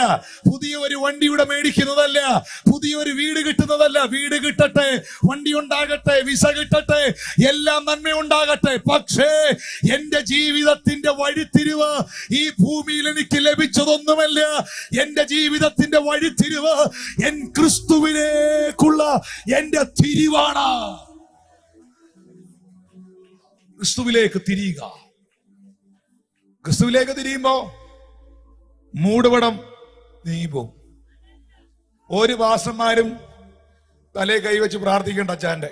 പുതിയ ഒരു വണ്ടിയുടെ മേടിക്കുന്നതല്ല, പുതിയൊരു വീട് കിട്ടുന്നതല്ല. വീട് കിട്ടട്ടെ, വണ്ടി ഉണ്ടാകട്ടെ, വിസ കിട്ടട്ടെ, എല്ലാം നന്മ ഉണ്ടാകട്ടെ. പക്ഷേ എന്റെ ജീവിതത്തിന്റെ വഴിത്തിരിവ് ഈ ഭൂമിയിൽ എനിക്ക് ലഭിച്ചതൊന്നുമല്ല. എന്റെ ജീവിതത്തിന്റെ വഴിത്തിരിവ് എൻ ക്രിസ്തുവിലേക്കുള്ള എന്റെ തിരിവാണ്. ക്രിസ്തുവിലേക്ക് തിരിയുക. ക്രിസ്തുവിലേക്ക് തിരിയുമ്പോ മൂടുപടം നീങ്ങിപ്പോകും. ഒരു പാസ്റ്റർമാരും തലേ കൈവച്ച് പ്രാർത്ഥിക്കണ്ട അച്ചാന്റെ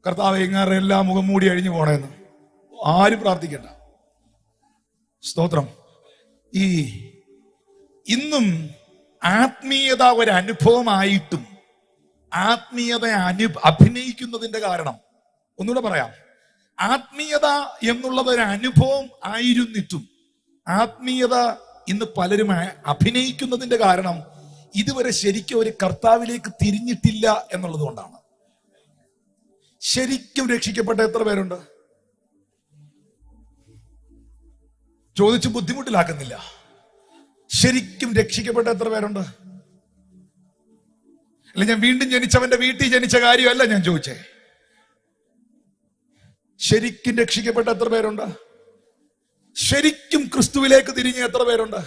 കർത്താവ് എങ്ങാറെ എല്ലാ മുഖം മൂടി അഴിഞ്ഞു പോണേന്ന് ആരും പ്രാർത്ഥിക്കണ്ട. സ്തോത്രം. ഈ ഇന്നും ആത്മീയത ഒരു അനുഭവമായിട്ടും ആത്മീയത അഭിനയിക്കുന്നതിന്റെ കാരണം ഒന്നുകൂടെ പറയാം. ആത്മീയത എന്നുള്ളത് ഒരു അനുഭവം ആയിരുന്നിട്ടും ആത്മീയത ഇന്ന് പലരും അഭിനയിക്കുന്നതിന്റെ കാരണം ഇതുവരെ ശരിക്കും ഒരു കർത്താവിലേക്ക് തിരിഞ്ഞിട്ടില്ല എന്നുള്ളത് കൊണ്ടാണ്. ശരിക്കും രക്ഷിക്കപ്പെട്ട എത്ര പേരുണ്ട്? ചോദിച്ച് ബുദ്ധിമുട്ടിലാക്കുന്നില്ല. ശരിക്കും രക്ഷിക്കപ്പെട്ട എത്ര പേരുണ്ട്? അല്ല, ഞാൻ വീണ്ടും ജനിച്ചവന്റെ വീട്ടിൽ ജനിച്ച കാര്യമല്ല ഞാൻ ചോദിച്ചേ. ശരിക്കും രക്ഷിക്കപ്പെട്ട എത്ര പേരുണ്ട്? ശരിക്കും ക്രിസ്തുവിലേക്ക് തിരിഞ്ഞ എത്ര പേരുണ്ട്?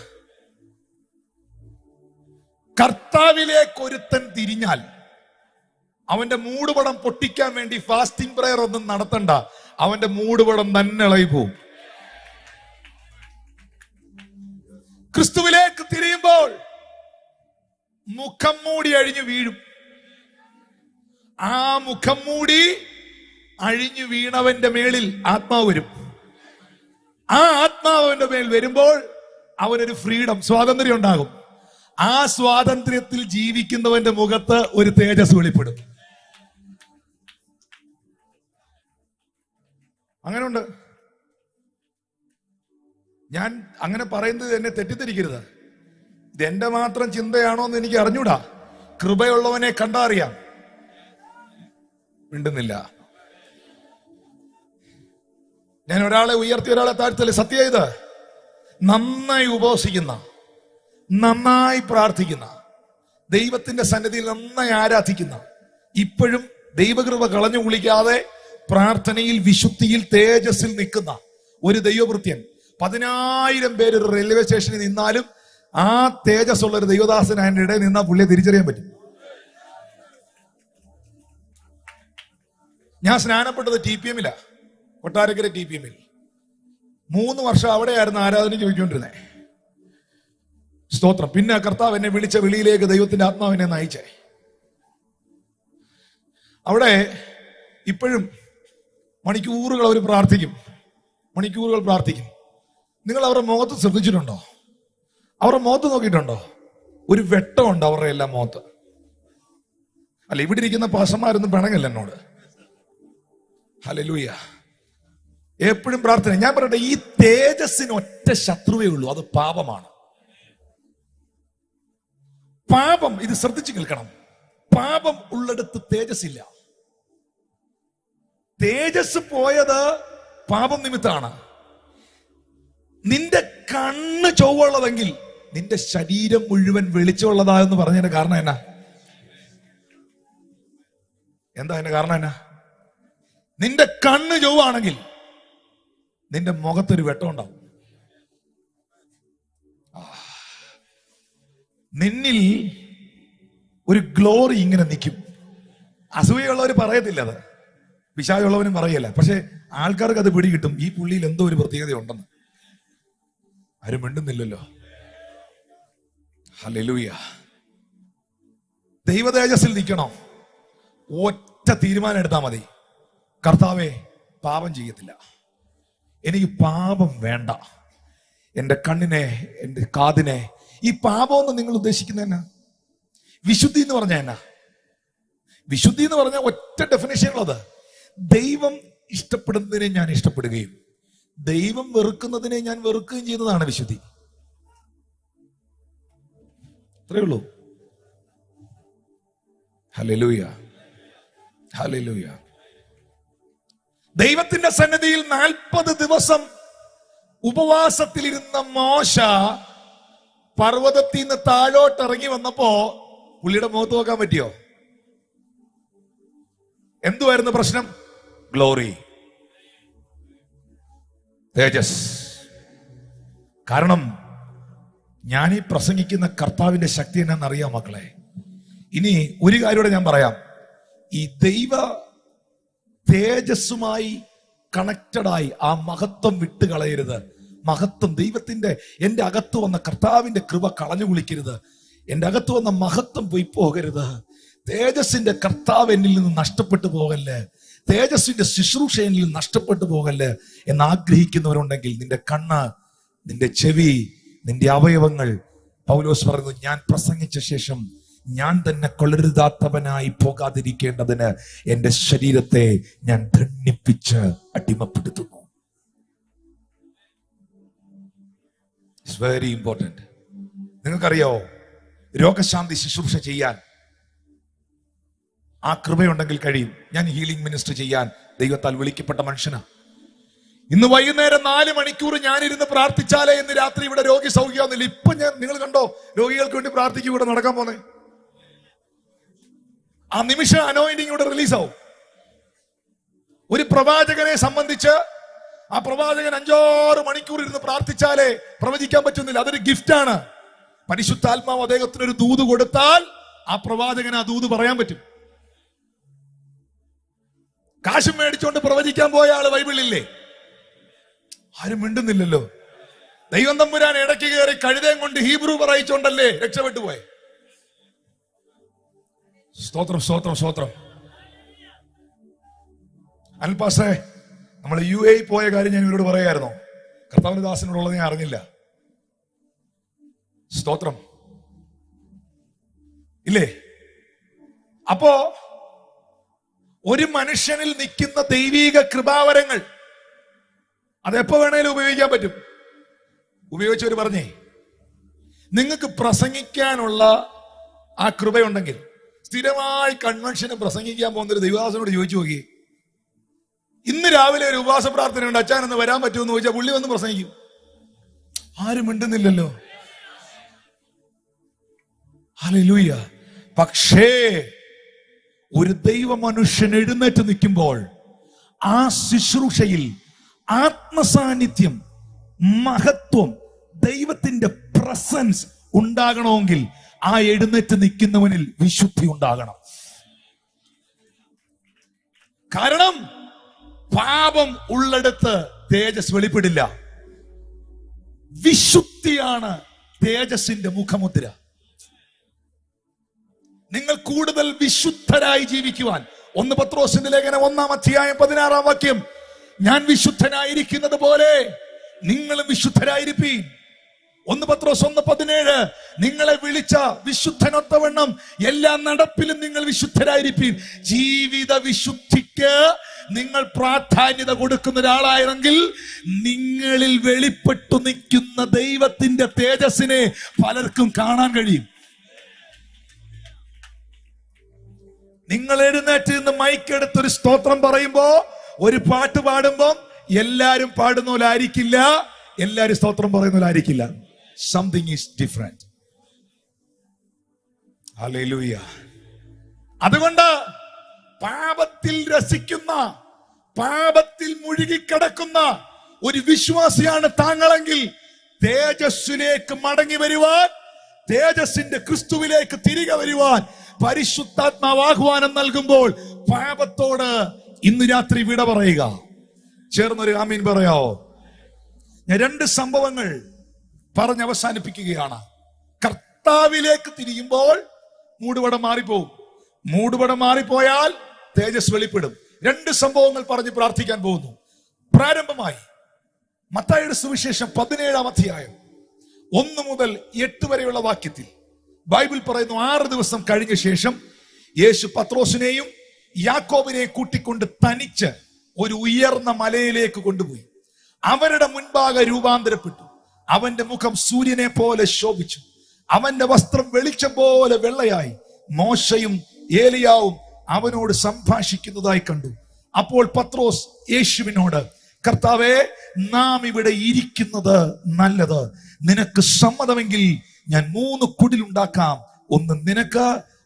കർത്താവിലേക്ക് ഒരുത്തൻ തിരിഞ്ഞാൽ അവന്റെ മൂടുപടം പൊട്ടിക്കാൻ വേണ്ടി ഫാസ്റ്റിംഗ് പ്രയർ ഒന്നും നടത്തണ്ട. അവന്റെ മൂടുപടം തന്നെ ഇളകി പോവും. ക്രിസ്തുവിലേക്ക് തിരിയുമ്പോൾ മുഖം മൂടി അഴിഞ്ഞു വീഴും. ആ മുഖം മൂടി അഴിഞ്ഞു വീണവന്റെ മേളിൽ ആത്മാവ് വരും. ആ ആത്മാവിന്റെ മേൽ വരുമ്പോൾ അവനൊരു ഫ്രീഡം, സ്വാതന്ത്ര്യം ഉണ്ടാകും. ആ സ്വാതന്ത്ര്യത്തിൽ ജീവിക്കുന്നവന്റെ മുഖത്ത് ഒരു തേജസ് വെളിപ്പെടും. അങ്ങനെയുണ്ട്. ഞാൻ അങ്ങനെ പറയുന്നത് എന്നെ തെറ്റിദ്ധരിക്കരുത്. ഇതെന്റെ മാത്രം ചിന്തയാണോ എന്ന് എനിക്ക് അറിഞ്ഞൂടാ. കൃപയുള്ളവനെ കണ്ടറിയാം. മിണ്ടുന്നില്ല. ഞാൻ ഒരാളെ ഉയർത്തി ഒരാളെ താഴ്ത്തല്ലേ. സത്യം ഇത്. നന്നായി ഉപവസിക്കുന്ന, നന്നായി പ്രാർത്ഥിക്കുന്ന, ദൈവത്തിന്റെ സന്നിധിയിൽ നന്നായി ആരാധിക്കുന്ന, ഇപ്പോഴും ദൈവകൃപ കളഞ്ഞു കുളിക്കാതെ പ്രാർത്ഥനയിൽ, വിശുദ്ധിയിൽ, തേജസ്സിൽ നിൽക്കുന്ന ഒരു ദൈവവൃത്യൻ 10,000 പേര് ഒരു റെയിൽവേ സ്റ്റേഷനിൽ നിന്നാലും ആ തേജസ് ഉള്ള ഒരു ദൈവദാസൻ അതിന്റെ ഇടയിൽ നിന്നാ പുള്ളിയെ തിരിച്ചറിയാൻ പറ്റും. ഞാൻ സ്നാനപ്പെട്ടത് TPM-ലാ, കൊട്ടാരക്കര TPM-ൽ. 3 വർഷം അവിടെയായിരുന്നു ആരാധന ചോദിച്ചുകൊണ്ടിരുന്നേ. സ്തോത്രം. പിന്നെ കർത്താവ് എന്നെ വിളിച്ച വിളിയിലേക്ക് ദൈവത്തിന്റെ ആത്മാവിനെ നയിച്ചേ. അവിടെ ഇപ്പോഴും മണിക്കൂറുകൾ അവർ പ്രാർത്ഥിക്കും, മണിക്കൂറുകൾ പ്രാർത്ഥിക്കും. നിങ്ങൾ അവരുടെ മുഖത്ത് ശ്രദ്ധിച്ചിട്ടുണ്ടോ? അവരുടെ മുഖത്ത് നോക്കിയിട്ടുണ്ടോ? ഒരു വെട്ടമുണ്ട് അവരുടെ എല്ലാം മുഖത്ത്. അല്ല, ഇവിടെ ഇരിക്കുന്ന പാസ്റ്റർമാരൊന്നും പിണങ്ങല്ല എന്നോട്. ഹല്ലേലൂയ. എപ്പോഴും പ്രാർത്ഥന. ഞാൻ പറയട്ടെ, ഈ തേജസ്സിന് ഒറ്റ ശത്രുവേ ഉള്ളൂ, അത് പാപമാണ്. പാപം, ഇത് ശ്രദ്ധിച്ചു കേൾക്കണം. പാപം ഉള്ളിടത്ത് തേജസ് ഇല്ല. തേജസ് പോയത് പാപം നിമിത്തമാണ്. നിന്റെ കണ്ണ് ചൊവ്വുള്ളതെങ്കിൽ നിന്റെ ശരീരം മുഴുവൻ വെളിച്ചമുള്ളതായെന്ന് പറഞ്ഞതിന്റെ കാരണം എന്നാ? എന്താ അതിന്റെ കാരണം എന്നാ? നിന്റെ കണ്ണ് ചൊവ്വാണെങ്കിൽ നിന്റെ മുഖത്തൊരു വെട്ടം ഉണ്ടാവും. നിന്നിൽ ഒരു ഗ്ലോറി ഇങ്ങനെ നിൽക്കും. അസൂയുള്ളവർ പറയത്തില്ല, അത് പിശാചുള്ളവനും പറയല്ല. പക്ഷെ ആൾക്കാർക്ക് അത് പിടികിട്ടും, ഈ പുള്ളിയിൽ എന്തോ ഒരു പ്രത്യേകത ഉണ്ടെന്ന്. ആരും മിണ്ടുന്നില്ലല്ലോ. ഹല്ലേലൂയ. ദൈവ തേജസ്സിൽ നിൽക്കണം. ഒറ്റ തീരുമാനം എടുത്താൽ മതി. കർത്താവേ, പാപം ചെയ്യത്തില്ല, എനിക്ക് പാപം വേണ്ട. എൻ്റെ കണ്ണിനെ, എൻ്റെ കാതിനെ. ഈ പാപം എന്ന് നിങ്ങൾ ഉദ്ദേശിക്കുന്ന എന്നാ? വിശുദ്ധി എന്ന് പറഞ്ഞ എന്നാ? വിശുദ്ധി എന്ന് പറഞ്ഞ ഒറ്റ ഡെഫിനേഷൻ ഉള്ളത്, ദൈവം ഇഷ്ടപ്പെടുന്നതിനെ ഞാൻ ഇഷ്ടപ്പെടുകയും ദൈവം വെറുക്കുന്നതിനെ ഞാൻ വെറുക്കുകയും ചെയ്യുന്നതാണ് വിശുദ്ധി. അത്രേ ഉള്ളൂ. Hallelujah, hallelujah. ദൈവത്തിന്റെ സന്നിധിയിൽ 40 ദിവസം ഉപവാസത്തിലിരുന്ന മോശ പർവ്വതത്തിൽ നിന്ന് താഴോട്ട് ഇറങ്ങി വന്നപ്പോ പുള്ളിയുടെ മുഖത്ത് നോക്കാൻ പറ്റിയോ? എന്തുവായിരുന്നു പ്രശ്നം? ഗ്ലോറി, തേജസ്. കാരണം ഞാൻ ഈ പ്രസംഗിക്കുന്ന കർത്താവിന്റെ ശക്തി എന്നാണെന്നറിയാം മക്കളെ. ഇനി ഒരു കാര്യം ഞാൻ പറയാം. ഈ ദൈവ തേജസ്സുമായി കണക്റ്റഡായി ആ മഹത്വം വിട്ടുകളയരുത്. മഹത്വം ദൈവത്തിന്റെ, എൻ്റെ അകത്ത് വന്ന കർത്താവിന്റെ കൃപ കളഞ്ഞു കുളിക്കരുത്. എൻ്റെ അകത്ത് വന്ന മഹത്വം പോയി പോകരുത്. തേജസ്സിന്റെ കർത്താവ് എന്നിൽ നിന്ന് നഷ്ടപ്പെട്ടു പോകല്ലേ, തേജസ്സിന്റെ ശുശ്രൂഷ എന്നിൽ നിന്ന് നഷ്ടപ്പെട്ടു പോകല്ലേ എന്ന് ആഗ്രഹിക്കുന്നവരുണ്ടെങ്കിൽ നിന്റെ കണ്ണ്, നിന്റെ ചെവി, നിന്റെ അവയവങ്ങൾ, പൗലോസ് പറയുന്നു, ഞാൻ പ്രസംഗിച്ച ശേഷം ഞാൻ തന്നെ കൊള്ളരുതാത്തവനായി പോകാതിരിക്കേണ്ടതിന് എൻ്റെ ശരീരത്തെ ഞാൻ ധന്യപ്പിച്ച് അടിമപ്പെടുത്തുന്നു. It's very important. നിങ്ങൾക്കറിയോ, രോഗശാന്തി ശുശ്രൂഷ ചെയ്യാൻ ആ കൃപയുണ്ടെങ്കിൽ കഴിയും. ഞാൻ ഹീലിംഗ് മിനിസ്റ്റർ ചെയ്യാൻ ദൈവത്താൽ വിളിക്കപ്പെട്ട മനുഷ്യനാണ്. ഇന്ന് വൈകുന്നേരം 4 മണിക്കൂർ ഞാനിരുന്ന് പ്രാർത്ഥിച്ചാലേ ഇന്ന് രാത്രി ഇവിടെ രോഗി സൗഖ്യമാവുന്നില്ല. ഇപ്പൊ നിങ്ങൾ കണ്ടോ രോഗികൾക്ക് വേണ്ടി പ്രാർത്ഥിക്കും ഇവിടെ നടക്കാൻ പോന്നെ. ആ നിമിഷം അനോയിന്റിംഗ് ഇവിടെ റിലീസാവും. ഒരു പ്രവാചകനെ സംബന്ധിച്ച് ആ പ്രവാചകൻ 5-6 മണിക്കൂർ ഇരുന്ന് പ്രാർത്ഥിച്ചാലേ പ്രവചിക്കാൻ പറ്റുന്നില്ല. അതൊരു ഗിഫ്റ്റാണ്. പരിശുദ്ധാത്മാവ് അദ്ദേഹത്തിന് ഒരു ദൂത് കൊടുത്താൽ ആ പ്രവാചകന് ആ ദൂത് പറയാൻ പറ്റും. കാശും മേടിച്ചുകൊണ്ട് പ്രവചിക്കാൻ പോയ ആള് ബൈബിളില്ലേ? ആരും മിണ്ടുന്നില്ലല്ലോ. ദൈവം തമ്പുരാൻ ഇടയ്ക്ക് കയറി കഴുതയും കൊണ്ട് ഹീബ്രു പറയിച്ചോണ്ടല്ലേ രക്ഷപ്പെട്ടു പോയെ. സ്തോത്രം സ്തോത്രം സ്തോത്രം. അൽപാസേ, നമ്മൾ UAE പോയ കാര്യം ഞാൻ ഇവരോട് പറയായിരുന്നു. കർത്താവിന്റെ ദാസനോടുള്ളത് ഞാൻ അറിഞ്ഞില്ല. സ്തോത്രം ഇല്ലേ? അപ്പോ ഒരു മനുഷ്യനിൽ നിൽക്കുന്ന ദൈവീക കൃപാവരങ്ങൾ അതെപ്പോ വേണേലും ഉപയോഗിക്കാൻ പറ്റും. ഉപയോഗിച്ചവര് പറഞ്ഞേ, നിങ്ങൾക്ക് പ്രസംഗിക്കാനുള്ള ആ കൃപയുണ്ടെങ്കിൽ സ്ഥിരമായി കൺവെൻഷന് പ്രസംഗിക്കാൻ പോകുന്നൊരു ദൈവദാസനോട് ചോദിച്ചു നോക്കി, ഇന്ന് രാവിലെ ഒരു ഉപവാസ പ്രാർത്ഥന ഉണ്ട്, അച്ഛൻ ഒന്ന് വരാൻ പറ്റുമെന്ന് ചോദിച്ചാൽ പുള്ളി വന്ന് പ്രസംഗിക്കും. ആരും മിണ്ടുന്നില്ലല്ലോ. ഹല്ലേലൂയ. പക്ഷേ ഒരു ദൈവ മനുഷ്യൻ എഴുന്നേറ്റ് നിൽക്കുമ്പോൾ ആ ശുശ്രൂഷയിൽ ആത്മസാന്നിധ്യം, മഹത്വം, ദൈവത്തിന്റെ പ്രസൻസ് ഉണ്ടാകണമെങ്കിൽ ആ എഴുന്നേറ്റ് നിൽക്കുന്നവനിൽ വിശുദ്ധി ഉണ്ടാകണം. കാരണം പാപം ഉള്ളിടത്ത് തേജസ് വെളിപ്പെടില്ല. വിശുദ്ധിയാണ് തേജസ്സിന്റെ മുഖമുദ്ര. നിങ്ങൾ കൂടുതൽ വിശുദ്ധരായി ജീവിക്കുവാൻ 1 പത്രോസിന്റെ ലേഖനം 1-ാം അധ്യായം 16-ാം വാക്യം, ഞാൻ വിശുദ്ധനായിരിക്കുന്നത് പോലെ നിങ്ങളും വിശുദ്ധരായിരിപ്പീൻ. 1 പത്രോസ് 1:17, നിങ്ങളെ വിളിച്ച വിശുദ്ധനൊത്തവണ്ണം എല്ലാ നടപ്പിലും നിങ്ങൾ വിശുദ്ധരായിരിപ്പീൻ. ജീവിത വിശുദ്ധിക്ക് നിങ്ങൾ പ്രാധാന്യത കൊടുക്കുന്ന ഒരാളായെങ്കിൽ നിങ്ങളിൽ വെളിപ്പെട്ടു നിൽക്കുന്ന ദൈവത്തിന്റെ തേജസ്സിനെ പലർക്കും കാണാൻ കഴിയും. നിങ്ങൾ എഴുന്നേറ്റ് നിന്ന് മൈക്കെടുത്തൊരു സ്തോത്രം പറയുമ്പോ, ഒരു പാട്ട് പാടുമ്പോ എല്ലാരും പാടുന്ന പോലെ ആയിരിക്കില്ല, എല്ലാരും സ്തോത്രം പറയുന്ന പോലെ ആയിരിക്കില്ല. Something is different. ഹല്ലേലൂയ. അതുകൊണ്ട് പാപത്തിൽ രസിക്കുന്ന, പാപത്തിൽ മുഴുകിക്കിടക്കുന്ന ഒരു വിശ്വാസിയാണ് താങ്കളെങ്കിൽ തേജസ്സിലേക്ക് മടങ്ങി വരുവാൻ, തേജസ്സിന്റെ ക്രിസ്തുവിലേക്ക് തിരികെ വരുവാൻ പരിശുദ്ധാത്മാവ് ആഹ്വാനം നൽകുമ്പോൾ പാപത്തോട് ഇന്ന് രാത്രി വിട പറയുക. ചേർന്നൊരു ആമീൻ പറയാവോ? ഞാൻ 2 സംഭവങ്ങൾ പറഞ്ഞ് അവസാനിപ്പിക്കുകയാണ്. കർത്താവിലേക്ക് തിരിയുമ്പോൾ മൂടുപടം മാറിപ്പോവും. മൂടുപടം മാറിപ്പോയാൽ തേജസ് വെളിപ്പെടും. 2 സംഭവങ്ങൾ പറഞ്ഞ് പ്രാർത്ഥിക്കാൻ പോകുന്നു. പ്രാരംഭമായി മത്തായിയുടെ സുവിശേഷം 17-ാം അധ്യായം 1 മുതൽ 8 വരെയുള്ള വാക്യത്തിൽ ബൈബിൾ പറയുന്നു, 6 ദിവസം കഴിഞ്ഞ ശേഷം യേശു പത്രോസിനെയും യാക്കോബിനെയും കൂട്ടിക്കൊണ്ട് തനിച്ച് ഒരു ഉയർന്ന മലയിലേക്ക് കൊണ്ടുപോയി. അവരുടെ മുൻപാകെ രൂപാന്തരപ്പെട്ടു. അവന്റെ മുഖം സൂര്യനെ പോലെ ശോഭിച്ചു. അവന്റെ വസ്ത്രം വെളിച്ചം പോലെ വെള്ളയായി. മോശയും ഏലിയാവും അവനോട് സംഭാഷിക്കുന്നതായി കണ്ടു. അപ്പോൾ പത്രോസ് യേശുവിനോട്, കർത്താവേ, നാം ഇവിടെ ഇരിക്കുന്നത് നല്ലത്. നിനക്ക് സമ്മതമെങ്കിൽ ഞാൻ 3 കുടിലുണ്ടാക്കാം. ഒന്ന് നിനക്ക്,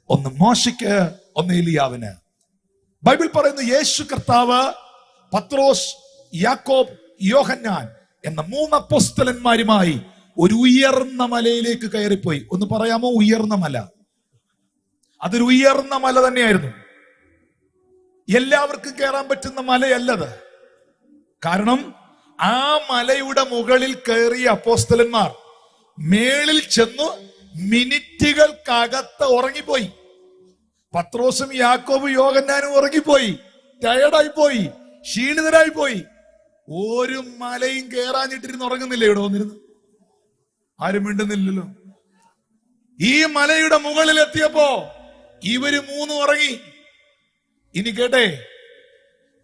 ഒന്ന് മോശയ്ക്ക്, ഒന്ന് ഏലിയാവിന്. ബൈബിൾ പറയുന്നു, യേശു കർത്താവ് പത്രോസ്, യാക്കോബ്, യോഹന്നാൻ എന്ന 3 അപ്പോസ്തലന്മാരുമായി ഒരു ഉയർന്ന മലയിലേക്ക് കയറിപ്പോയി. ഒന്ന് പറയാമോ? ഉയർന്ന മല. അതൊരു ഉയർന്ന മല തന്നെയായിരുന്നു. എല്ലാവർക്കും കയറാൻ പറ്റുന്ന മലയല്ലത്. കാരണം ആ മലയുടെ മുകളിൽ കയറിയ അപ്പോസ്തലന്മാർ മേളിൽ ചെന്നു മിനിറ്റുകൾക്കകത്ത് ഉറങ്ങിപ്പോയി. പത്രോസും യാക്കോബും യോഹന്നാനും ഉറങ്ങിപ്പോയി, ടയർഡായി പോയി, ക്ഷീണിതരായി പോയി. ഒരു മലയും കയറാഞ്ഞിട്ടിരുന്ന് ഉറങ്ങുന്നില്ല. ഇവിടെ വന്നിരുന്നു ആരും മിണ്ടുന്നില്ലല്ലോ. ഈ മലയുടെ മുകളിൽ എത്തിയപ്പോ ഇവര് 3 ഉറങ്ങി. ഇനി കേട്ടെ,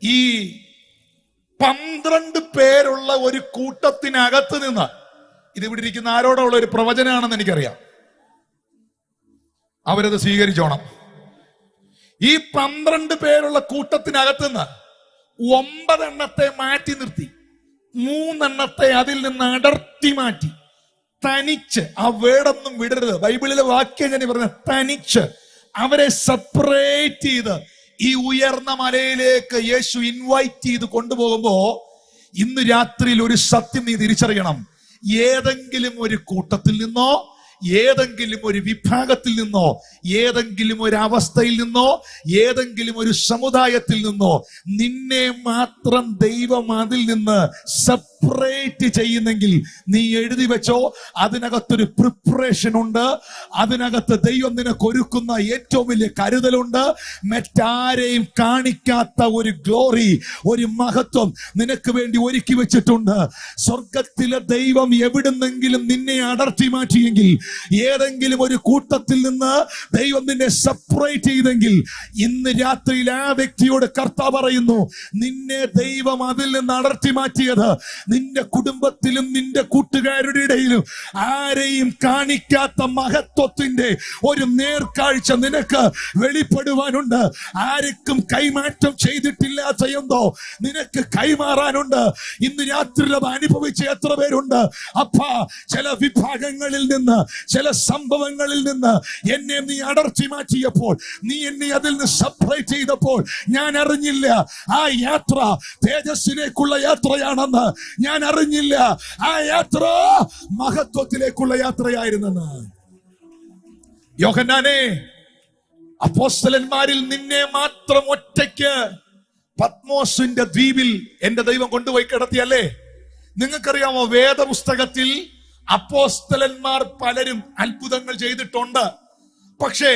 ഈ 12 പേരുള്ള ഒരു കൂട്ടത്തിനകത്ത് നിന്ന്, ഇത് ഇവിടെ ഇരിക്കുന്ന ആരോടുള്ള ഒരു പ്രവചനമാണെന്ന് എനിക്കറിയാം, അവരത് സ്വീകരിച്ചോണം. ഈ 12 പേരുള്ള കൂട്ടത്തിനകത്ത് നിന്ന് 9 എണ്ണത്തെ മാറ്റി നിർത്തി, 3 എണ്ണത്തെ അതിൽ നിന്ന് അടർത്തി മാറ്റി, തനിച്ച്, ആ വേടൊന്നും വിടരുത്, ബൈബിളിലെ വാക്യം ഞാൻ പറഞ്ഞ തനിച്ച് അവരെ സെപ്പറേറ്റ് ചെയ്ത് ഈ ഉയർന്ന മലയിലേക്ക് യേശു ഇൻവൈറ്റ് ചെയ്ത് കൊണ്ടുപോകുമ്പോ ഇന്ന് രാത്രിയിൽ ഒരു സത്യം നീ തിരിച്ചറിയണം. ഏതെങ്കിലും ഒരു കൂട്ടത്തിൽ നിന്നോ, ഏതെങ്കിലും ഒരു വിഭാഗത്തിൽ നിന്നോ, ഏതെങ്കിലും ഒരു അവസ്ഥയിൽ നിന്നോ, ഏതെങ്കിലും ഒരു സമുദായത്തിൽ നിന്നോ നിന്നെ മാത്രം ദൈവം അതിൽ നിന്ന് സെപ്പറേറ്റ് ചെയ്യുന്നെങ്കിൽ നീ എഴുതി വെച്ചോ, അതിനകത്തൊരു പ്രിപ്പറേഷൻ ഉണ്ട്. അതിനകത്ത് ദൈവം നിനക്ക് ഒരുക്കുന്ന ഏറ്റവും വലിയ കരുതലുണ്ട്. മറ്റാരെയും കാണിക്കാത്ത ഒരു ഗ്ലോറി, ഒരു മഹത്വം നിനക്ക് വേണ്ടി ഒരുക്കി വെച്ചിട്ടുണ്ട്. സ്വർഗത്തിലെ ദൈവം എവിടുന്നെങ്കിലും നിന്നെ അടർത്തി മാറ്റിയെങ്കിൽ, ഏതെങ്കിലും ഒരു കൂട്ടത്തിൽ നിന്ന് ദൈവം നിന്നെ സെപ്പറേറ്റ് ചെയ്തെങ്കിൽ, ഇന്ന് രാത്രിയിൽ ആ വ്യക്തിയോട് കർത്താവ് പറയുന്നു, നിന്നെ ദൈവം അതിൽ നിന്ന് അടർത്തി മാറ്റിയത് നിന്റെ കുടുംബത്തിലും നിന്റെ കൂട്ടുകാരുടെ ഇടയിലും ആരെയും കാണിക്കാത്ത മഹത്വത്തിന്റെ ഒരു നേർക്കാഴ്ച നിനക്ക് വെളിപ്പെടുവാനുണ്ട്. ആർക്കും കൈമാറ്റം ചെയ്തിട്ടില്ലാത്ത എന്തോ നിനക്ക് കൈമാറാനുണ്ട്. ഇന്ന് രാത്രി അത് അനുഭവിച്ച എത്ര പേരുണ്ട്? അപ്പാ, ചില വിഭാഗങ്ങളിൽ നിന്ന്, ചില സംഭവങ്ങളിൽ നിന്ന് എന്നെ നീ അടർത്തി മാറ്റിയപ്പോൾ, നീ എന്നെ അതിൽ നിന്ന് സെപ്പറേറ്റ് ചെയ്തപ്പോൾ ഞാൻ അറിഞ്ഞില്ല ആ യാത്ര തേജസ്സിലേക്കുള്ള യാത്രയാണെന്ന്. ഞാൻ അറിഞ്ഞില്ല ആ യാത്ര മഹത്വത്തിലേക്കുള്ള യാത്രയായിരുന്നെന്ന്. യോഹന്നാനേ, അപ്പോസ്തലന്മാരിൽ നിന്നെ മാത്രം ഒറ്റയ്ക്ക് പത്മോസിന്റെ ദ്വീപിൽ എന്റെ ദൈവം കൊണ്ടുപോയി കിടത്തിയല്ലേ? നിങ്ങൾക്കറിയാമോ, വേദപുസ്തകത്തിൽ അപ്പോസ്തലന്മാർ പലരും അത്ഭുതങ്ങൾ ചെയ്തിട്ടുണ്ട്. പക്ഷേ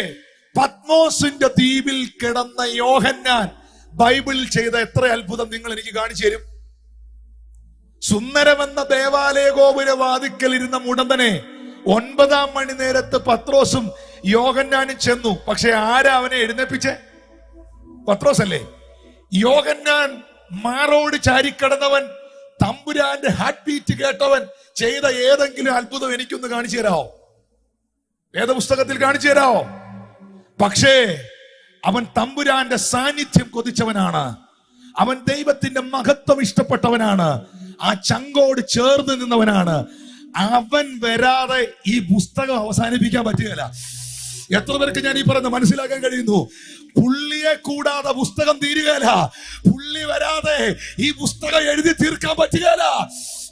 പത്മോസിന്റെ ദ്വീപിൽ കിടന്ന യോഹന്നാൻ ബൈബിളിൽ ചെയ്ത എത്ര അത്ഭുതം നിങ്ങൾ എനിക്ക് കാണിച്ചു തരും? സുന്ദരമെന്ന ദേവാലയ ഗോപുര വാതിക്കൽ ഇരുന്ന മുടന്തനെ 9-ാം മണി നേരത്ത് പത്രോസും യോഹന്നാനും ചെന്നു. പക്ഷെ ആരാ അവനെ എഴുന്നേപ്പിച്ചേ? പത്രോസ് അല്ലേ? യോഹന്നാൻ മാറോട് ചാരിക്കടന്നവൻ, തമ്പുരാന്റെ ഹാർട്ട് ബീറ്റ് കേട്ടവൻ ചെയ്ത ഏതെങ്കിലും അത്ഭുതം എനിക്കൊന്ന് കാണിച്ചു തരാമോ? വേദപുസ്തകത്തിൽ കാണിച്ചു തരാമോ? പക്ഷേ അവൻ തമ്പുരാന്റെ സാന്നിധ്യം കൊതിച്ചവനാണ്. അവൻ ദൈവത്തിന്റെ മഹത്വം ഇഷ്ടപ്പെട്ടവനാണ്. ആ ചങ്കോട് ചേർന്ന് നിന്നവനാണ്. അവൻ വരാതെ ഈ പുസ്തകം അവസാനിപ്പിക്കാൻ പറ്റുകയില്ല. എത്ര പേർക്ക് ഞാൻ ഈ പറയുന്നത് മനസ്സിലാക്കാൻ കഴിയുന്നു? പുള്ളിയെ കൂടാതെ പുസ്തകം തീരുകയില്ല. പുള്ളി വരാതെ ഈ പുസ്തകം എഴുതി തീർക്കാൻ പറ്റുകയില്ല.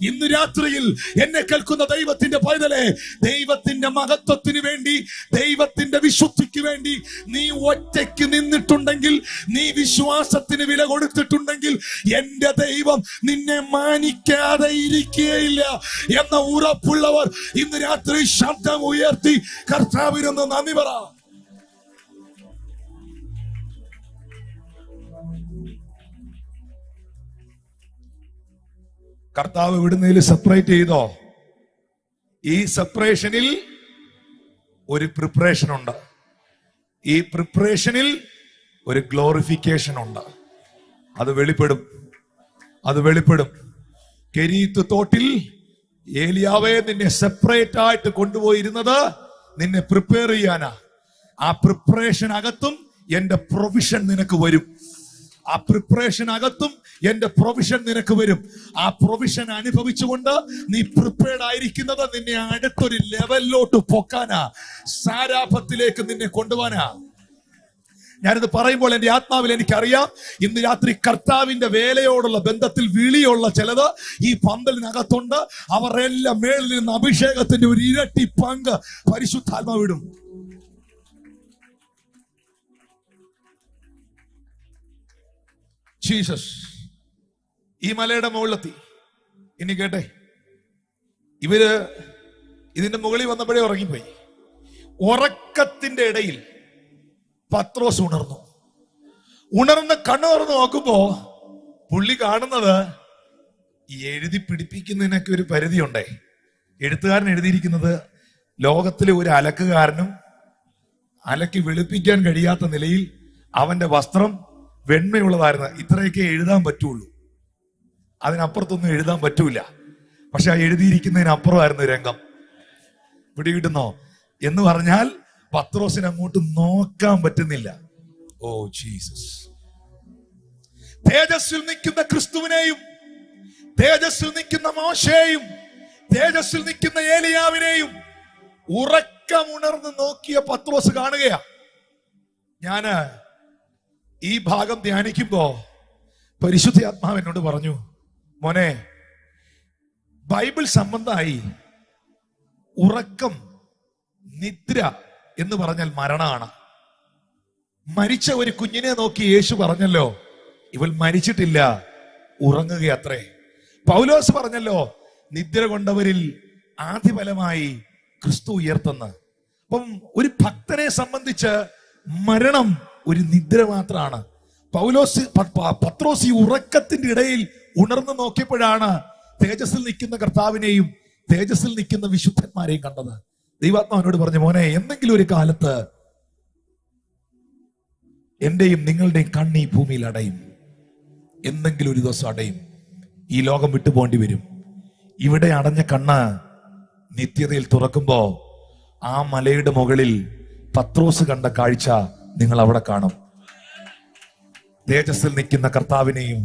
ഇന്ന് രാത്രിയിൽ എന്നെ കേൾക്കുന്ന ദൈവത്തിന്റെ പൈതലേ, ദൈവത്തിന്റെ മഹത്വത്തിന് വേണ്ടി, ദൈവത്തിന്റെ വിശുദ്ധിക്ക് വേണ്ടി നീ ഒറ്റയ്ക്ക് നിന്നിട്ടുണ്ടെങ്കിൽ, നീ വിശ്വാസത്തിന് വില കൊടുത്തിട്ടുണ്ടെങ്കിൽ, എന്റെ ദൈവം നിന്നെ മാനിക്കാതെ ഇരിക്കുകയില്ല എന്ന ഉറപ്പുള്ളവർ ഇന്ന് രാത്രി ശബ്ദം ഉയർത്തി കർത്താവിനൊന്ന് നന്ദി പറ. കർത്താവ് ഇവിടുന്ന് സെപ്പറേറ്റ് ചെയ്തോ? ഈ സെപ്പറേഷനിൽ ഒരു പ്രിപ്പറേഷൻ ഉണ്ട്. ഈ പ്രിപ്പറേഷനിൽ ഒരു ഗ്ലോറിഫിക്കേഷൻ ഉണ്ട്. അത് വെളിപ്പെടും. അത് വെളിപ്പെടും. കെരീത്ത് തോട്ടിൽ ഏലിയാവേ നിന്നെ സെപ്പറേറ്റ് ആയിട്ട് കൊണ്ടുപോയിരുന്നത് നിന്നെ പ്രിപ്പയർ ചെയ്യാനാ. ആ പ്രിപ്പറേഷൻ അകത്തും എന്റെ പ്രൊവിഷൻ നിനക്ക് വരും. ആ പ്രിപ്പറേഷൻ അകത്തും എന്റെ പ്രൊവിഷൻ നിനക്ക് വരും. ആ പ്രൊവിഷൻ അനുഭവിച്ചുകൊണ്ട് നീ പ്രിപ്പയർഡ് ആയിരിക്കുന്നത് നിന്നെ അടുത്തൊരു ലെവലിലോട്ട് പൊക്കാനാ, സാരാഭത്തിലേക്ക് നിന്നെ കൊണ്ടുപോകാനാ. ഞാനിത് പറയുമ്പോൾ എന്റെ ആത്മാവിൽ എനിക്കറിയാം, ഇന്ന് രാത്രി കർത്താവിന്റെ വേലയോടുള്ള ബന്ധത്തിൽ വിളിയുള്ള ചിലത് ഈ പന്തലിനകത്തുണ്ട്. അവരെല്ലാം മേളിൽ നിന്ന് അഭിഷേകത്തിന്റെ ഒരു ഇരട്ടി പങ്ക് പരിശുദ്ധാത്മാവിടും. ജീസസ് ഈ മലയുടെ മുകളിലെത്തി. ഇനി കേട്ടെ, ഇവര് ഇതിന്റെ മുകളിൽ വന്നപ്പോഴേ ഉറങ്ങിപ്പോയി. ഉറക്കത്തിന്റെ ഇടയിൽ പത്രോസ് ഉണർന്നു. ഉണർന്ന് കണ്ണു തുറന്ന് നോക്കുമ്പോ പുള്ളി കാണുന്നത്, എഴുതി പിടിപ്പിക്കുന്നതിനൊക്കെ ഒരു പരിധിയുണ്ടേ. എഴുത്തുകാരൻ എഴുതിയിരിക്കുന്നത് ലോകത്തിലെ ഒരു അലക്കുകാരനും അലക്കി വെളുപ്പിക്കാൻ കഴിയാത്ത നിലയിൽ അവന്റെ വസ്ത്രം വെണ്മയുള്ളതായിരുന്നു. ഇത്രയൊക്കെ എഴുതാൻ പറ്റുള്ളൂ, അതിനപ്പുറത്തൊന്നും എഴുതാൻ പറ്റൂല. പക്ഷെ ആ എഴുതിയിരിക്കുന്നതിനപ്പുറമായിരുന്നു രംഗം. പിടികിട്ടുന്നോ? എന്ന് പറഞ്ഞാൽ പത്രോസിന് അങ്ങോട്ട് നോക്കാൻ പറ്റുന്നില്ല. Oh Jesus! തേജസ്സിൽ നിൽക്കുന്ന ക്രിസ്തുവിനെയും, തേജസ്സിൽ നിൽക്കുന്ന മോശയെയും, തേജസ്സിൽ നിൽക്കുന്ന ഏലിയാവിനെയും ഉറക്കമുണർന്ന് നോക്കിയ പത്രോസ് കാണുകയാ. ഞാന് ഈ ഭാഗം ധ്യാനിക്കുമ്പോ പരിശുദ്ധ ആത്മാവ് എന്നോട് പറഞ്ഞു, മോനെ, ബൈബിൾ സംബന്ധമായി ഉറക്കം, നിദ്ര എന്ന് പറഞ്ഞാൽ മരണമാണ്. മരിച്ച ഒരു കുഞ്ഞിനെ നോക്കി യേശു പറഞ്ഞല്ലോ, ഇവൾ മരിച്ചിട്ടില്ല, ഉറങ്ങുകയത്രേ. പൗലോസ് പറഞ്ഞല്ലോ, നിദ്ര കൊണ്ടവരിൽ ആദ്യഫലമായി ക്രിസ്തു ഉയർത്തുന്നു. അപ്പം ഒരു ഭക്തനെ സംബന്ധിച്ച് മരണം ഒരു നിദ്ര മാത്രമാണ്. പത്രോസ് ഈ ഉറക്കത്തിന്റെ ഇടയിൽ ഉണർന്നു നോക്കിയപ്പോഴാണ് തേജസ്സിൽ നിൽക്കുന്ന കർത്താവിനെയും തേജസ്സിൽ നിൽക്കുന്ന വിശുദ്ധന്മാരെയും കണ്ടത്. ദൈവാത്മാവിനോട് പറഞ്ഞു, മോനെ, എന്തെങ്കിലും ഒരു കാലത്ത് എന്റെയും നിങ്ങളുടെയും കണ്ണ് ഈ ഭൂമിയിൽ അടയും. എന്തെങ്കിലും ഒരു ദിവസം അടയും. ഈ ലോകം വിട്ടു പോകേണ്ടി വരും. ഇവിടെ അടഞ്ഞ കണ്ണ് നിത്യതയിൽ തുറക്കുമ്പോ ആ മലയുടെ മുകളിൽ പത്രോസ് കണ്ട കാഴ്ച നിങ്ങൾ അവിടെ കാണും. തേജസ്സിൽ നിൽക്കുന്ന കർത്താവിനെയും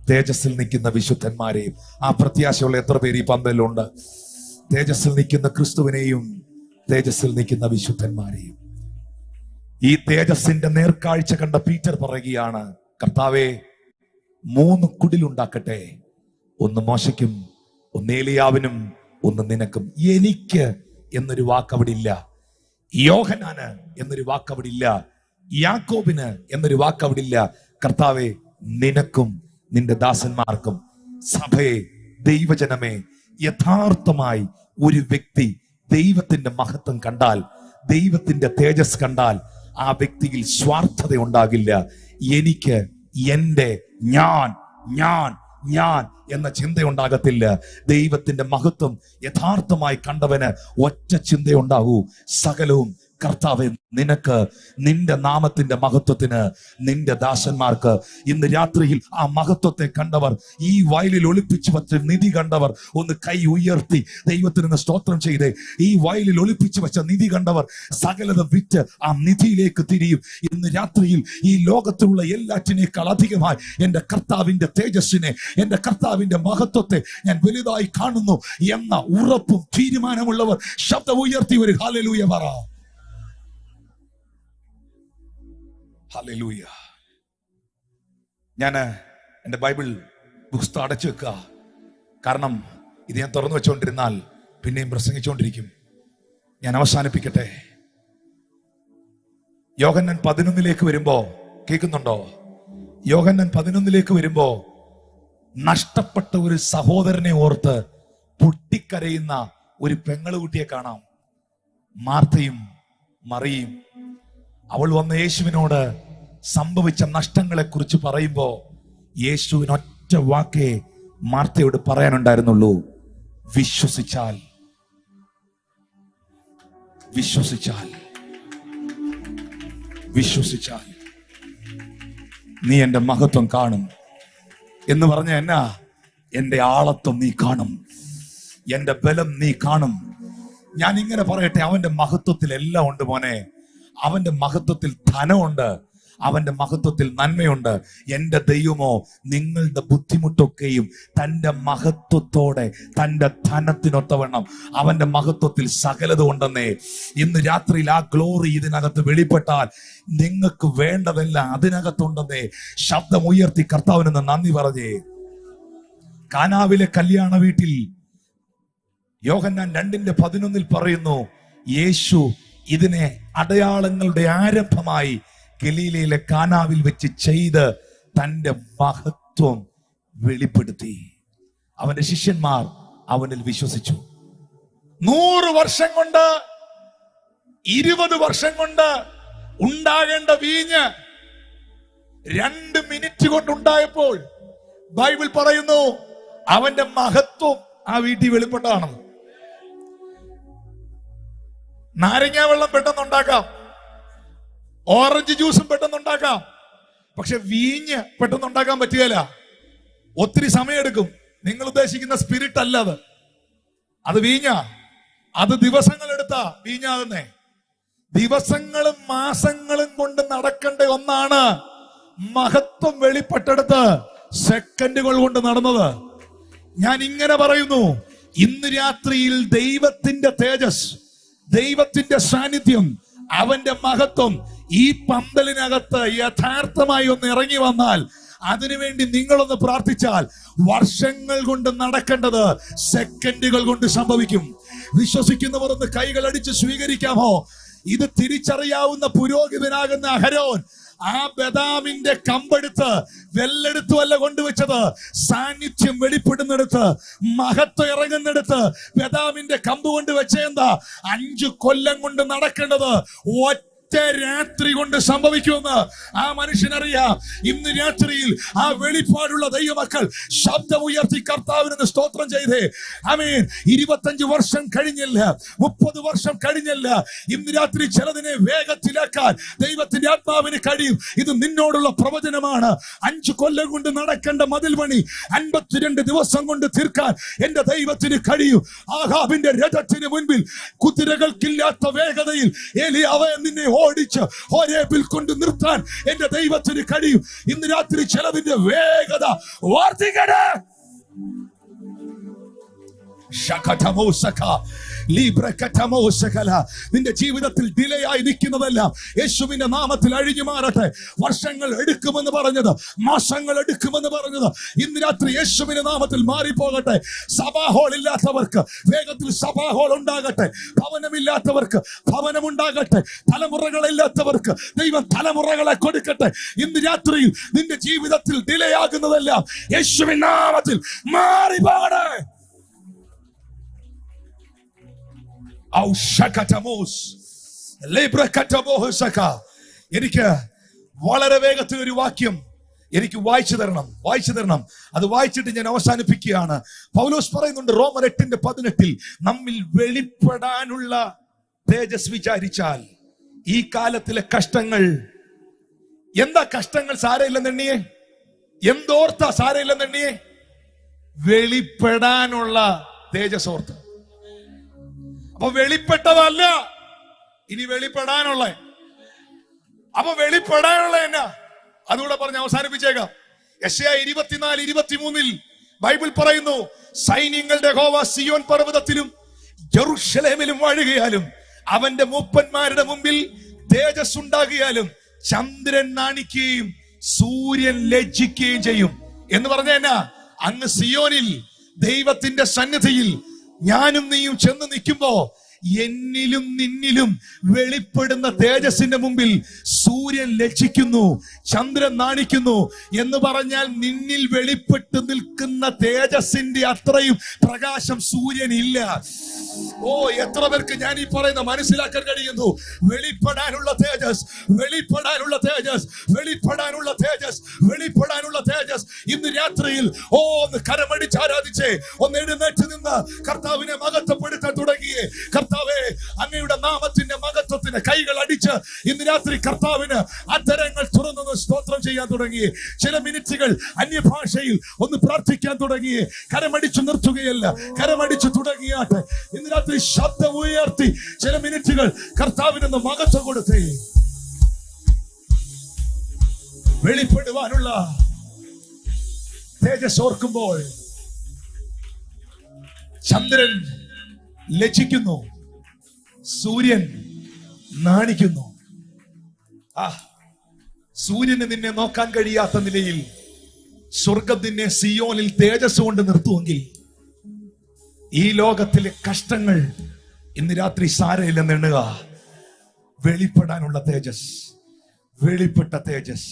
തേജസ്സിൽ നിൽക്കുന്ന വിശുദ്ധന്മാരെയും. ആ പ്രത്യാശയുള്ള എത്ര പേര് ഈ പന്തലുണ്ട്? തേജസ്സിൽ നിൽക്കുന്ന ക്രിസ്തുവിനെയും തേജസ്സിൽ നിൽക്കുന്ന വിശുദ്ധന്മാരെയും. ഈ തേജസ്സിന്റെ നേർക്കാഴ്ച കണ്ട പീറ്റർ പറയുകയാണ്, കർത്താവേ, 3 കുടിലുണ്ടാക്കട്ടെ, ഒന്ന് മോശയ്ക്കും, ഒന്ന് ഏലിയാവിനും, ഒന്ന് നിനക്കും. എനിക്ക് എന്നൊരു വാക്ക് അവിടെ ഇല്ല. യോഹന്നാന് എന്നൊരു വാക്ക് അവിടെ ഇല്ല. യാക്കോബിന് എന്നൊരു വാക്ക് അവിടെ ഇല്ല. കർത്താവേ, നിനക്കും നിന്റെ ദാസന്മാർക്കും. സഭയെ, ദൈവജനമേ, യഥാർത്ഥമായി ഒരു വ്യക്തി ദൈവത്തിന്റെ മഹത്വം കണ്ടാൽ, ദൈവത്തിന്റെ തേജസ് കണ്ടാൽ, ആ വ്യക്തിയിൽ സ്വാർത്ഥത ഉണ്ടാകില്ല. എനിക്ക്, എന്റെ, ഞാൻ എന്ന ചിന്ത ഉണ്ടാകത്തില്ല. ദൈവത്തിന്റെ മഹത്വം യഥാർത്ഥമായി കണ്ടവന് ഒറ്റ ചിന്തയുണ്ടാകൂ, സകലവും കർത്താവേ നിനക്ക്, നിന്റെ നാമത്തിന്റെ മഹത്വത്തിന്, നിന്റെ ദാസന്മാർക്ക്. ഇന്ന് രാത്രിയിൽ ആ മഹത്വത്തെ കണ്ടവർ, ഈ വയലിൽ ഒളിപ്പിച്ചു വെച്ച നിധി കണ്ടവർ ഒന്ന് കൈ ഉയർത്തി ദൈവത്തിന് സ്തോത്രം ചെയ്തേ. ഈ വയലിൽ ഒളിപ്പിച്ചു വെച്ച നിധി കണ്ടവർ സകലതും വിറ്റ് ആ നിധിയിലേക്ക് തിരിയും. ഇന്ന് രാത്രിയിൽ ഈ ലോകത്തിലുള്ള എല്ലാറ്റിനേക്കാൾ അധികമായി എന്റെ കർത്താവിന്റെ തേജസ്സിനെ, എന്റെ കർത്താവിന്റെ മഹത്വത്തെ ഞാൻ വലുതായി കാണുന്നു എന്ന ഉറപ്പും തീരുമാനമുള്ളവർ ശബ്ദം ഉയർത്തി ഒരു ഹല്ലേലൂയ പറ. ഹല്ലേലൂയ. ഞാൻ എൻ്റെ ബൈബിൾ പുസ്തകം അടച്ചു വെക്കുക. കാരണം ഇത് ഞാൻ തുറന്നു വെച്ചുകൊണ്ടിരുന്നാൽ പിന്നെയും പ്രസംഗിച്ചുകൊണ്ടിരിക്കും. ഞാൻ അവസാനിപ്പിക്കട്ടെ. യോഹന്നാൻ 11 വരുമ്പോ, കേൾക്കുന്നുണ്ടോ? യോഹന്നാൻ 11 വരുമ്പോ നഷ്ടപ്പെട്ട ഒരു സഹോദരനെ ഓർത്ത് പൊട്ടിക്കരയുന്ന ഒരു പെങ്ങളുകുട്ടിയെ കാണാം. മാർത്തയും മറിയയും. അവൾ വന്ന യേശുവിനോട് സംഭവിച്ച നഷ്ടങ്ങളെ കുറിച്ച് പറയുമ്പോ യേശുവിന് ഒറ്റ വാക്കേ മാർത്തയോട് പറയാനുണ്ടായിരുന്നുള്ളൂ, വിശ്വസിച്ചാൽ, വിശ്വസിച്ചാൽ, വിശ്വസിച്ചാൽ നീ എന്റെ മഹത്വം കാണും എന്ന് പറഞ്ഞ എന്നാ, എന്റെ ആളത്വം നീ കാണും, എന്റെ ബലം നീ കാണും. ഞാൻ ഇങ്ങനെ പറയട്ടെ, അവന്റെ മഹത്വത്തിൽ എല്ലാം ഉണ്ട് മോനെ. അവന്റെ മഹത്വത്തിൽ ധനമുണ്ട്, അവന്റെ മഹത്വത്തിൽ നന്മയുണ്ട്. എന്റെ ദൈവമോ നിങ്ങളുടെ ബുദ്ധിമുട്ടൊക്കെയും തന്റെ മഹത്വത്തോടെ, തന്റെ ധനത്തിനൊത്തവണ്ണം അവന്റെ മഹത്വത്തിൽ സകലതും ഉണ്ടെന്നേ. ഇന്ന് രാത്രിയിൽ ആ ഗ്ലോറി ഇതിനകത്ത് വെളിപ്പെട്ടാൽ നിങ്ങൾക്ക് വേണ്ടതെല്ലാം അതിനകത്തുണ്ടെന്നേ. ശബ്ദം ഉയർത്തി കർത്താവിന് നന്ദി പറഞ്ഞേ. കാനാവിലെ കല്യാണ വീട്ടിൽ യോഹന്നാൻ 2:11 പറയുന്നു, യേശു ഇതിനെ അടയാളങ്ങളുടെ ആരംഭമായി ഗലീലയിലെ കാനാവിൽ വെച്ച് ചെയ്ത് തന്റെ മഹത്വം വെളിപ്പെടുത്തി. അവന്റെ ശിഷ്യന്മാർ അവനിൽ വിശ്വസിച്ചു. 100 വർഷം കൊണ്ട്, 20 വർഷം കൊണ്ട് ഉണ്ടാകേണ്ട വീഞ്ഞ് 2 മിനിറ്റ് കൊണ്ടുണ്ടായപ്പോൾ ബൈബിൾ പറയുന്നു അവന്റെ മഹത്വം ആ വീട്ടിൽ വെളിപ്പെട്ടതാണെന്ന്. നാരങ്ങ വെള്ളം പെട്ടെന്നുണ്ടാക്കാം, ഓറഞ്ച് ജ്യൂസും പെട്ടെന്നുണ്ടാക്കാം, പക്ഷെ വീഞ്ഞ് പെട്ടെന്നുണ്ടാക്കാൻ പറ്റുകയില്ല. ഒത്തിരി സമയമെടുക്കും. നിങ്ങൾ ഉദ്ദേശിക്കുന്ന സ്പിരിറ്റ് അല്ല അത് വീഞ്ഞ. അത് ദിവസങ്ങൾ എടുത്താ വീഞ്ഞാകുന്നേ. ദിവസങ്ങളും മാസങ്ങളും കൊണ്ട് നടക്കേണ്ട ഒന്നാണ് മഹത്വം വെളിപ്പെട്ടെടുത്ത് സെക്കൻഡുകൾ കൊണ്ട് നടന്നത്. ഞാൻ ഇങ്ങനെ പറയുന്നു, ഇന്ന് രാത്രിയിൽ ദൈവത്തിന്റെ തേജസ്, ദൈവത്തിന്റെ സാന്നിധ്യം, അവന്റെ മഹത്വം ഈ പന്തലിനകത്ത് യഥാർത്ഥമായി ഒന്ന് ഇറങ്ങി വന്നാൽ, അതിനുവേണ്ടി നിങ്ങളൊന്ന് പ്രാർത്ഥിച്ചാൽ, വർഷങ്ങൾ കൊണ്ട് നടക്കേണ്ടത് സെക്കൻഡുകൾ കൊണ്ട് സംഭവിക്കും. വിശ്വസിക്കുന്നവർ ഒന്ന് കൈകൾ അടിച്ച് സ്വീകരിക്കാമോ? ഇത് തിരിച്ചറിയാവുന്ന പുരോഹിതനാകുന്ന അഹരോൻ ആ ബദാമിന്റെ കമ്പെടുത്ത് വെല്ലെടുത്തുമല്ല കൊണ്ടുവച്ചത്, സാന്നിധ്യം വെളിപ്പെടുന്നിടത്ത്, മഹത്വം ഇറങ്ങുന്നിടത്ത് ബദാമിന്റെ കമ്പ് കൊണ്ട് വെച്ചെന്താ? 5 കൊല്ലം കൊണ്ട് നടക്കേണ്ടത് രാത്രി കൊണ്ട് സംഭവിക്കുമെന്ന് ആ മനുഷ്യനറിയാം. ഇന്ന് രാത്രിയിൽ ആ വെളിപ്പാടുള്ള ദൈവമക്കൾ ശബ്ദം ഉയർത്തി കർത്താവിന് സ്തോത്രം ചെയ്തേ. ആമേൻ. 25 വർഷം കഴിഞ്ഞില്ല, 30 വർഷം കഴിഞ്ഞില്ല. ഇന്ന് രാത്രി ചിലതിനെ വേഗത്തിലാക്കാൻ ദൈവത്തിന്റെ ആത്മാവിന് കഴിയും. ഇത് നിന്നോടുള്ള പ്രവചനമാണ്. 5 കൊല്ലം കൊണ്ട് നടക്കേണ്ട മതിൽ പണി 52 ദിവസം കൊണ്ട് തീർക്കാൻ എന്റെ ദൈവത്തിന് കഴിയും. ആഹാബിന്റെ രഥത്തിന് മുൻപിൽ കുതിരകൾക്കില്ലാത്ത വേഗതയിൽ ഏലിയാവ് നിന്നെ ഓടിച്ച് ഹോരേബിൽ കൊണ്ട് നിർത്താൻ എന്റെ ദൈവത്തിന് കഴിയും. ഇന്ന് രാത്രി ചിലതിന്റെ വേഗത വർദ്ധിക്കട്ടെ. നിന്റെ ജീവിതത്തിൽ ഡിലേ ആയി നിൽക്കുന്നതെല്ലാം യേശുവിന്റെ നാമത്തിൽ അഴിഞ്ഞു മാറട്ടെ. വർഷങ്ങൾ എടുക്കുമെന്ന് പറഞ്ഞത്, മാസങ്ങൾ എടുക്കുമെന്ന് പറഞ്ഞത് ഇന്ന് രാത്രി യേശുവിന്റെ നാമത്തിൽ മാറിപ്പോകട്ടെ. സഭാഹോൾ ഇല്ലാത്തവർക്ക് വേഗത്തിൽ സഭാഹോൾ ഉണ്ടാകട്ടെ. ഭവനമില്ലാത്തവർക്ക് ഭവനമുണ്ടാകട്ടെ. തലമുറകളില്ലാത്തവർക്ക് ദൈവം തലമുറകളെ കൊടുക്കട്ടെ. ഇന്ന് രാത്രിയിൽ നിന്റെ ജീവിതത്തിൽ ഡിലേ ആകുന്നതെല്ലാം യേശുവിന്റെ നാമത്തിൽ മാറിപ്പോകട്ടെ. എനിക്ക് വളരെ വേഗത്തിൽ ഒരു വാക്യം എനിക്ക് വായിച്ചു തരണം. അത് വായിച്ചിട്ട് ഞാൻ അവസാനിപ്പിക്കുകയാണ്. പൗലോസ് പറയുന്നുണ്ട് റോമർ 8:18, നമ്മിൽ വെളിപ്പെടാനുള്ള തേജസ് വിചാരിച്ചാൽ ഈ കാലത്തിലെ കഷ്ടങ്ങൾ, എന്താ കഷ്ടങ്ങൾ സാരയില്ലെന്നെണ്ണിയേ? എന്തോർത്താ സാരയില്ലെന്നെണ്ണിയേ? വെളിപ്പെടാനുള്ള തേജസ് ഓർത്ത്. അപ്പൊ വെളിപ്പെട്ടതല്ല, ഇനി വെളിപ്പെടാനുള്ള. അപ്പൊ വെളിപ്പെടാനുള്ള എന്നാ? അതുകൂടെ പറഞ്ഞ് അവസാനിപ്പിച്ചേക്കാം. യെശയ്യാ 24:23 ബൈബിൾ പറയുന്നു, സൈന്യങ്ങളുടെ യഹോവ സിയോൻ പർവ്വതത്തിലും യെരൂശലേമിലും വാഴുകയാലും അവന്റെ മൂപ്പന്മാരുടെ മുമ്പിൽ തേജസ് ഉണ്ടാകിയാലും ചന്ദ്രൻ നാണിക്കുകയും സൂര്യൻ ലജ്ജിക്കുകയും ചെയ്യും എന്ന് പറഞ്ഞ എന്നാ? അങ്ങ് സിയോനിൽ ദൈവത്തിന്റെ സന്നിധിയിൽ ഞാനും നീയും ചെന്ന് നിൽക്കുമ്പോ എന്നിലും നിന്നിലും വെളിപ്പെടുന്ന തേജസ്സിന്റെ മുമ്പിൽ സൂര്യൻ ലജ്ജിക്കുന്നു, ചന്ദ്രൻ നാണിക്കുന്നു എന്ന് പറഞ്ഞാൽ നിന്നിൽ വെളിപ്പെട്ട് നിൽക്കുന്ന തേജസ്സിന്റെ അത്രയും പ്രകാശം സൂര്യനില്ല. ഓ, എത്ര പേർക്ക് ഞാൻ ഈ പറയുന്ന മനസ്സിലാക്കാൻ കഴിയുന്നു? വെളിപ്പെടാനുള്ള തേജസ്, വെളിപ്പെടാനുള്ള തേജസ്, വെളിപ്പെടാനുള്ള തേജസ്, വെളിപ്പെടാനുള്ള തേജസ്. ഇന്ന് രാത്രിയിൽ ഒന്ന് കരമടിച്ച് ആരാധിച്ചേ, ഒന്ന് എഴുന്നേറ്റ് നിന്ന് കർത്താവിനെ മഹത്വപ്പെടുത്താൻ തുടങ്ങിയേ. കർത്താവേ, അങ്ങയുടെ നാമത്തിന്റെ മഹത്വത്തിന് കൈകൾ അടിച്ച് ഇന്ന് രാത്രി കർത്താവിന് അധരങ്ങൾ തുറന്നു സ്തോത്രം ചെയ്യാൻ തുടങ്ങി. ചില മിനിറ്റുകൾ അന്യഭാഷയിൽ ഒന്ന് പ്രാർത്ഥിക്കാൻ തുടങ്ങി. കരമടിച്ചു നിർത്തുകയല്ല, കരമടിച്ചു തുടങ്ങിയാട്ടെ. ഇന്ന് രാത്രി ശബ്ദം ഉയർത്തി ചില മിനിറ്റുകൾ കർത്താവിനൊന്ന് മഹത്വം കൊടുത്തേ. വെളിപ്പെടുവാനുള്ള തേജസ് ഓർക്കുമ്പോൾ ചന്ദ്രൻ ലജ്ജിക്കുന്നു, സൂര്യൻ നാണിക്കുന്നു. സൂര്യന് നിന്നെ നോക്കാൻ കഴിയാത്ത നിലയിൽ സ്വർഗം നിന്നെ സിയോനിൽ തേജസ് കൊണ്ട് നിർത്തുമെങ്കിൽ ഈ ലോകത്തിലെ കഷ്ടങ്ങൾ ഇന്ന് രാത്രി സാരയില്ലെന്ന് എണ്ണുക. വെളിപ്പെടാനുള്ള തേജസ്, വെളിപ്പെട്ട തേജസ്,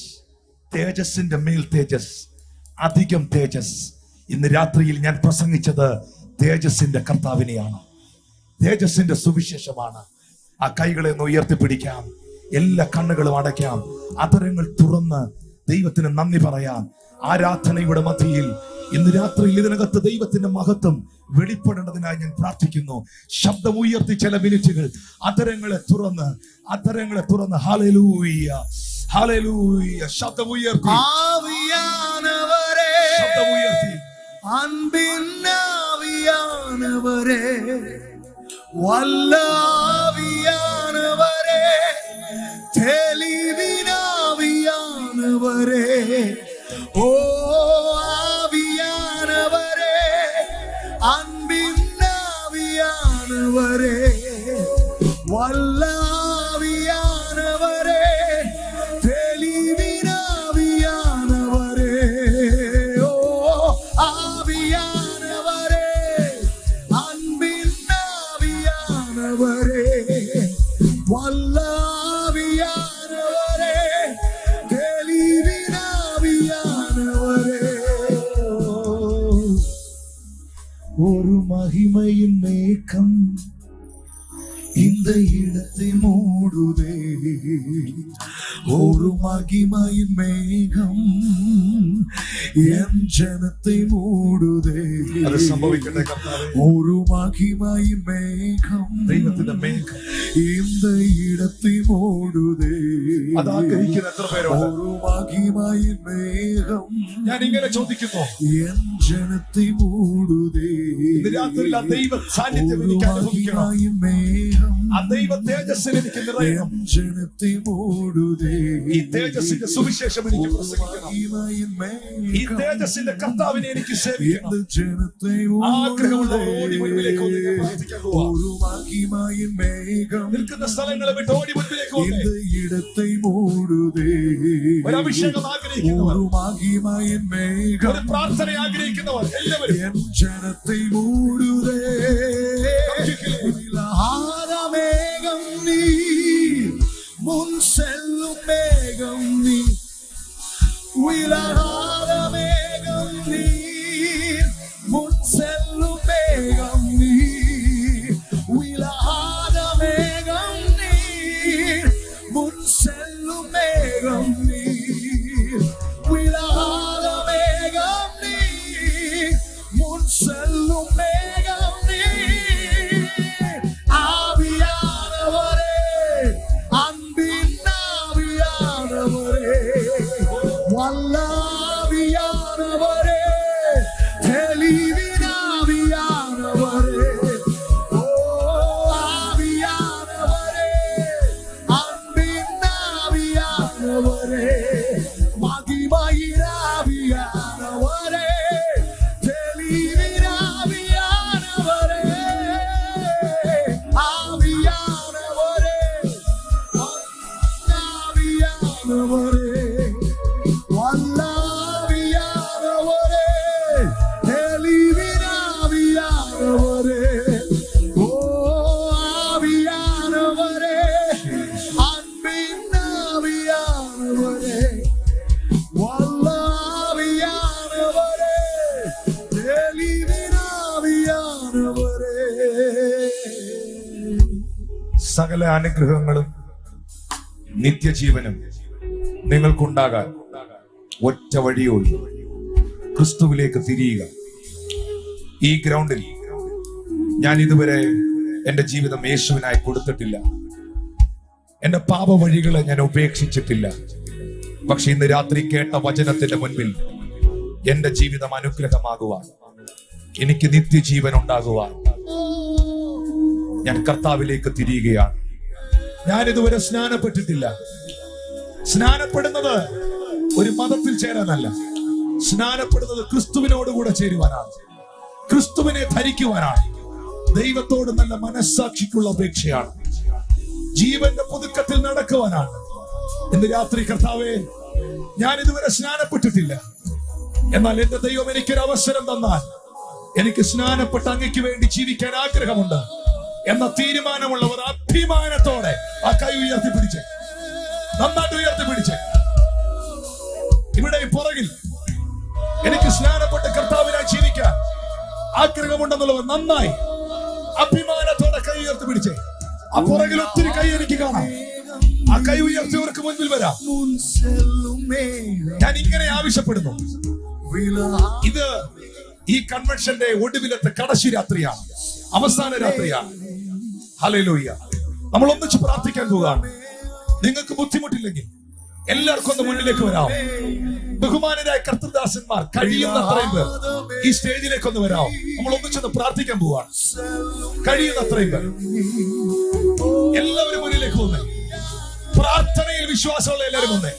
തേജസ്സിന്റെ മേൽ തേജസ്, അധികം തേജസ്. ഇന്ന് രാത്രിയിൽ ഞാൻ പ്രസംഗിച്ചത് തേജസ്സിന്റെ കർത്താവിനെയാണ്, തേജസ്സിന്റെ സുവിശേഷമാണ്. ആ കൈകളെ ഒന്ന് ഉയർത്തിപ്പിടിക്കാം, എല്ലാ കണ്ണുകളും അടയ്ക്കാം, അധരങ്ങൾ തുറന്ന് ദൈവത്തിന് നന്ദി പറയാം. ആരാധനയുടെ മധ്യയിൽ ഇന്ന് രാത്രിയിൽ ഇതിനകത്ത് ദൈവത്തിന്റെ മഹത്വം വെളിപ്പെടേണ്ടതിനായി ഞാൻ പ്രാർത്ഥിക്കുന്നു. ശബ്ദം ഉയർത്തി ചില മിനിറ്റുകൾ അധരങ്ങളെ തുറന്ന് ഹല്ലേലൂയ, ഹല്ലേലൂയ. ശബ്ദം ഉയർത്തി, ശബ്ദം ഉയർത്തി. അൻപിന്നാവിയാനവരേ, വല്ലാവിയാനവരേ, തെളിവിനാവിയാനവരേ, ഓ ആവിയാനവരേ, അൻപിന്നാവിയാനവരേ, വല്ലാവിയാനവരേ, மகிமையின் மேகம் இந்த இடத்தை மூடுதே. ஒரு மகிமையின் மேகம் என் ஜனத்தை மூடுதே. അത് സംഭവിക്കട്ടെ കർത്താവേ. ഒരു മഹിമயின் മേഘം ദൈവത്തിന്റെ മേഘം இந்த இடத்தை മൂടുതേ. അത് ആഗ്രഹിക്കുന്ന എത്ര പേരുണ്ട്? ഒരു മഹിമயின் മേഘം ഞാൻ ഇങ്ങനെ ചോദിക്കുന്നു, എൻ ജനത്തെ മൂടുതേ. ഇന്ന് രാത്രിയിൽ ആ ദൈവ സാന്നിധ്യം എനിക്ക് അനുഭവിക്കണം. ആ ദൈവ തേജസ്സിൽ എനിക്ക് നിറയണം. ജനത്തെ മൂടുതേ. ഈ തേജസ്സിന്റെ സുവിശേഷം എനിക്ക് പ്രസംഗിക്കണം. ഈ തേജസ്സിന്റെ കർത്താവിനെ എനിക്ക് സേവിക്കണം. ജനത്തെ ആഗ്രഹമുള്ളവർ ഓടി മുൻപിലേക്ക് വന്ന് പ്രാർത്ഥിക്കാൻ പോവാ. ഒരു മഹിമயின் മേഘം നിൽക്കുന്ന സ്ഥലങ്ങളെ വിട്ട് ഓടി മുൻപിലേക്ക് വന്ന് இந்த இடத்தை മൂടുതേ. ഒരു അഭിഷേകം ആഗ്രഹിക്കുന്നവർ, ഒരു മഹിമயின் മേഘം ഒരു പ്രാർത്ഥന ആഗ്രഹിക്കുന്നവർ എല്ലാവരും എൻ ജനത്തെ മൂടുതേ. മേഘം നീ മുൻ செல்லும் മേഘം നീ വിലഹാര മേഘം നീ മുൻ செல்லும் മേഘം നീ വിലഹാര മേഘം നീ മുൻ செல்லும் മേഘം നീ വിലഹാര മേഘം നീ മുൻ செல்லும் മേഘം നീ. ആവിയാനവരേ, അൻപിൻ ആവിയാനവരേ, വല്ലാവിയാനവരേ, തെളിവിനാവിയാനവരേ, ഓ ആവിയാനവരേ, അൻപിൻ ആവിയാനവരേ, മഹിമയിനാവിയാനവരേ, തെളിവിനാവിയാനവരേ, ആവിയാനവരേ, ആവിയാനവരേ, വല്ലാവിയാനവരേ, തെളിവിനാവിയാനവരേ, ഓ ആവിയാനവരേ, അൻപിനാവിയാനവരേ, വല്ലാവിയാനവരേ, തെളിവിനാവിയാനവരേ. സകല അനുഗ്രഹങ്ങളും നിത്യജീവനും നിങ്ങൾക്കുണ്ടാകാൻ ഒറ്റ വഴിയുള്ളൂ, ക്രിസ്തുവിലേക്ക് തിരിയുക. ഈ ഗ്രൗണ്ടിൽ ഞാൻ ഇതുവരെ എന്റെ ജീവിതം യേശുവിനായി കൊടുത്തിട്ടില്ല. എന്റെ പാപ വഴികളെ ഞാൻ ഉപേക്ഷിച്ചിട്ടില്ല. പക്ഷെ ഇന്ന് രാത്രി കേട്ട വചനത്തിന്റെ മുൻപിൽ എന്റെ ജീവിതം അനുഗ്രഹമാകുവാൻ, എനിക്ക് നിത്യജീവൻ ഉണ്ടാകുവാൻ ഞാൻ കർത്താവിലേക്ക് തിരിയുകയാണ്. ഞാൻ ഇതുവരെ സ്നാനപ്പെട്ടിട്ടില്ല. സ്നാനപ്പെടുന്നത് ഒരു മതത്തിൽ ചേരാനല്ല, സ്നാനപ്പെടുന്നത് ക്രിസ്തുവിനോടുകൂടെ ചേരുവാനാണ്, ക്രിസ്തുവിനെ ധരിക്കുവാനാണ്. ദൈവത്തോട് നല്ല മനസ്സാക്ഷിക്കുള്ള അപേക്ഷയാണ്, ജീവന്റെ പുതുക്കത്തിൽ നടക്കുവാനാണ്. ഇന്ന് രാത്രി കർത്താവേ, ഞാൻ ഇതുവരെ സ്നാനപ്പെട്ടിട്ടില്ല, എന്നാൽ എന്റെ ദൈവം എനിക്കൊരു അവസരം തന്നാൽ എനിക്ക് സ്നാനപ്പെട്ട് അങ്ങയ്ക്ക് വേണ്ടി ജീവിക്കാൻ ആഗ്രഹമുണ്ട് എന്ന തീരുമാനമുള്ളവർ അഭിമാനത്തോടെ ആ കൈ ഉയർത്തിപ്പിടിച്ച്, നന്നായിട്ട് ഉയർത്തിപ്പിടിച്ച്. ഇവിടെ പുറകിൽ എനിക്ക് സ്നാനപ്പെട്ട് കർത്താവിനായി ജീവിക്കാൻ ആഗ്രഹമുണ്ടെന്നുള്ളവർ നന്നായി അഭിമാനത്തോടെ കൈ ഉയർത്തിപ്പിടിച്ച്. ആ പുറകിൽ ഒത്തിരി കൈ എനിക്ക് കാണാം. ആ കൈ ഉയർത്തിയവർക്ക് മുൻപിൽ വരാം. ഞാൻ ഇങ്ങനെ ആവശ്യപ്പെടുന്നു, ഇത് ഈ കൺവെൻഷന്റെ ഒടുവിലത്തെ കടശി രാത്രിയാണ്, അവസാന രാത്രിയാണ്. ഹല്ലേലൂയ. നമ്മൾ ഒന്നിച്ച് പ്രാർത്ഥിക്കാൻ പോവുകയാണ്. നിങ്ങൾക്ക് ബുദ്ധിമുട്ടില്ലെങ്കിൽ എല്ലാവർക്കും ഒന്ന് മുന്നിലേക്ക് വരാം. ബഹുമാനരായ കർത്തൃദാസന്മാർ കഴിയുന്നത്രയും പേർ ഈ സ്റ്റേജിലേക്ക് ഒന്ന് വരാം. നമ്മൾ ഒന്നിച്ചൊന്ന് പ്രാർത്ഥിക്കാൻ പോവുകയാണ്. കഴിയുന്നത്രയും പേർ എല്ലാവരും മുന്നിലേക്ക് വന്നേ. പ്രാർത്ഥനയിൽ വിശ്വാസമുള്ള എല്ലാവരും വന്നേ.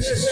Jesus.